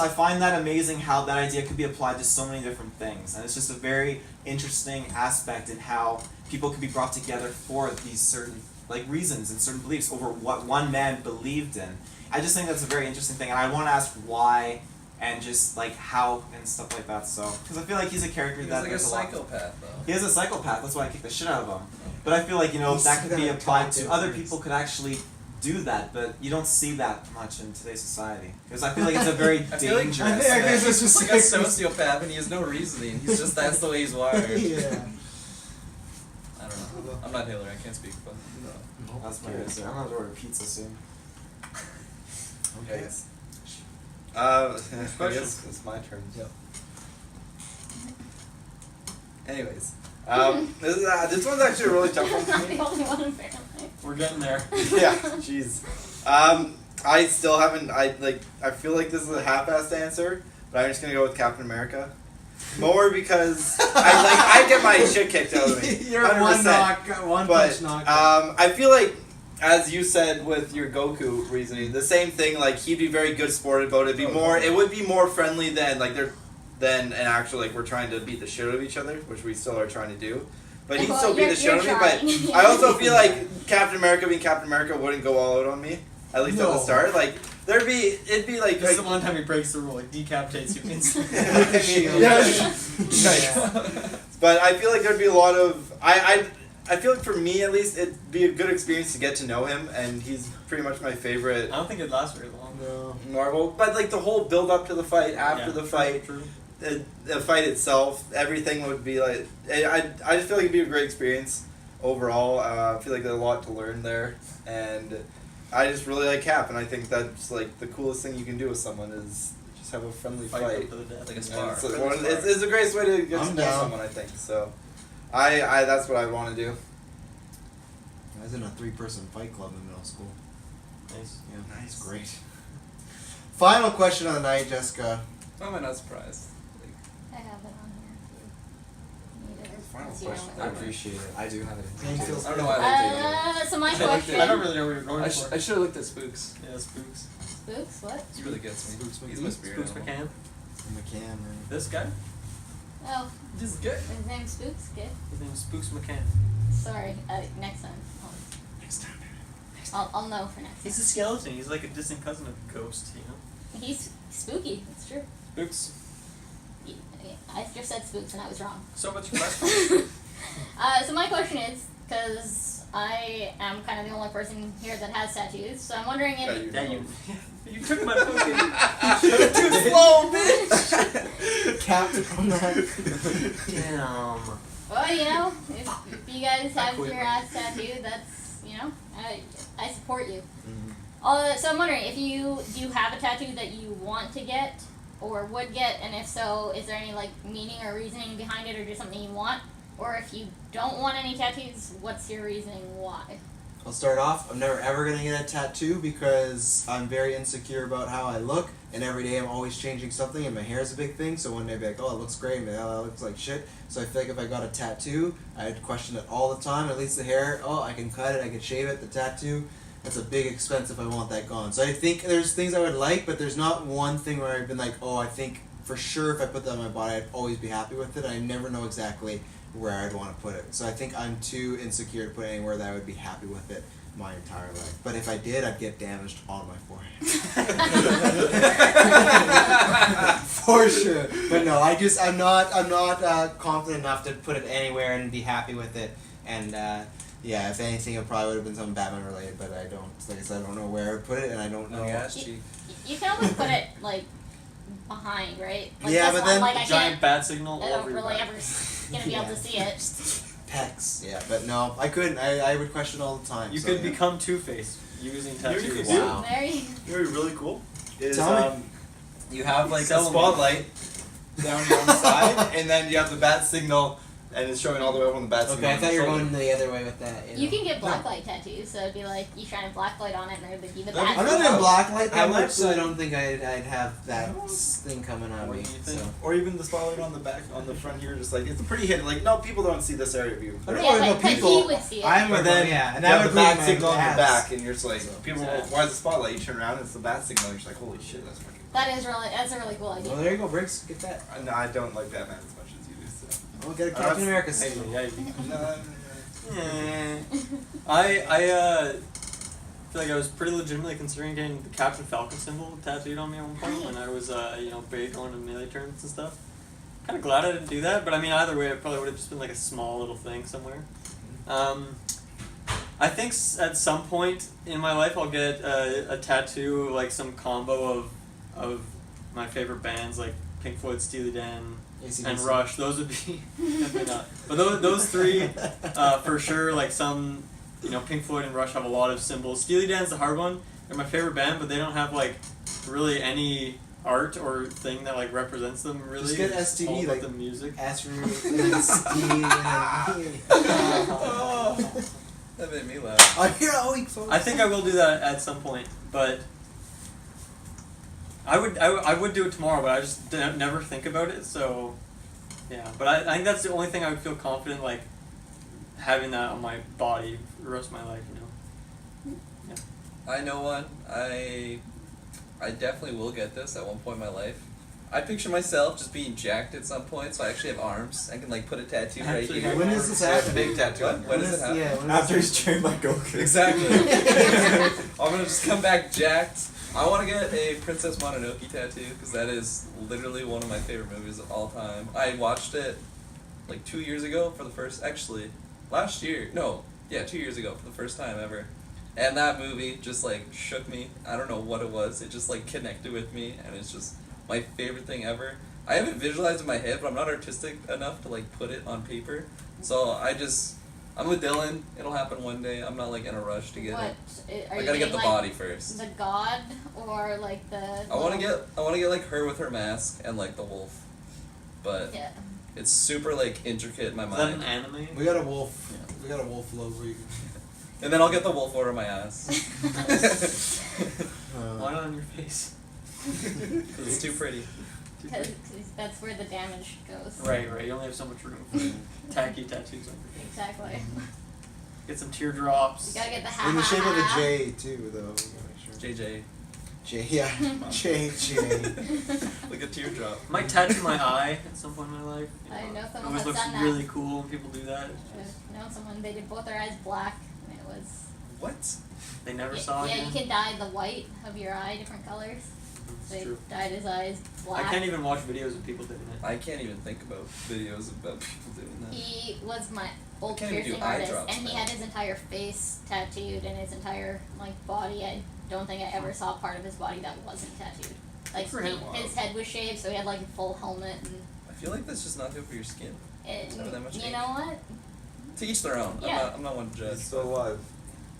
find that amazing how that idea could be applied to so many different things, and it's just a very interesting aspect in how people could be brought together for these certain reasons and certain beliefs over what one man believed in. I just think that's a very interesting thing, and I want to ask why and just how and stuff like that. So, because I feel like he's a character He's that like a there's a lot. psychopath, though. He is a psychopath. That's why I kick the shit out of him. But I feel like He's that could be got a applied top to other difference. people. Could actually do that, but you don't see that much in today's society because I feel like it's a very I feel like- dangerous. I think I guess He's it's just like a sociopath and he has no reasoning. He's just that's the way he's wired. Yeah. I don't know. I'm not Hitler. I can't speak for him. That's my answer. I'm gonna order pizza soon. Okay. I guess it's my turn. Yep. Anyways, this one's actually a really tough one for I'm me. the only one apparently. We're getting there. Yeah, jeez. I still haven't. I feel like this is a half-assed answer, but I'm just gonna go with Captain America. More because I get my shit kicked out of me. You're 100%. one But punch knock. I feel like, as you said with your Goku reasoning, the same thing. Like he'd be very good sport about it. It would be more friendly than and actually like we're trying to beat the shit out of each other, which we still are trying to do. But he'd Well, still beat you're- the shit out of me. But you're I also trying. feel like Captain America being Captain America wouldn't go all out on me. At least at the No. start, like it'd be like. This is the one time he breaks the rule, like decapitates you instantly. Yeah. But I feel like there'd be a lot of I feel like for me at least it'd be a good experience to get to know him, and he's pretty much my favorite I don't think it'd last very long. No. Marvel. But like the whole build up to the fight, after the fight, True. the fight itself, everything would be like I just feel like it'd be a great experience overall. I feel like there's a lot to learn there, and I just really like Cap, and I think that's like the coolest thing you can do with someone is just have a friendly Fight fight. them to the death. Like a And spar. it's the greatest way to get to I'm know down. someone, I think. So, I that's what I want to do. I was in a 3-person fight club in middle school. Nice. Yeah, Nice. it's great. Final question of the night, Jessica. Why am I not surprised? I have it on here if you need it. Final It's, you know, question. I appreciate it. I do have it. Thank you. I don't know why I like So my I looked question. I don't really know what you're going I for. should have looked at Spooks. Yeah, Spooks. Spooks? What? He really gets me. Spooks He's my spirit Spooks animal. McCann. McCann, man. This guy? Oh, This is good. his name's Spooks. Good. His name is Spooks McCann. Sorry. Next time. Next time. I'll know for next time. He's a skeleton. He's like a distant cousin of Ghost, you know? He's spooky. That's true. Spooks. I just said Spooks and I was wrong. So much question. So my question is, because I am kind of the only person here that has tattoos, so I'm wondering if Yeah, you took my fucking. Too slow, bitch. Capped on that. Damn. well, you know, if you guys I have quit. your ass tattoo, that's, you know, I support you. Mm-hmm. So I'm wondering if you do have a tattoo that you want to get or would get, and if so, is there any like meaning or reasoning behind it, or just something you want? Or if you don't want any tattoos, what's your reasoning why? I'll start off. I'm never ever gonna get a tattoo because I'm very insecure about how I look, and every day I'm always changing something, and my hair is a big thing. So one day I'd be like, oh, it looks great, and oh, it looks like shit. So I feel like if I got a tattoo, I'd question it all the time. At least the hair, oh, I can cut it, I can shave it. The tattoo, that's a big expense if I want that gone. So I think there's things I would like, but there's not one thing where I've been like, oh, I think for sure if I put that on my body, I'd always be happy with it. I never know exactly where I'd want to put it. So I think I'm too insecure to put it anywhere that I would be happy with it my entire life. But if I did, I'd get damaged on my forehead. For sure. But no, I'm not confident enough to put it anywhere and be happy with it. And yeah, if anything, it probably would have been something Batman related. But I don't. Like I said, I don't know where I would put it, and I don't know. On your ass cheek. You can always put it like behind, right? Like, Yeah, that's but not, then like, I Giant can't. bat signal I all don't over your really back. ever gonna be able to see it. Pecs. Yeah, but no, I couldn't. I would question all the time. You so, could yeah. become Two-Face using You tattoos. could Wow. There you. You know what'd be really cool? Is Tell me. you have like Sell a 'em. spotlight down one side, and then you have the bat signal, and it's showing all the way up on the bat signal. Okay, I on thought the you were shoulder. going the other way with that. You can get blacklight tattoos, so it'd be like you shine a blacklight on it, and it would be the That'd be bat. I'm not cool. doing blacklight I that would much, so I say- don't think I'd have that thing coming on What me. do you think? So. Or even the spotlight on the back, on the front here, just like it's a pretty hit. Like no, people don't see this area view. I don't Yeah, know but, about but people. he would see it. I'm But then yeah, and you that have would the bat prove my signal on your abs. back, and you're just like, people, Exactly. why is the spotlight? You turn around, and it's the bat signal. And you're just like, holy shit, that's fucking. That's a really cool idea. Well, there you go, Briggs. Get that. No, I don't like Batman as much as you do. So. I'll get a Oh, Captain that's- America Hey, signal. yeah, you- No, I feel like I was pretty legitimately considering getting the Captain Falcon symbol tattooed on me at one point when I was big going to melee tournaments and stuff. Kind of glad I didn't do that, but I mean either way, it probably would have just been like a small little thing somewhere. I think at some point in my life I'll get a tattoo of like some combo of my favorite bands like Pink Floyd, Steely Dan, and Rush. Those would be definitely not. But those three for sure. Like some, Pink Floyd and Rush have a lot of symbols. Steely Dan's the hard one. They're my favorite band, but they don't have like really any art or thing that like represents them really. Just get It's STD, all about like- the music. Ass for Steve. That made me laugh. I'm here all week, folks. I think I will do that at some point, but I would do it tomorrow, but I just never think about it. So yeah, but I think that's the only thing I would feel confident like having that on my body for the rest of my life. I know one. I definitely will get this at one point in my life. I picture myself just being jacked at some point, so I actually have arms. I can like put a tattoo right Actually, here. When does this I have a happen? big tattoo. What? When does it happen? Yeah, when After does he's trained by Goku. Exactly. I'm gonna just come back jacked. I want to get a Princess Mononoke tattoo because that is literally one of my favorite movies of all time. I watched it like 2 years ago for the first, actually, last year. No, yeah, 2 years ago for the first time ever. And that movie just like shook me. I don't know what it was. It just like connected with me, and it's just my favorite thing ever. I have it visualized in my head, but I'm not artistic enough to like put it on paper. So I'm with Dylan. It'll happen one day. I'm not like in a rush to get What? it. Are I you gotta get getting, the like, body first. The god or like the. I want to get like her with her mask and like the wolf, but Yeah. it's super like intricate in my Is that an mind. anime? We got a wolf. We got a wolf logo. And then I'll get the wolf over my ass. Why not on your face? 'Cause it's too pretty. Because that's where the damage goes. Right. You only have so much room for tacky tattoos on your face. Exactly. Get some teardrops. You gotta get the ha In the ha shape of a ha. J too, though. We gotta make sure. JJ, J, yeah. J. like a teardrop. I might tattoo my eye at some point in my life. You I know It someone always that's looks done that. really cool when people do that. I know someone, they did both their eyes black, and it was. What? They never Yeah, saw it. yeah, you can dye the white of your eye different colors. It's They true. dyed his eyes I black. can't even watch videos of people doing it. I can't even think about videos about people doing that. He was my old Can't even do piercing eye artist, drops, and he man. had his entire face tattooed and his entire like body. I don't think I ever saw a part of his body that wasn't tattooed. Like Good for him. his head was shaved, so he had like a full helmet, and I feel like that's just not good for your skin. it, Not that much you ink. know what? To each their own. Yeah. I'm not one to judge. He's still alive.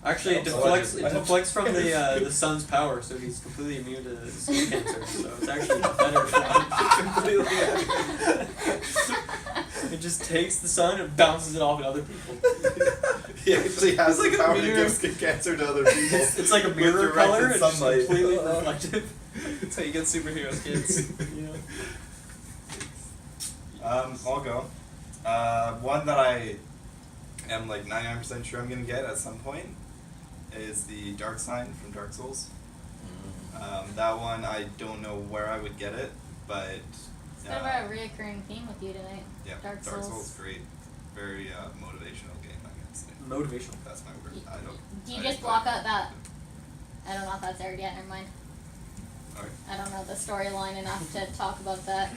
Actually, it Oh, deflects. I It hope- deflects from the sun's power, so he's completely immune to skin cancer. So it's actually better for him. It just takes the sun and bounces it off at other people. He actually has It's like the a power to mirror. give skin cancer to other people. It's like a With mirror directed color. It's just sunlight. completely reflective. That's how you get superheroes, kids. I'll go. One that I am like 99% sure I'm gonna get at some point is the Dark Sign from Dark Souls. That one I don't know where I would get it, but It's kind of a reoccurring theme with you tonight. yeah, Dark Dark Souls. Souls great, very motivational game. I guess. Motivational. That's my word. I don't. Do you I just play block it. out that? I don't know if that's aired yet. Never mind. Alright. I don't know the storyline enough to talk about that.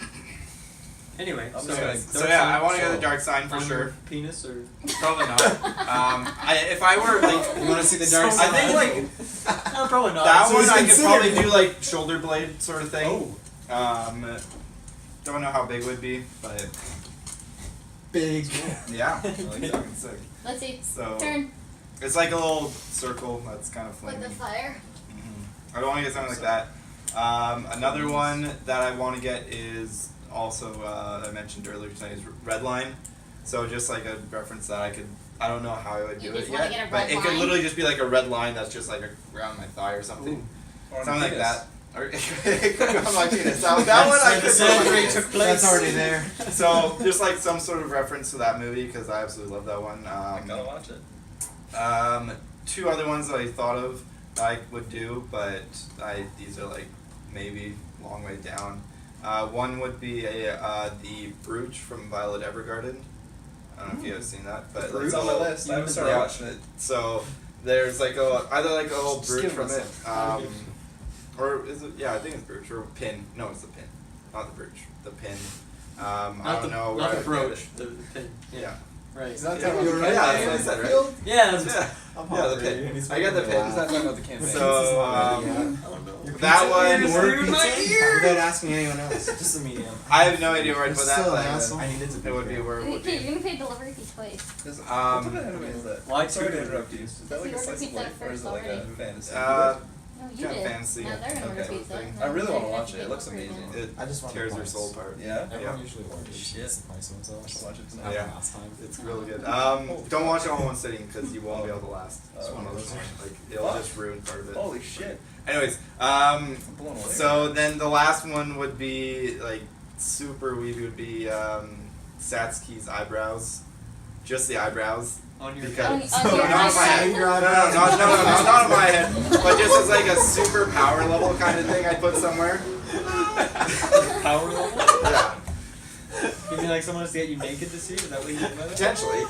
Anyway, I'm so, just gonna- So yeah, I want to get the Dark Sign for on sure. your penis or Probably not. If I were like, You want to see the dark I side? think like no, probably not. that So one he's I could considered- probably do like shoulder blade sort of thing. Oh. Don't know how big it would be, but Big. yeah, like fucking sick. Let's see. So Turn it's like a little circle that's kind of with flaming. the fire. I don't want to get something like that. Another one that I want to get is also I mentioned earlier tonight is red line. So just like a reference that I don't know how I would You do it just wanna yet, get a but red it could line? literally just be like a red line that's just like around my thigh or something, Or something like penis. that. Or it could go on my penis. That one I where the could put on my surgery penis. took place. That's already there. So just like some sort of reference to that movie because I absolutely love that one. I gotta watch it. Two other ones that I thought of that I would do, but these are like maybe long way down. One would be the Brooch from Violet Evergarden. I don't know if you have seen that, but It's on my list. I haven't started watching it. So there's like either like a whole Just brooch give from it, myself. or is it? Yeah, I think it's brooch or pin. No, it's the pin, not the brooch. The pin. I Not don't the, know. not where the I get brooch, it. the pin. Yeah. Right. Is that Yeah, you're right? yeah, that's what I said, right? Yeah, that's Yeah. Yeah, the pin. I got the Is pin. that talking about the campaign? So I don't know. that one. Dude, my ear! Without asking anyone else. Just a medium. I have no idea where I'd You're put that, still an but asshole. I needed to it would be where it would Okay, be. you're gonna pay delivery fee twice. What type of anime is that? Why Sorry to two? interrupt you. Is that like a Because you slice of ordered life pizza or is it like a first fantasy? No, you Kinda did. fancy. No, they're gonna order Okay. pizza. thing. and I really then wanna you have watch to it. It pay looks delivery amazing. again. It I just want tears the her points. soul apart. Yeah? Everyone Yeah. usually orders Shit. the price ones I should watch it Not tonight. Yeah. last time. It's really good. Don't watch it all in one sitting because you won't be able to last. It's one of those like it'll Fuck. just ruin part of it. Holy shit. Anyways, I'm blown away. so then the last one would be like super weavy would be Satsuki's eyebrows, just the eyebrows. On your Because On no, your not on my head. eyebrows? No, not on my head. But just as like a super power level kind of thing, I'd put somewhere. Power level? Yeah, You mean like someone has to get you naked to see? Is that what you mean by that? potentially.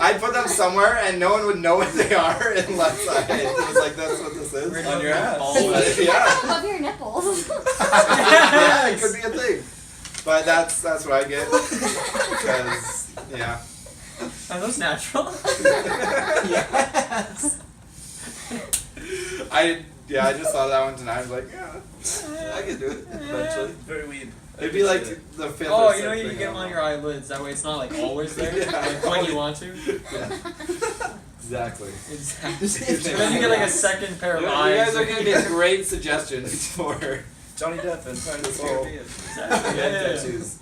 I'd put them somewhere and no one would know what they are unless I was like, that's what this is. We're On your ass. Yeah. Above your nipples. Yeah, it could be a thing. But that's what I get. Because, yeah. Are those natural? Yes. I just saw that one tonight. I was like, yeah, I could do it eventually. Very weird. It'd be like the fifth Oh, or you know sixth you thing get them I on don't your eyelids. That way it's not like always there. Yeah. Like when you want to. know. Yeah. Exactly. Exactly. And then you get like a second pair of You eyes. guys are giving me great suggestions for Johnny Depp and Pirates of the Oh. Caribbean. Exactly. yeah, Yeah. tattoos.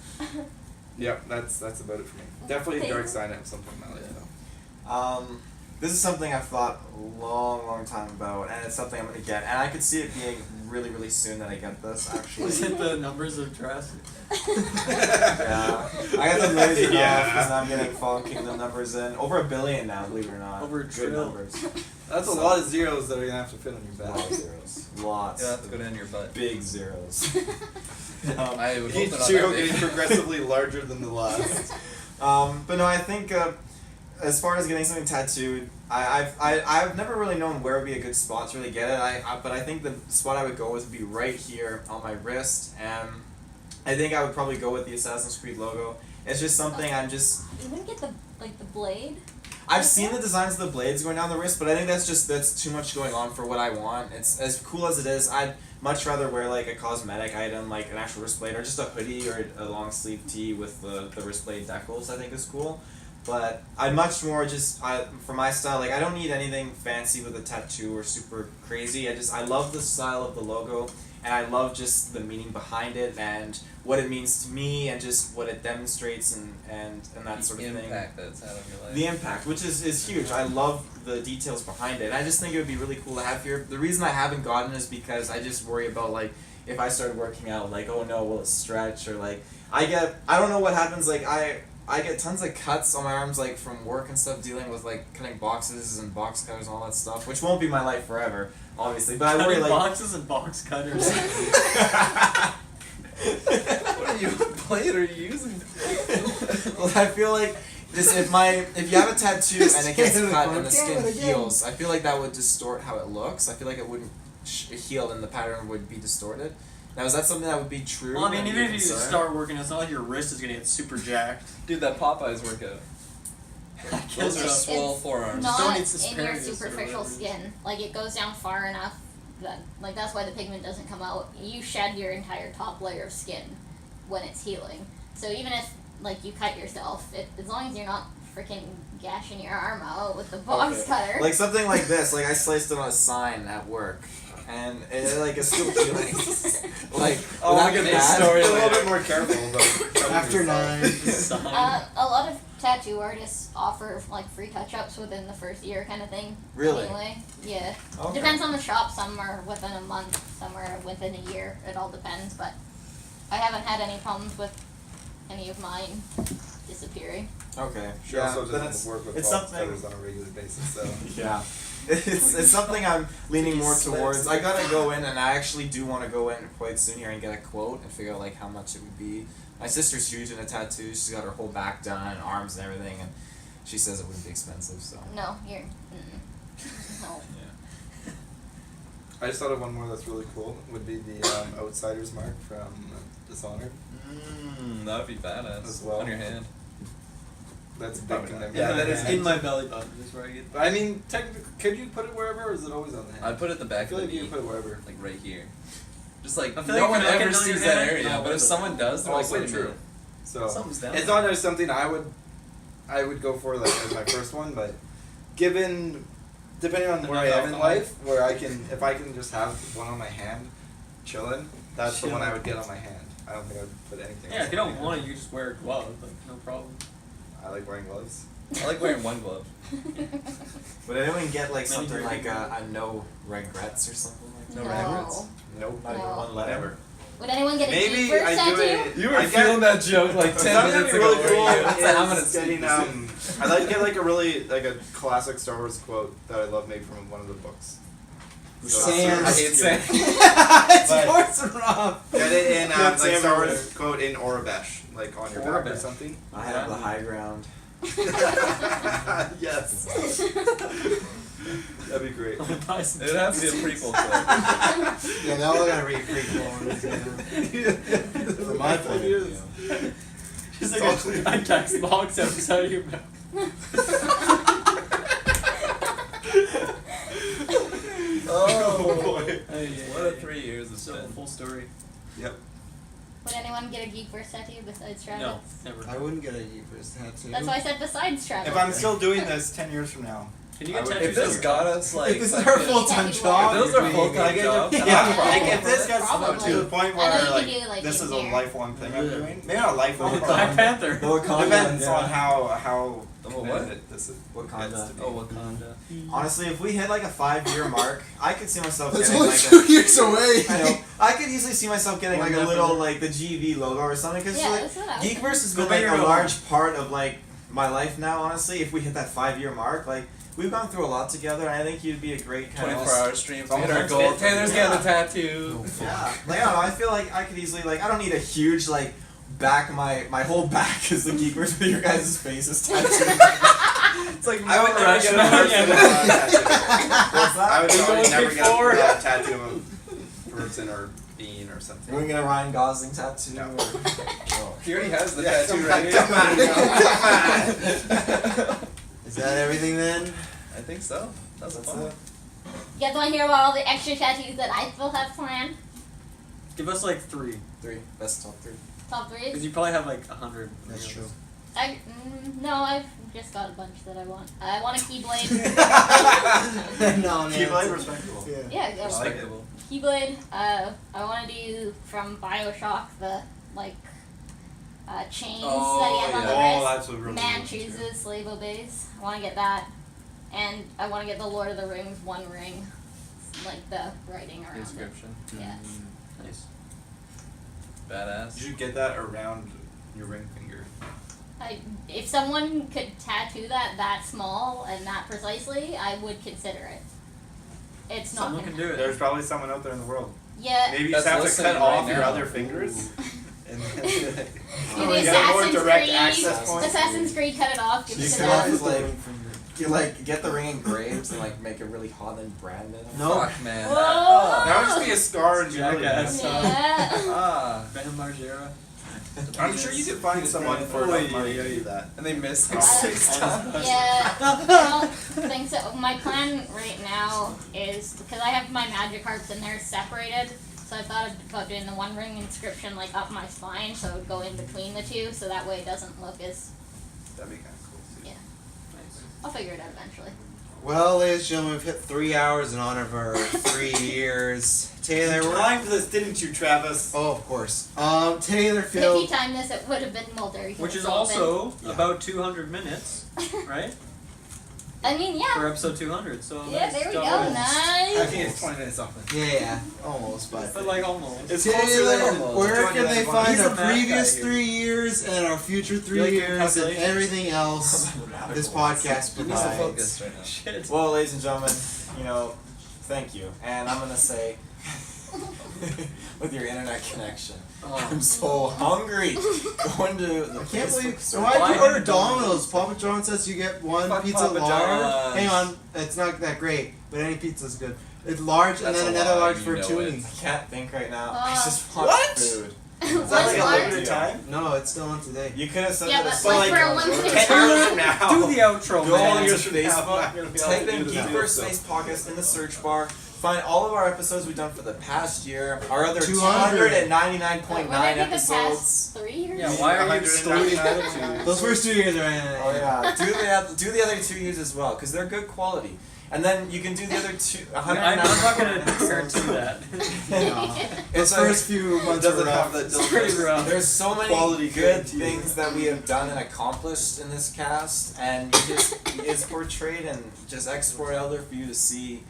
Yep, that's about it for me. Definitely dark side at some point in my life though. This is something I've thought a long time about, and it's something I'm gonna get. And I could see it being really soon that I get this. Was Actually, it the numbers of Jurassic? yeah, I got them lasered Yeah. off because I'm getting Fallen Kingdom numbers in over 1 billion now. Believe it or not, Over a good trillion. numbers. That's a lot of zeros that are gonna have to fit on your A lot back. of zeros, lots. Yeah, that's good in your butt. Big zeros. I would hope Each they're not zero that big. getting progressively larger than the last. But no, I think as far as getting something tattooed, I've never really known where would be a good spot to really get it. But I think the spot I would go with would be right here on my wrist, and I think I would probably go with the Assassin's Creed logo. It's just something You wouldn't get the blade. I've seen the designs of the blades going down the wrist, but I think that's too much going on for what I want. It's as cool as it is. I'd much rather wear like a cosmetic item, like an actual wrist blade, or just a hoodie or a long sleeve tee with the wrist blade decals. I think is cool. But I'd much more for my style, like I don't need anything fancy with a tattoo or super crazy. I love the style of the logo, and I love just the meaning behind it and what it means to me and just what it demonstrates and that sort of The thing. impact that it's had on your life. The impact, which is huge. I love the details behind it. I just think it would be really cool to have here. The reason I haven't gotten is because I just worry about like if I started working out, like oh no, will it stretch or like I don't know what happens. Like I get tons of cuts on my arms like from work and stuff, dealing with like cutting boxes and box cutters and all that stuff, which won't be my life forever, obviously. But I worry Cutting like boxes and box cutters. What are you, what blade are you using? well, I feel like this if you have a tattoo and it gets Stand cut in and the the skin camera again. heals, I feel like that would distort how it looks. I feel like it wouldn't heal and the pattern would be distorted. Now, is that something that would be true? Well, I mean, and even be if you a concern? start working, it's not like your wrist is gonna get super jacked. Dude, that Popeyes workout. Those are It's swole forearms. Not Don't eat in your asparagus or superficial whatever. skin. Like it goes down far enough that like that's why the pigment doesn't come out. You shed your entire top layer of skin when it's healing. So even if like you cut yourself, as long as you're not freaking gashing your arm out with the box Okay. cutter. Like something like this, like I sliced it on a sign at work, and it like is still healing. like Oh, without look at getting this mad. story. Be a little bit more careful about After 9. Sign. A lot of tattoo artists offer like free touch-ups within the first year kind of thing. Really? Anyway, yeah. Okay. Depends on the shop. Some are within a month, some are within a year. It all depends, but I haven't had any problems with any of mine disappearing. Okay. She Yeah, also then doesn't work with it's box something. cutters on a regular basis, so. Yeah. It's something I'm leaning more Slips. towards. I gotta go in, and I actually do want to go in quite soon here and get a quote and figure out like how much it would be. My sister's huge into tattoos. She's got her whole back done, arms and everything, and she says it wouldn't be expensive. So. No, you're. No. I just thought of one more that's really cool. Would be the Outsider's Mark from Dishonored. That would be badass. As well. On your hand. That's big Probably not. commitment. Yeah, that is in my belly button. Is where I get. I mean, technically, could you put it wherever, or is it always on the hand? I'd put it at the I back feel of like the you knee. can put it wherever. Like right here. Just like, I feel no like one if I ever can sees do that that, area, no, but if but- someone does, they're like, Also wait a true. minute. So Something's down it's there. not just something I would go for like as my first one, but depending on where I am in life, where if I can just have one on my hand, chilling, that's the one I would get on my hand. I don't think I would put anything. Yeah, else if you on don't my want hand. it, you just wear a glove. Like no problem. I like wearing gloves. I like wearing one glove. Would anyone get like Many something great like a no regrets or something like that? No No. regrets? Nope. Not even No. one letter. Never. Would anyone get a Maybe GeekVerse I do tattoo? it. You were I get- feeling that joke like 10 Something minutes that'd be ago. really cool weren't you? It's like, I'm gonna is sneak getting this in. I'd like to get like a really like a classic Star Wars quote that I love made from one of the books. Sand. I hate sand. It's But- yours and Rob. Get it in That's like Star everywhere. Wars quote in Orabesh, like on your back or Orabesh. something. I have the high ground. Yes. That'd be great. It'd have to be a prequel to it. Yeah, they're all gonna read prequel ones. From my point of view. Just like a text box outside of your mouth. Oh boy. What a 3 years it's So been. full story. Would anyone get a GeekVerse tattoo besides Travis? No, never. I wouldn't get a GeekVerse tattoo. That's why I said besides Travis. If I'm still doing this 10 years from now, Can you I get would- tattoos? If this on got us like if this is our fucking- full-time If job, those you're are doing full-time a good jobs, job. then yeah, I'm like probably if this gets Probably. to the point I where know you like can do, like, this in is a here. lifelong thing I'm Yeah. doing, maybe not a lifelong, Black Panther. The Wakanda. depends yeah. on how what? committed this is. Wakanda. gets to be. Oh, Wakanda. Honestly, if we hit like a 5-year mark, I could see myself That's getting only like 2 years away. I know. I could easily see myself getting like a One little episode. like the GV logo or something because Yeah, like that's what I was GeekVerse has Go been like big a or go large part of like my life now. Honestly, if we hit that 5-year mark, like we've gone through a lot together, and I think you'd be a great kind 24-hour streams. We hit Almost our goal. fit. Taylor's Yeah. getting the tattoo. Yeah, like I don't know. I feel like I could easily like I don't need a huge like back my whole back is the GeekVerse with your guys' faces tattooed. It's like I would never Russian. get a person tattoo. What's that? I would He probably goes never before. get a tattoo of a person or being or something. Are we gonna Ryan Gosling tattoo? No. Or... Oh. He already has the Yeah, tattoo come right on, here. come on. Is that everything then? I think so. That's That's fun. it. You guys want to hear about all the extra tattoos that I still have planned? Give us like 3, 3. Best top 3. Top three? because you probably have like 100. That's true. No, I've just got a bunch that I want. I want a Keyblade. No, man. Keyblade, respectable. Yeah. Yeah, go. Respectable. Keyblade. I want to do from BioShock the chains Oh, that he has on the yeah. wrist. that's what really Man good, too. chooses, slave obeys. I want to get that, and I want to get the Lord of the Rings One Ring, like the writing around Inscription. it. Yes. Nice. Badass. You should get that around your ring finger. If someone could tattoo that small and that precisely, I would consider it. It's not. Someone gonna can do it. There's probably someone out there in the world. Yeah. Maybe you That's just have to listening cut right off your now. other fingers. And Do then the you got a more Assassin's direct Creed. access point. Assassin's Creed, cut it off. Give You it to could them. always like you like get the ring engraved and like make it really hot and brand it. No. Fuck, man. Whoa. That would just be a scar and you really Jackass. Yeah. Ah. Bam Margera. I'm sure you could find someone for enough money to do that. And they missed like Probably. 6 times. Yeah, I don't think so. My plan right now is, because I have my magic harps and they're separated, so I thought about doing the One Ring inscription like up my spine, so it would go in between the two, so that way it doesn't look as. That'd be kind of cool. Too. Yeah. Nice. I'll figure it out eventually. Well, ladies and gentlemen, we've hit 3 hours in honor of our 3 years. Taylor, You we're... timed this, didn't you, Travis? Oh, of course. Taylor, If you Phil... timed this, it would have been Mulder. Which is Sullivan. also Yeah. about 200 minutes, right? I mean, For yeah. episode 200. So Yeah, nice there we job. go. I Nice. think it's 20 minutes off. Yeah, almost, but... But like almost. It's closer Taylor, than where joining can they that find He's a our math previous guy here. 3 years and our future 3 like doing years and calculations? everything else this podcast He needs to provides? focus right now. Shit. Well, ladies and gentlemen, you know, thank you. And I'm gonna say with your internet connection. I'm so hungry. Going to the I can't Facebook believe. search. Why'd you Why order Domino's? Papa John says you get one Fuck pizza Papa large. John's. Hang on, it's not that great, but any pizza's good. It's large That's and then a another lie, large you for know Toonie. it. I can't think right now. Uh, I just want what? food. Is What's that like a large? limited time? No, it's still on today. You could have said Yeah, that but like like, for a limited 10 time. years from now. Do the outro, Go on man. your years from now, I'm not Facebook, gonna be able type to in do that. GeekVerse Space Podcast in the search bar. Find all of our episodes we've done for the past year. Our other 200. 299.9 What did I do the episodes. past 3 years? Yeah, why are you 199 excluding the other episodes. two? Those first 2 years are. Oh yeah, do the other 2 years as well because they're good quality. And then you can do the other two. I'm not gonna guarantee that. Its So- first few months Doesn't were have rough. the It's pretty rough. There's so many Quality good guarantee. things that we have done and accomplished in this cast, and it's portrayed and just export out there for you to see.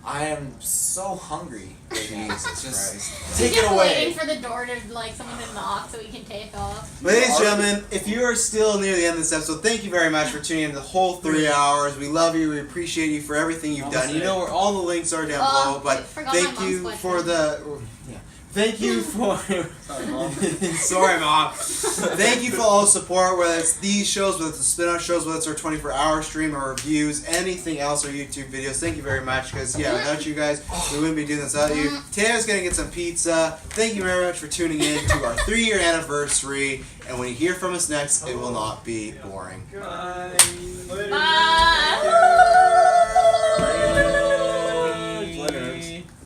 I am so hungry. Jesus Just Christ. take We're it just away. waiting for the door to like someone to knock so we can take off. Ladies and gentlemen, if you are still near the end of this episode, thank you very much for tuning in the whole 3 hours. We love you. We appreciate you for everything you've done. You know where all the links are down below, but I forgot thank my you mom's for question. Thank you for Sorry, Mom. sorry, Mom. Thank you for all the support, whether it's these shows, whether it's the spin-off shows, whether it's our 24-hour stream or reviews, anything else, or YouTube videos. Thank you very much, because without you guys, we wouldn't be doing this without you. Taylor's gonna get some pizza. Thank you very much for tuning in to our 3-year anniversary. And when you hear from us next, it will not be boring. Bye. Bye.